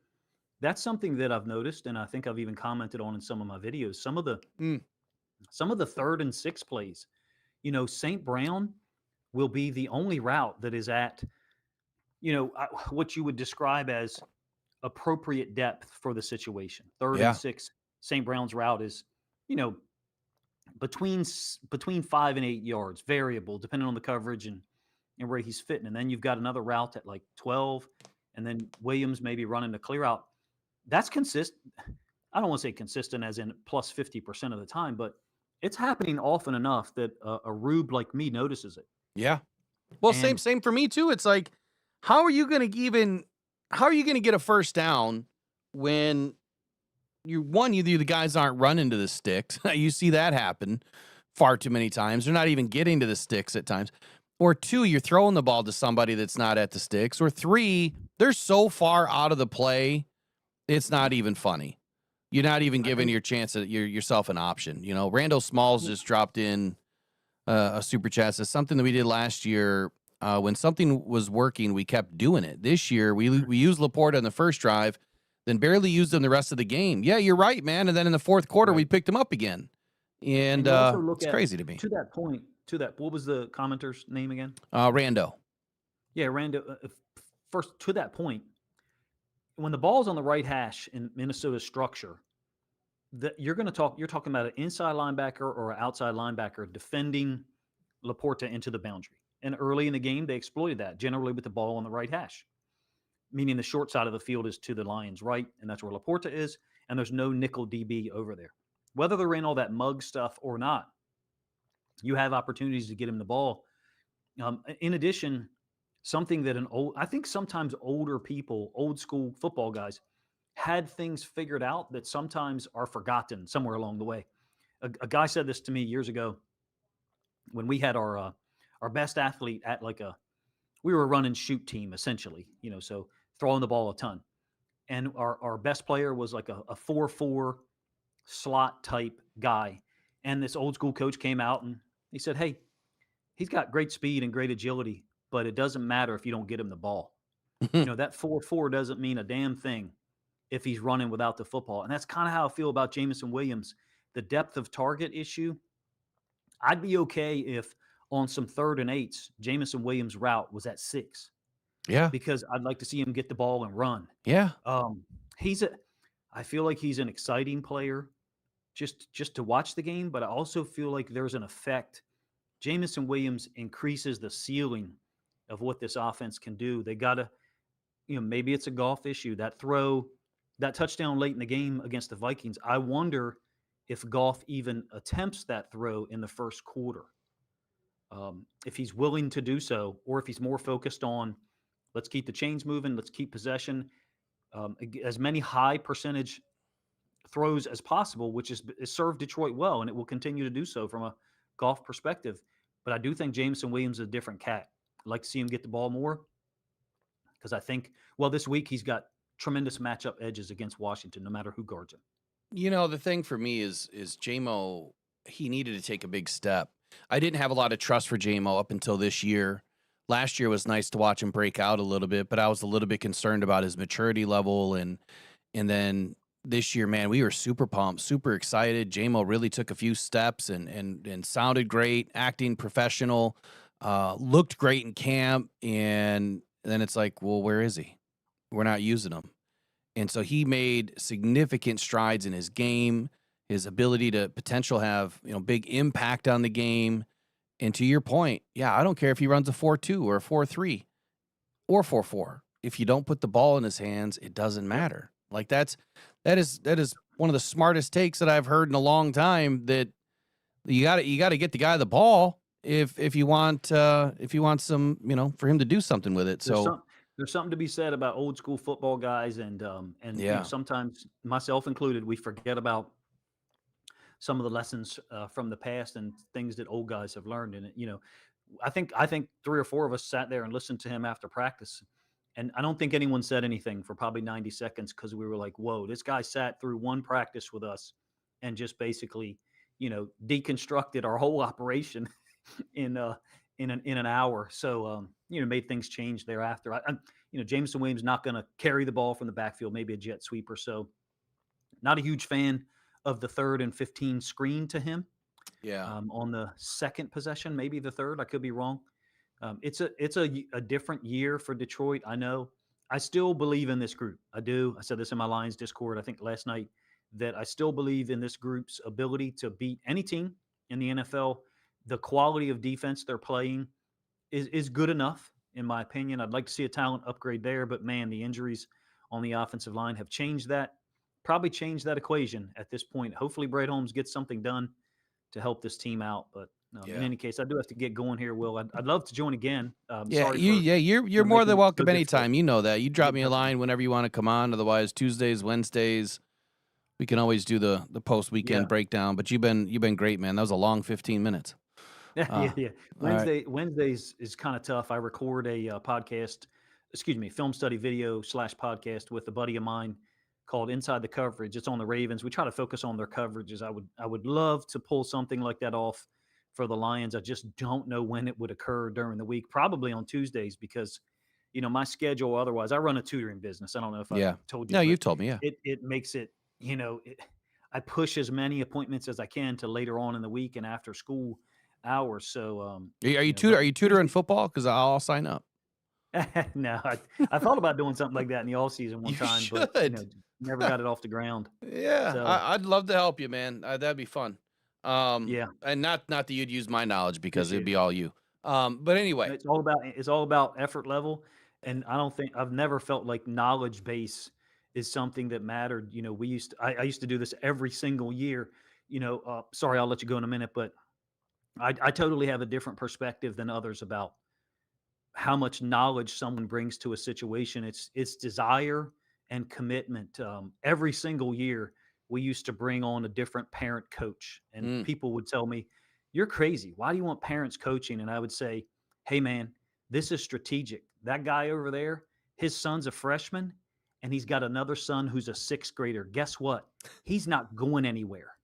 That's something that I've noticed, and I think I've even commented on in some of my videos. Some of the 3rd and 6th plays, St. Brown will be the only route that is at, what you would describe as appropriate depth for the situation. 3rd and 6th, St. Brown's route is, between 5 and 8 yards, variable depending on the coverage and where he's fitting. And then you've got another route at like 12, and then Williams maybe running a clear out. That's consistent. I don't want to say consistent as in plus 50% of the time, but it's happening often enough that a rube like me notices it. Yeah. Well, same for me too. It's like, how are you going to even how are you going to get a first down when either the guys aren't running to the sticks? You see that happen far too many times. They're not even getting to the sticks at times. Or 2, you're throwing the ball to somebody that's not at the sticks. Or 3, they're so far out of the play, it's not even funny. You're not even giving yourself an option. You know, Randall Smalls just dropped in a super chat. Says something that we did last year. When something was working, we kept doing it. This year, we used Laporta in the first drive, then barely used him the rest of the game. Yeah, you're right, man. And then in the fourth quarter, we picked him up again. And it's crazy to me. To that point, what was the commenter's name again? Rando. Yeah, Rando. First, to that point, when the ball's on the right hash in Minnesota's structure, you're talking about an inside linebacker or an outside linebacker defending Laporta into the boundary. And early in the game, they exploited that, generally with the ball on the right hash, meaning the short side of the field is to the Lions' right, and that's where Laporta is, and there's no nickel DB over there. Whether they're in all that mug stuff or not, you have opportunities to get him the ball. In addition, something that I think sometimes older people, old school football guys, had things figured out that sometimes are forgotten somewhere along the way. A guy said this to me years ago when we had our best athlete at we were a run and shoot team essentially, so throwing the ball a ton. And our best player was like a 4-4 slot type guy. And this old school coach came out and he said, hey, he's got great speed and great agility, but it doesn't matter if you don't get him the ball. That 4-4 doesn't mean a damn thing if he's running without the football. And that's kind of how I feel about Jameson Williams. The depth of target issue, I'd be okay if on some 3rd and 8s, Jameson Williams' route was at 6. Yeah. Because I'd like to see him get the ball and run. Yeah. I feel like he's an exciting player just to watch the game, but I also feel like there's an effect. Jameson Williams increases the ceiling of what this offense can do. They got to, maybe it's a golf issue. That touchdown late in the game against the Vikings, I wonder if Goff even attempts that throw in the first quarter. If he's willing to do so, or if he's more focused on, let's keep the chains moving, let's keep possession, as many high percentage throws as possible, which has served Detroit well, and it will continue to do so from a golf perspective. But I do think Jameson Williams is a different cat. I'd like to see him get the ball more because I think, this week he's got tremendous matchup edges against Washington, no matter who guards him. The thing for me is J-Mo, he needed to take a big step. I didn't have a lot of trust for J-Mo up until this year. Last year was nice to watch him break out a little bit, but I was a little bit concerned about his maturity level. And then this year, man, we were super pumped, super excited. J-Mo really took a few steps and sounded great, acting professional, looked great in camp. And then it's like, well, where is he? We're not using him. And so he made significant strides in his game, his ability to potential have, big impact on the game. And to your point, I don't care if he runs a 4-2 or a 4-3 or 4-4. If you don't put the ball in his hands, it doesn't matter. Like that is one of the smartest takes that I've heard in a long time, that you got to get the guy the ball if you want some, for him to do something with it. There's something to be said about old school football guys, and sometimes myself included, we forget about some of the lessons from the past and things that old guys have learned. And I think 3 or 4 of us sat there and listened to him after practice, and I don't think anyone said anything for probably 90 seconds because we were like, "Whoa, this guy sat through one practice with us and just basically, deconstructed our whole operation in an hour." So made things change thereafter. Jameson Williams not going to carry the ball from the backfield, maybe a jet sweep or so. Not a huge fan of the 3rd and 15 screen to him. Yeah. On the second possession, maybe the 3rd. I could be wrong. It's a different year for Detroit. I know. I still believe in this group. I do. I said this in my Lions Discord, I think last night, that I still believe in this group's ability to beat any team in the NFL. The quality of defense they're playing is good enough, in my opinion. I'd like to see a talent upgrade there, but man, the injuries on the offensive line have changed that. Probably changed that equation at this point. Hopefully Brett Holmes gets something done to help this team out, but In any case, I do have to get going here, Will. I'd love to join again. Yeah, Sorry you're for more than making it so welcome difficult. anytime. You know that. You drop Get me a touching. line whenever you want to come on. Otherwise, Tuesdays, Wednesdays, we can always do the post weekend Yeah. breakdown. But you've been great, man. That was a long 15 minutes. Yeah. All right. Wednesdays is kind of tough. I record a film study video / podcast with a buddy of mine called Inside the Coverage. It's on the Ravens. We try to focus on their coverages. I would love to pull something like that off for the Lions. I just don't know when it would occur during the week. Probably on Tuesdays because, my schedule. Otherwise, I run a tutoring business. I don't know if I told you. No, you've told me. Yeah. It makes it. I push as many appointments as I can to later on in the week and after school hours. So, Are you tutoring football? Because I'll sign up. No, I thought about doing something like that in the off season one You time, but never got it off the ground. Yeah, So, I'd love to help you, man. That'd be fun. Yeah. And not that you'd use my knowledge because Appreciate it'd be all you. But anyway, it's all about effort level, and I've never felt like knowledge base is something that mattered. I used to do this every single year. Sorry, I'll let you go in a minute, but I totally have a different perspective than others about how much knowledge someone brings to a situation. It's desire and commitment. Every single year, we used to bring on a different parent coach, and people would tell me, "You're crazy. Why do you want parents coaching?" And I would say, "Hey, man, this is strategic. That guy over there, his son's a freshman, and he's got another son who's a sixth grader. Guess what? He's not going anywhere.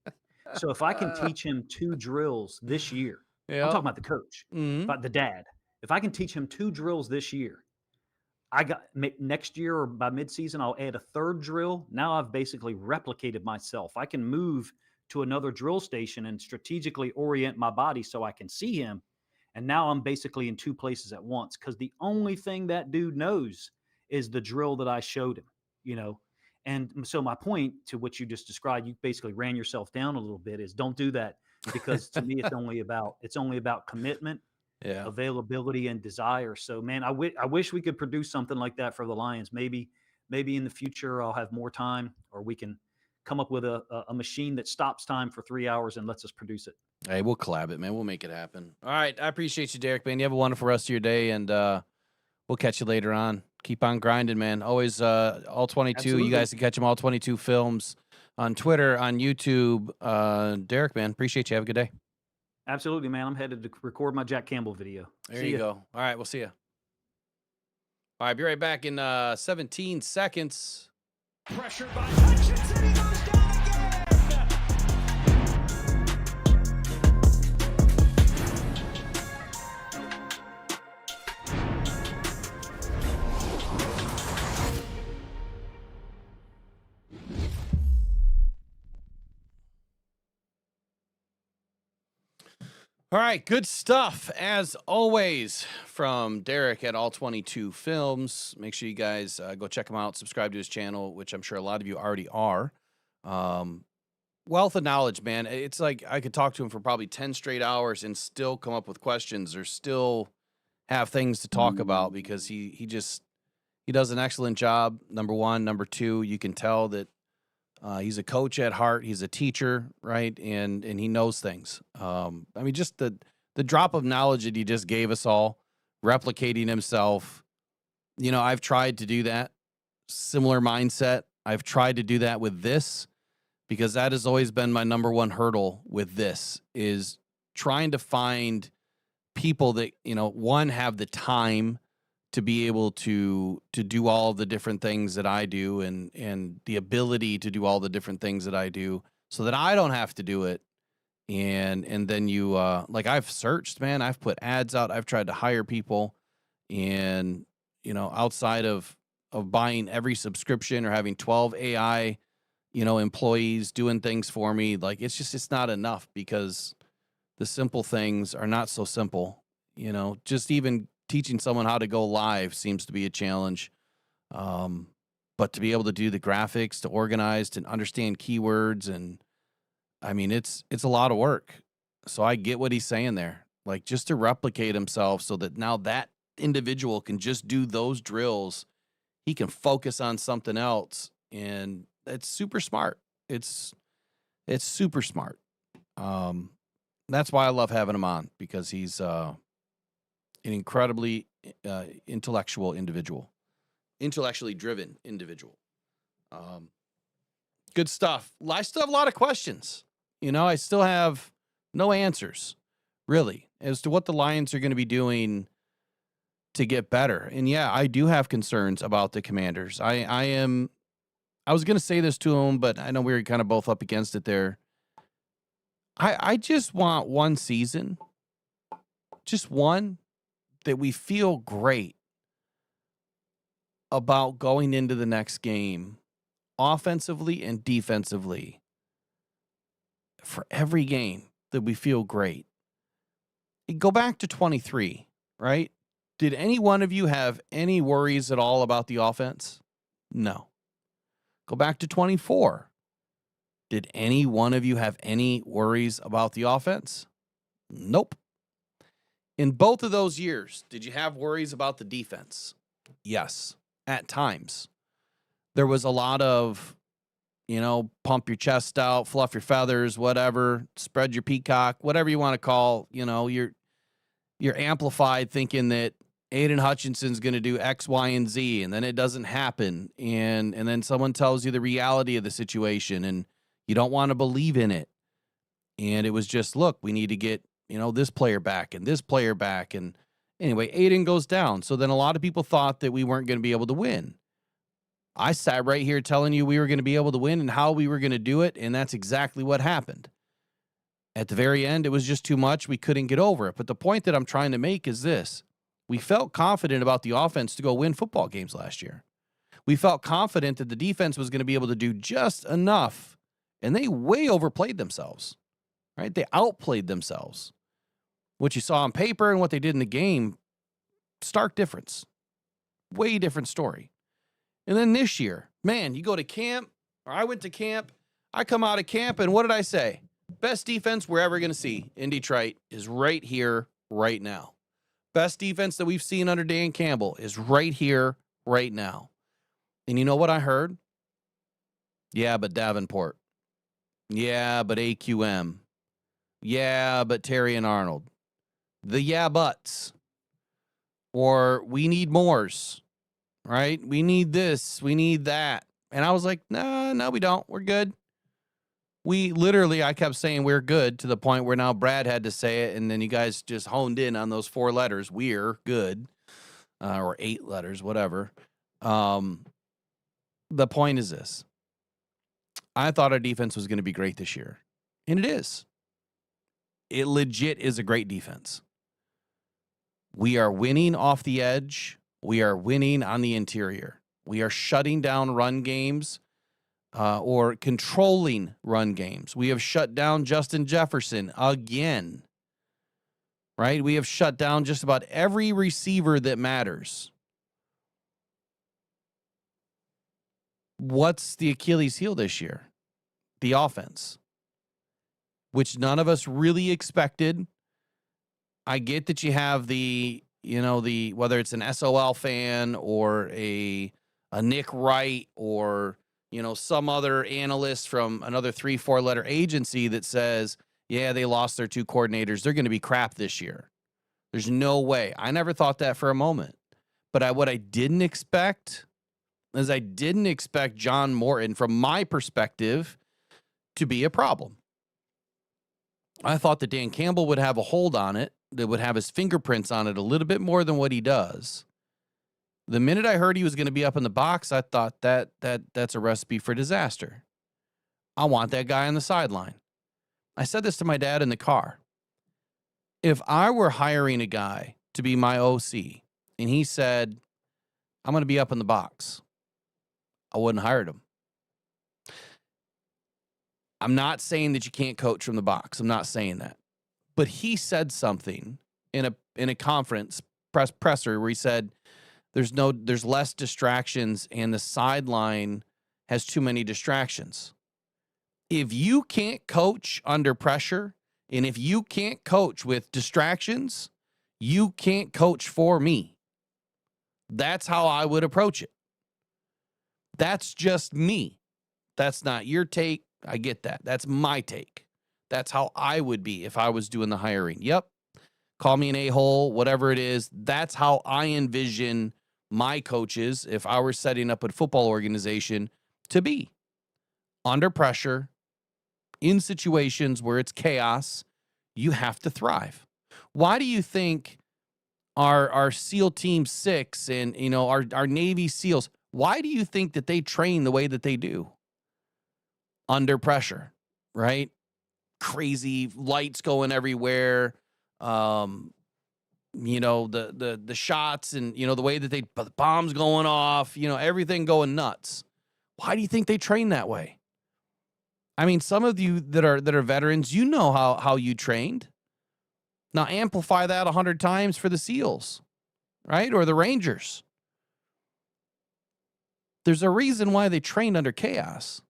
So if I can teach him 2 drills this year, I'm talking about the coach, about the dad. If I can teach him 2 drills this year, next year or by midseason, I'll add a 3rd drill. Now I've basically replicated myself. I can move to another drill station and strategically orient my body so I can see him. And now I'm basically in 2 places at once because the only thing that dude knows is the drill that I showed him, And so my point to what you just described, you basically ran yourself down a little bit, is don't do that, because to me it's only about commitment, availability, and desire. So, man, I wish we could produce something like that for the Lions. Maybe in the future I'll have more time, or we can come up with a machine that stops time for 3 hours and lets us produce it. Hey, we'll collab it, man. We'll make it happen. All right, I appreciate you, Derek, man. You have a wonderful rest of your day, and we'll catch you later on. Keep on grinding, man. Always all 22. Absolutely. You guys can catch them all 22 films on Twitter, on YouTube. Derek, man, appreciate you. Have a good day. Absolutely, man. I'm headed to record my Jack Campbell video. There you go. All right, we'll see you. All right, be right back in 17 seconds. Pressured by Hutchinson, he goes down again. All right, good stuff as always from Derek at All 22 Films. Make sure you guys go check him out, subscribe to his channel, which I'm sure a lot of you already are. Wealth of knowledge, man. It's like I could talk to him for probably 10 straight hours and still come up with questions or still have things to talk about because he does an excellent job. Number one. Number two, you can tell that he's a coach at heart. He's a teacher, right? And he knows things. I mean, just the drop of knowledge that he just gave us all, replicating himself. I've tried to do that. Similar mindset. I've tried to do that with this because that has always been my number one hurdle with this, is trying to find people that, one, have the time to be able to do all the different things that I do and the ability to do all the different things that I do so that I don't have to do it. And then you, like I've searched, man, I've put ads out. I've tried to hire people and, outside of buying every subscription or having 12 AI, employees doing things for me, like it's not enough because the simple things are not so simple, just even teaching someone how to go live seems to be a challenge. But to be able to do the graphics, to organize, to understand keywords, and I mean, it's a lot of work. So I get what he's saying there. Like, just to replicate himself so that now that individual can just do those drills, he can focus on something else. And it's super smart. It's super smart. That's why I love having him on, because he's an incredibly intellectual individual, intellectually driven individual. Good stuff. I still have a lot of questions. I still have no answers, really, as to what the Lions are going to be doing to get better. And yeah, I do have concerns about the Commanders. I was going to say this to him, but I know we were kind of both up against it there. I just want one season, just one, that we feel great about going into the next game, offensively and defensively. For every game that we feel great. Go back to 23, right? Did any one of you have any worries at all about the offense? No. Go back to 24. Did any one of you have any worries about the offense? Nope. In both of those years, did you have worries about the defense? Yes, at times. There was a lot of, pump your chest out, fluff your feathers, whatever, spread your peacock, whatever you want to call, you're amplified thinking that Aiden Hutchinson's going to do X, Y, and Z, and then it doesn't happen. And then someone tells you the reality of the situation, and you don't want to believe in it. And it was just, look, we need to get, this player back and this player back. And anyway, Aiden goes down. So then a lot of people thought that we weren't going to be able to win. I sat right here telling you we were going to be able to win and how we were going to do it, and that's exactly what happened. At the very end, it was just too much. We couldn't get over it. But the point that I'm trying to make is this. We felt confident about the offense to go win football games last year. We felt confident that the defense was going to be able to do just enough, and they way overplayed themselves, right? They outplayed themselves. What you saw on paper and what they did in the game, stark difference. Way different story. And then this year, man, you go to camp, or I went to camp, I come out of camp, and what did I say? Best defense we're ever going to see in Detroit is right here, right now. Best defense that we've seen under Dan Campbell is right here, right now. And you know what I heard? Yeah, but Davenport. Yeah, but AQM. Yeah, but Terry and Arnold. The yeah buts. Or we need mores. Right? We need this. We need that. And I was like, no, we don't. We're good. I kept saying we're good to the point where now Brad had to say it. And then you guys just honed in on those 4 letters. We're good. Or 8 letters, whatever. The point is this. I thought our defense was going to be great this year. And it is. It legit is a great defense. We are winning off the edge. We are winning on the interior. We are shutting down run games or controlling run games. We have shut down Justin Jefferson again, right? We have shut down just about every receiver that matters. What's the Achilles heel this year? The offense, which none of us really expected. I get that you have whether it's an SOL fan or a Nick Wright or, some other analyst from another 3-4 letter agency that says, yeah, they lost their 2 coordinators. They're going to be crap this year. There's no way. I never thought that for a moment. But what I didn't expect is I didn't expect John Morton, from my perspective, to be a problem. I thought that Dan Campbell would have a hold on it, that would have his fingerprints on it a little bit more than what he does. The minute I heard he was going to be up in the box, I thought that's a recipe for disaster. I want that guy on the sideline. I said this to my dad in the car. If I were hiring a guy to be my OC and he said, I'm going to be up in the box, I wouldn't have hired him. I'm not saying that you can't coach from the box. I'm not saying that. But he said something in a conference presser where he said there's less distractions and the sideline has too many distractions. If you can't coach under pressure and if you can't coach with distractions, you can't coach for me. That's how I would approach it. That's just me. That's not your take. I get that. That's my take. That's how I would be if I was doing the hiring. Yep. Call me an a-hole, whatever it is. That's how I envision my coaches, if I were setting up a football organization, to be. Under pressure, in situations where it's chaos, you have to thrive. Why do you think our SEAL Team 6 and, our Navy SEALs, why do you think that they train the way that they do? Under pressure, right? Crazy lights going everywhere. The shots and, the way that the bombs going off, everything going nuts. Why do you think they train that way? I mean, some of you that are veterans, you know how you trained. Now amplify that 100 times for the SEALs, right? Or the Rangers. There's a reason why they train under chaos.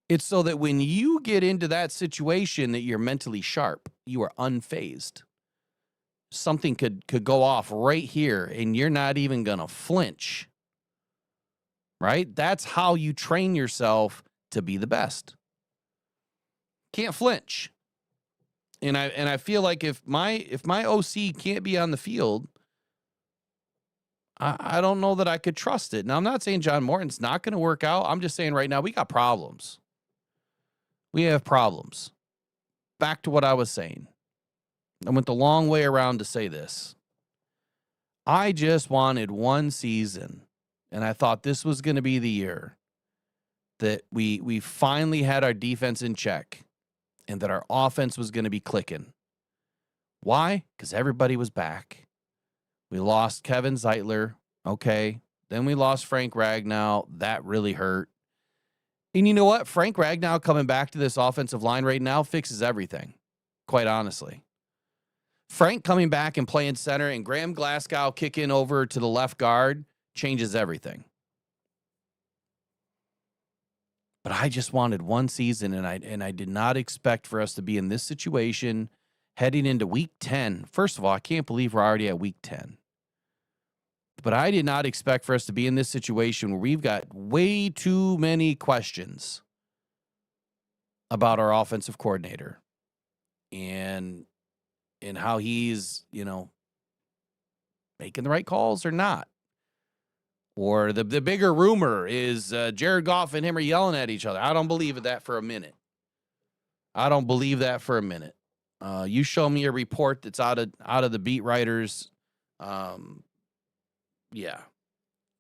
It's so that when you get into that situation that you're mentally sharp, you are unfazed. Something could go off right here and you're not even going to flinch. Right? That's how you train yourself to be the best. Can't flinch. And I feel like if my OC can't be on the field, I don't know that I could trust it. Now, I'm not saying John Morton's not going to work out. I'm just saying right now we got problems. We have problems. Back to what I was saying. I went the long way around to say this. I just wanted one season, and I thought this was going to be the year that we finally had our defense in check and that our offense was going to be clicking. Why? Because everybody was back. We lost Kevin Zeitler. Okay. Then we lost Frank Ragnow. That really hurt. And you know what? Frank Ragnow coming back to this offensive line right now fixes everything, quite honestly. Frank coming back and playing center and Graham Glasgow kicking over to the left guard changes everything. But I just wanted one season, and I did not expect for us to be in this situation heading into week 10. First of all, I can't believe we're already at week 10. But I did not expect for us to be in this situation where we've got way too many questions about our offensive coordinator and how he's, making the right calls or not. Or the bigger rumor is Jared Goff and him are yelling at each other. I don't believe that for a minute. You show me a report that's out of the beat writers. Yeah.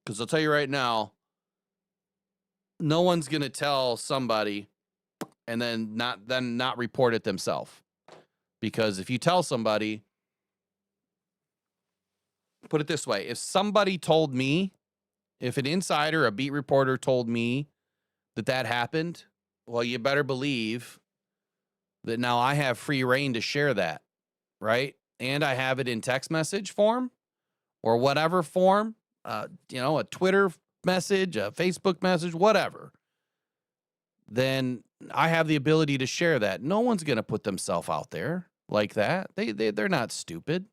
Because I'll tell you right now, no one's going to tell somebody and then not report it themselves. Because if you tell somebody, put it this way, if somebody told me, if an insider, a beat reporter told me that happened, well, you better believe that now I have free reign to share that, right? And I have it in text message form or whatever form, a Twitter message, a Facebook message, whatever. Then I have the ability to share that. No one's going to put themselves out there like that. They're not stupid.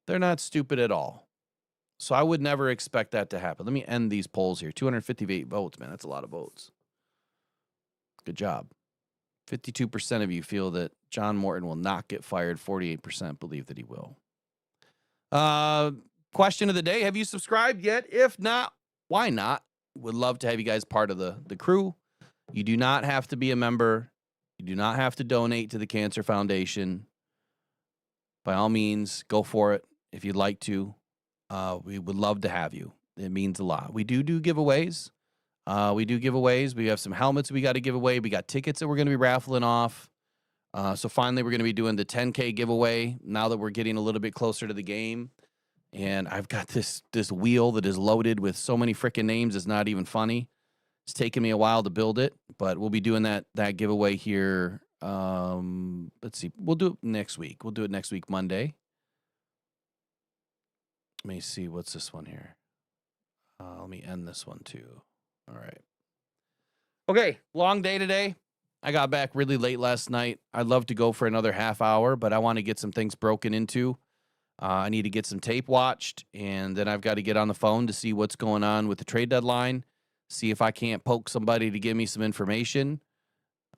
They're not stupid at all. So I would never expect that to happen. Let me end these polls here. 258 votes, man. That's a lot of votes. Good job. 52% of you feel that John Morton will not get fired. 48% believe that he will. Question of the day. Have you subscribed yet? If not, why not? Would love to have you guys part of the crew. You do not have to be a member. You do not have to donate to the Cancer Foundation. By all means, go for it if you'd like to. We would love to have you. It means a lot. We do giveaways. We have some helmets we got to give away. We got tickets that we're going to be raffling off. So finally, we're going to be doing the 10K giveaway now that we're getting a little bit closer to the game. And I've got this wheel that is loaded with so many freaking names. It's not even funny. It's taken me a while to build it, but we'll be doing that giveaway here. Let's see. We'll do it next week. We'll do it next week, Monday. Let me see. What's this one here? Let me end this one too. All right. Okay. Long day today. I got back really late last night. I'd love to go for another half hour, but I want to get some things broken into. I need to get some tape watched, and then I've got to get on the phone to see what's going on with the trade deadline, see if I can't poke somebody to give me some information.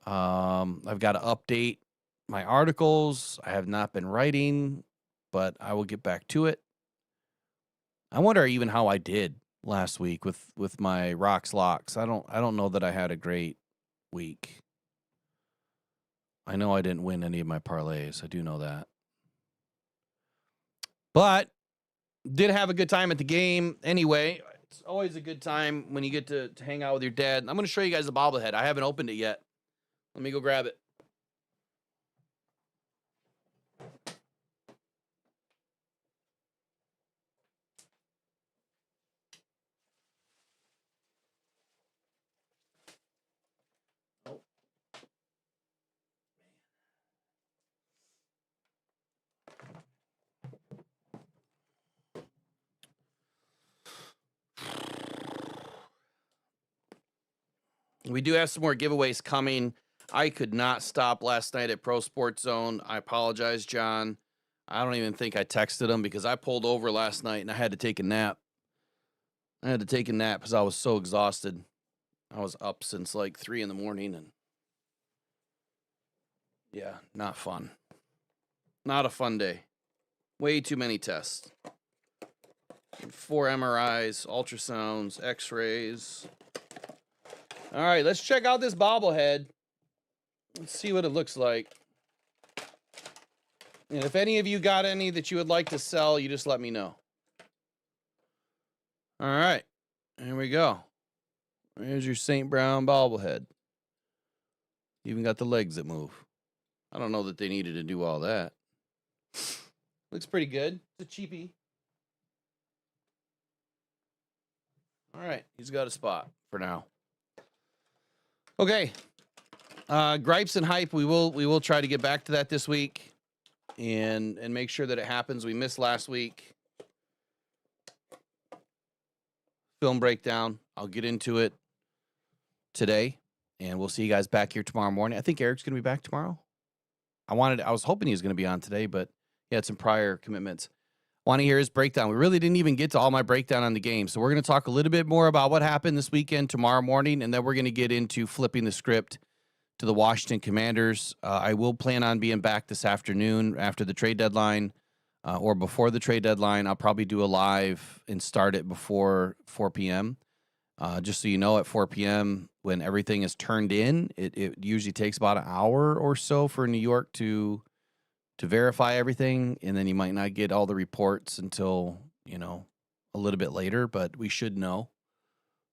I've got to update my articles. I have not been writing, but I will get back to it. I wonder even how I did last week with my rocks locks. I don't know that I had a great week. I know I didn't win any of my parlays. I do know that. But did have a good time at the game anyway. It's always a good time when you get to hang out with your dad. I'm going to show you guys the bobblehead. I haven't opened it yet. Let me go grab it. We do have some more giveaways coming. I could not stop last night at Pro Sports Zone. I apologize, John. I don't even think I texted him because I pulled over last night and I had to take a nap. I had to take a nap because I was so exhausted. I was up since like 3 in the morning and yeah, not fun. Not a fun day. Way too many tests. 4 MRIs, ultrasounds, x-rays. All right, let's check out this bobblehead. Let's see what it looks like. And if any of you got any that you would like to sell, you just let me know. All right, here we go. Here's your St. Brown bobblehead. Even got the legs that move. I don't know that they needed to do all that. Looks pretty good. It's a cheapie. All right, he's got a spot for now. Okay, gripes and hype. We will try to get back to that this week, and make sure that it happens. We missed last week. Film breakdown. I'll get into it today, and we'll see you guys back here tomorrow morning. I think Eric's gonna be back tomorrow. I was hoping he was gonna be on today, but he had some prior commitments. Want to hear his breakdown. We really didn't even get to all my breakdown on the game. So we're going to talk a little bit more about what happened this weekend tomorrow morning, and then we're going to get into flipping the script to the Washington Commanders. I will plan on being back this afternoon after the trade deadline or before the trade deadline. I'll probably do a live and start it before 4 p.m. Just so you know, at 4 p.m. when everything is turned in, it usually takes about an hour or so for New York to verify everything, and then you might not get all the reports until, a little bit later, but we should know.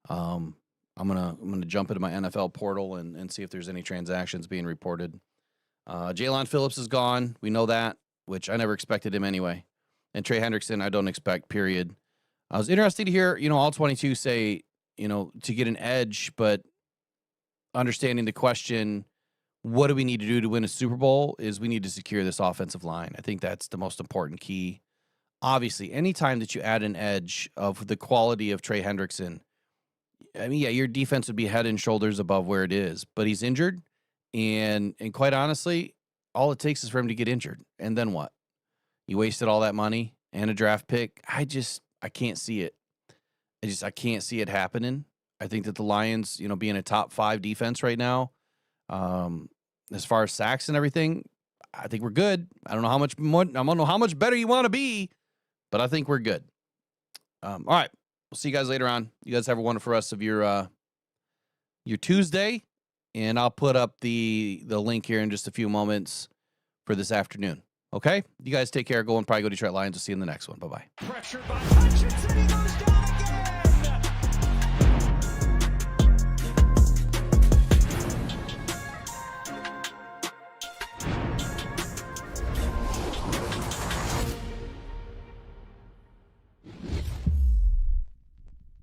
I'm gonna jump into my NFL portal and see if there's any transactions being reported. Jalen Phillips is gone. We know that, which I never expected him anyway. And Trey Hendrickson, I don't expect, period. I was interested to hear, all 22 say, to get an edge, but understanding the question, what do we need to do to win a Super Bowl, is we need to secure this offensive line. I think that's the most important key. Obviously, anytime that you add an edge of the quality of Trey Hendrickson, your defense would be head and shoulders above where it is, but he's injured, and quite honestly, all it takes is for him to get injured, and then what? You wasted all that money and a draft pick. I can't see it. I can't see it happening. I think that the Lions, being a top 5 defense right now, as far as sacks and everything, I think we're good. I don't know how much more, I don't know how much better you want to be, but I think we're good. All right. We'll see you guys later on. You guys have a wonderful rest of your Tuesday, and I'll put up the link here in just a few moments for this afternoon. Okay? You guys take care. Go and probably go Detroit Lions. We'll see you in the next one. Bye-bye. Pressured by Hutchinson, he goes down.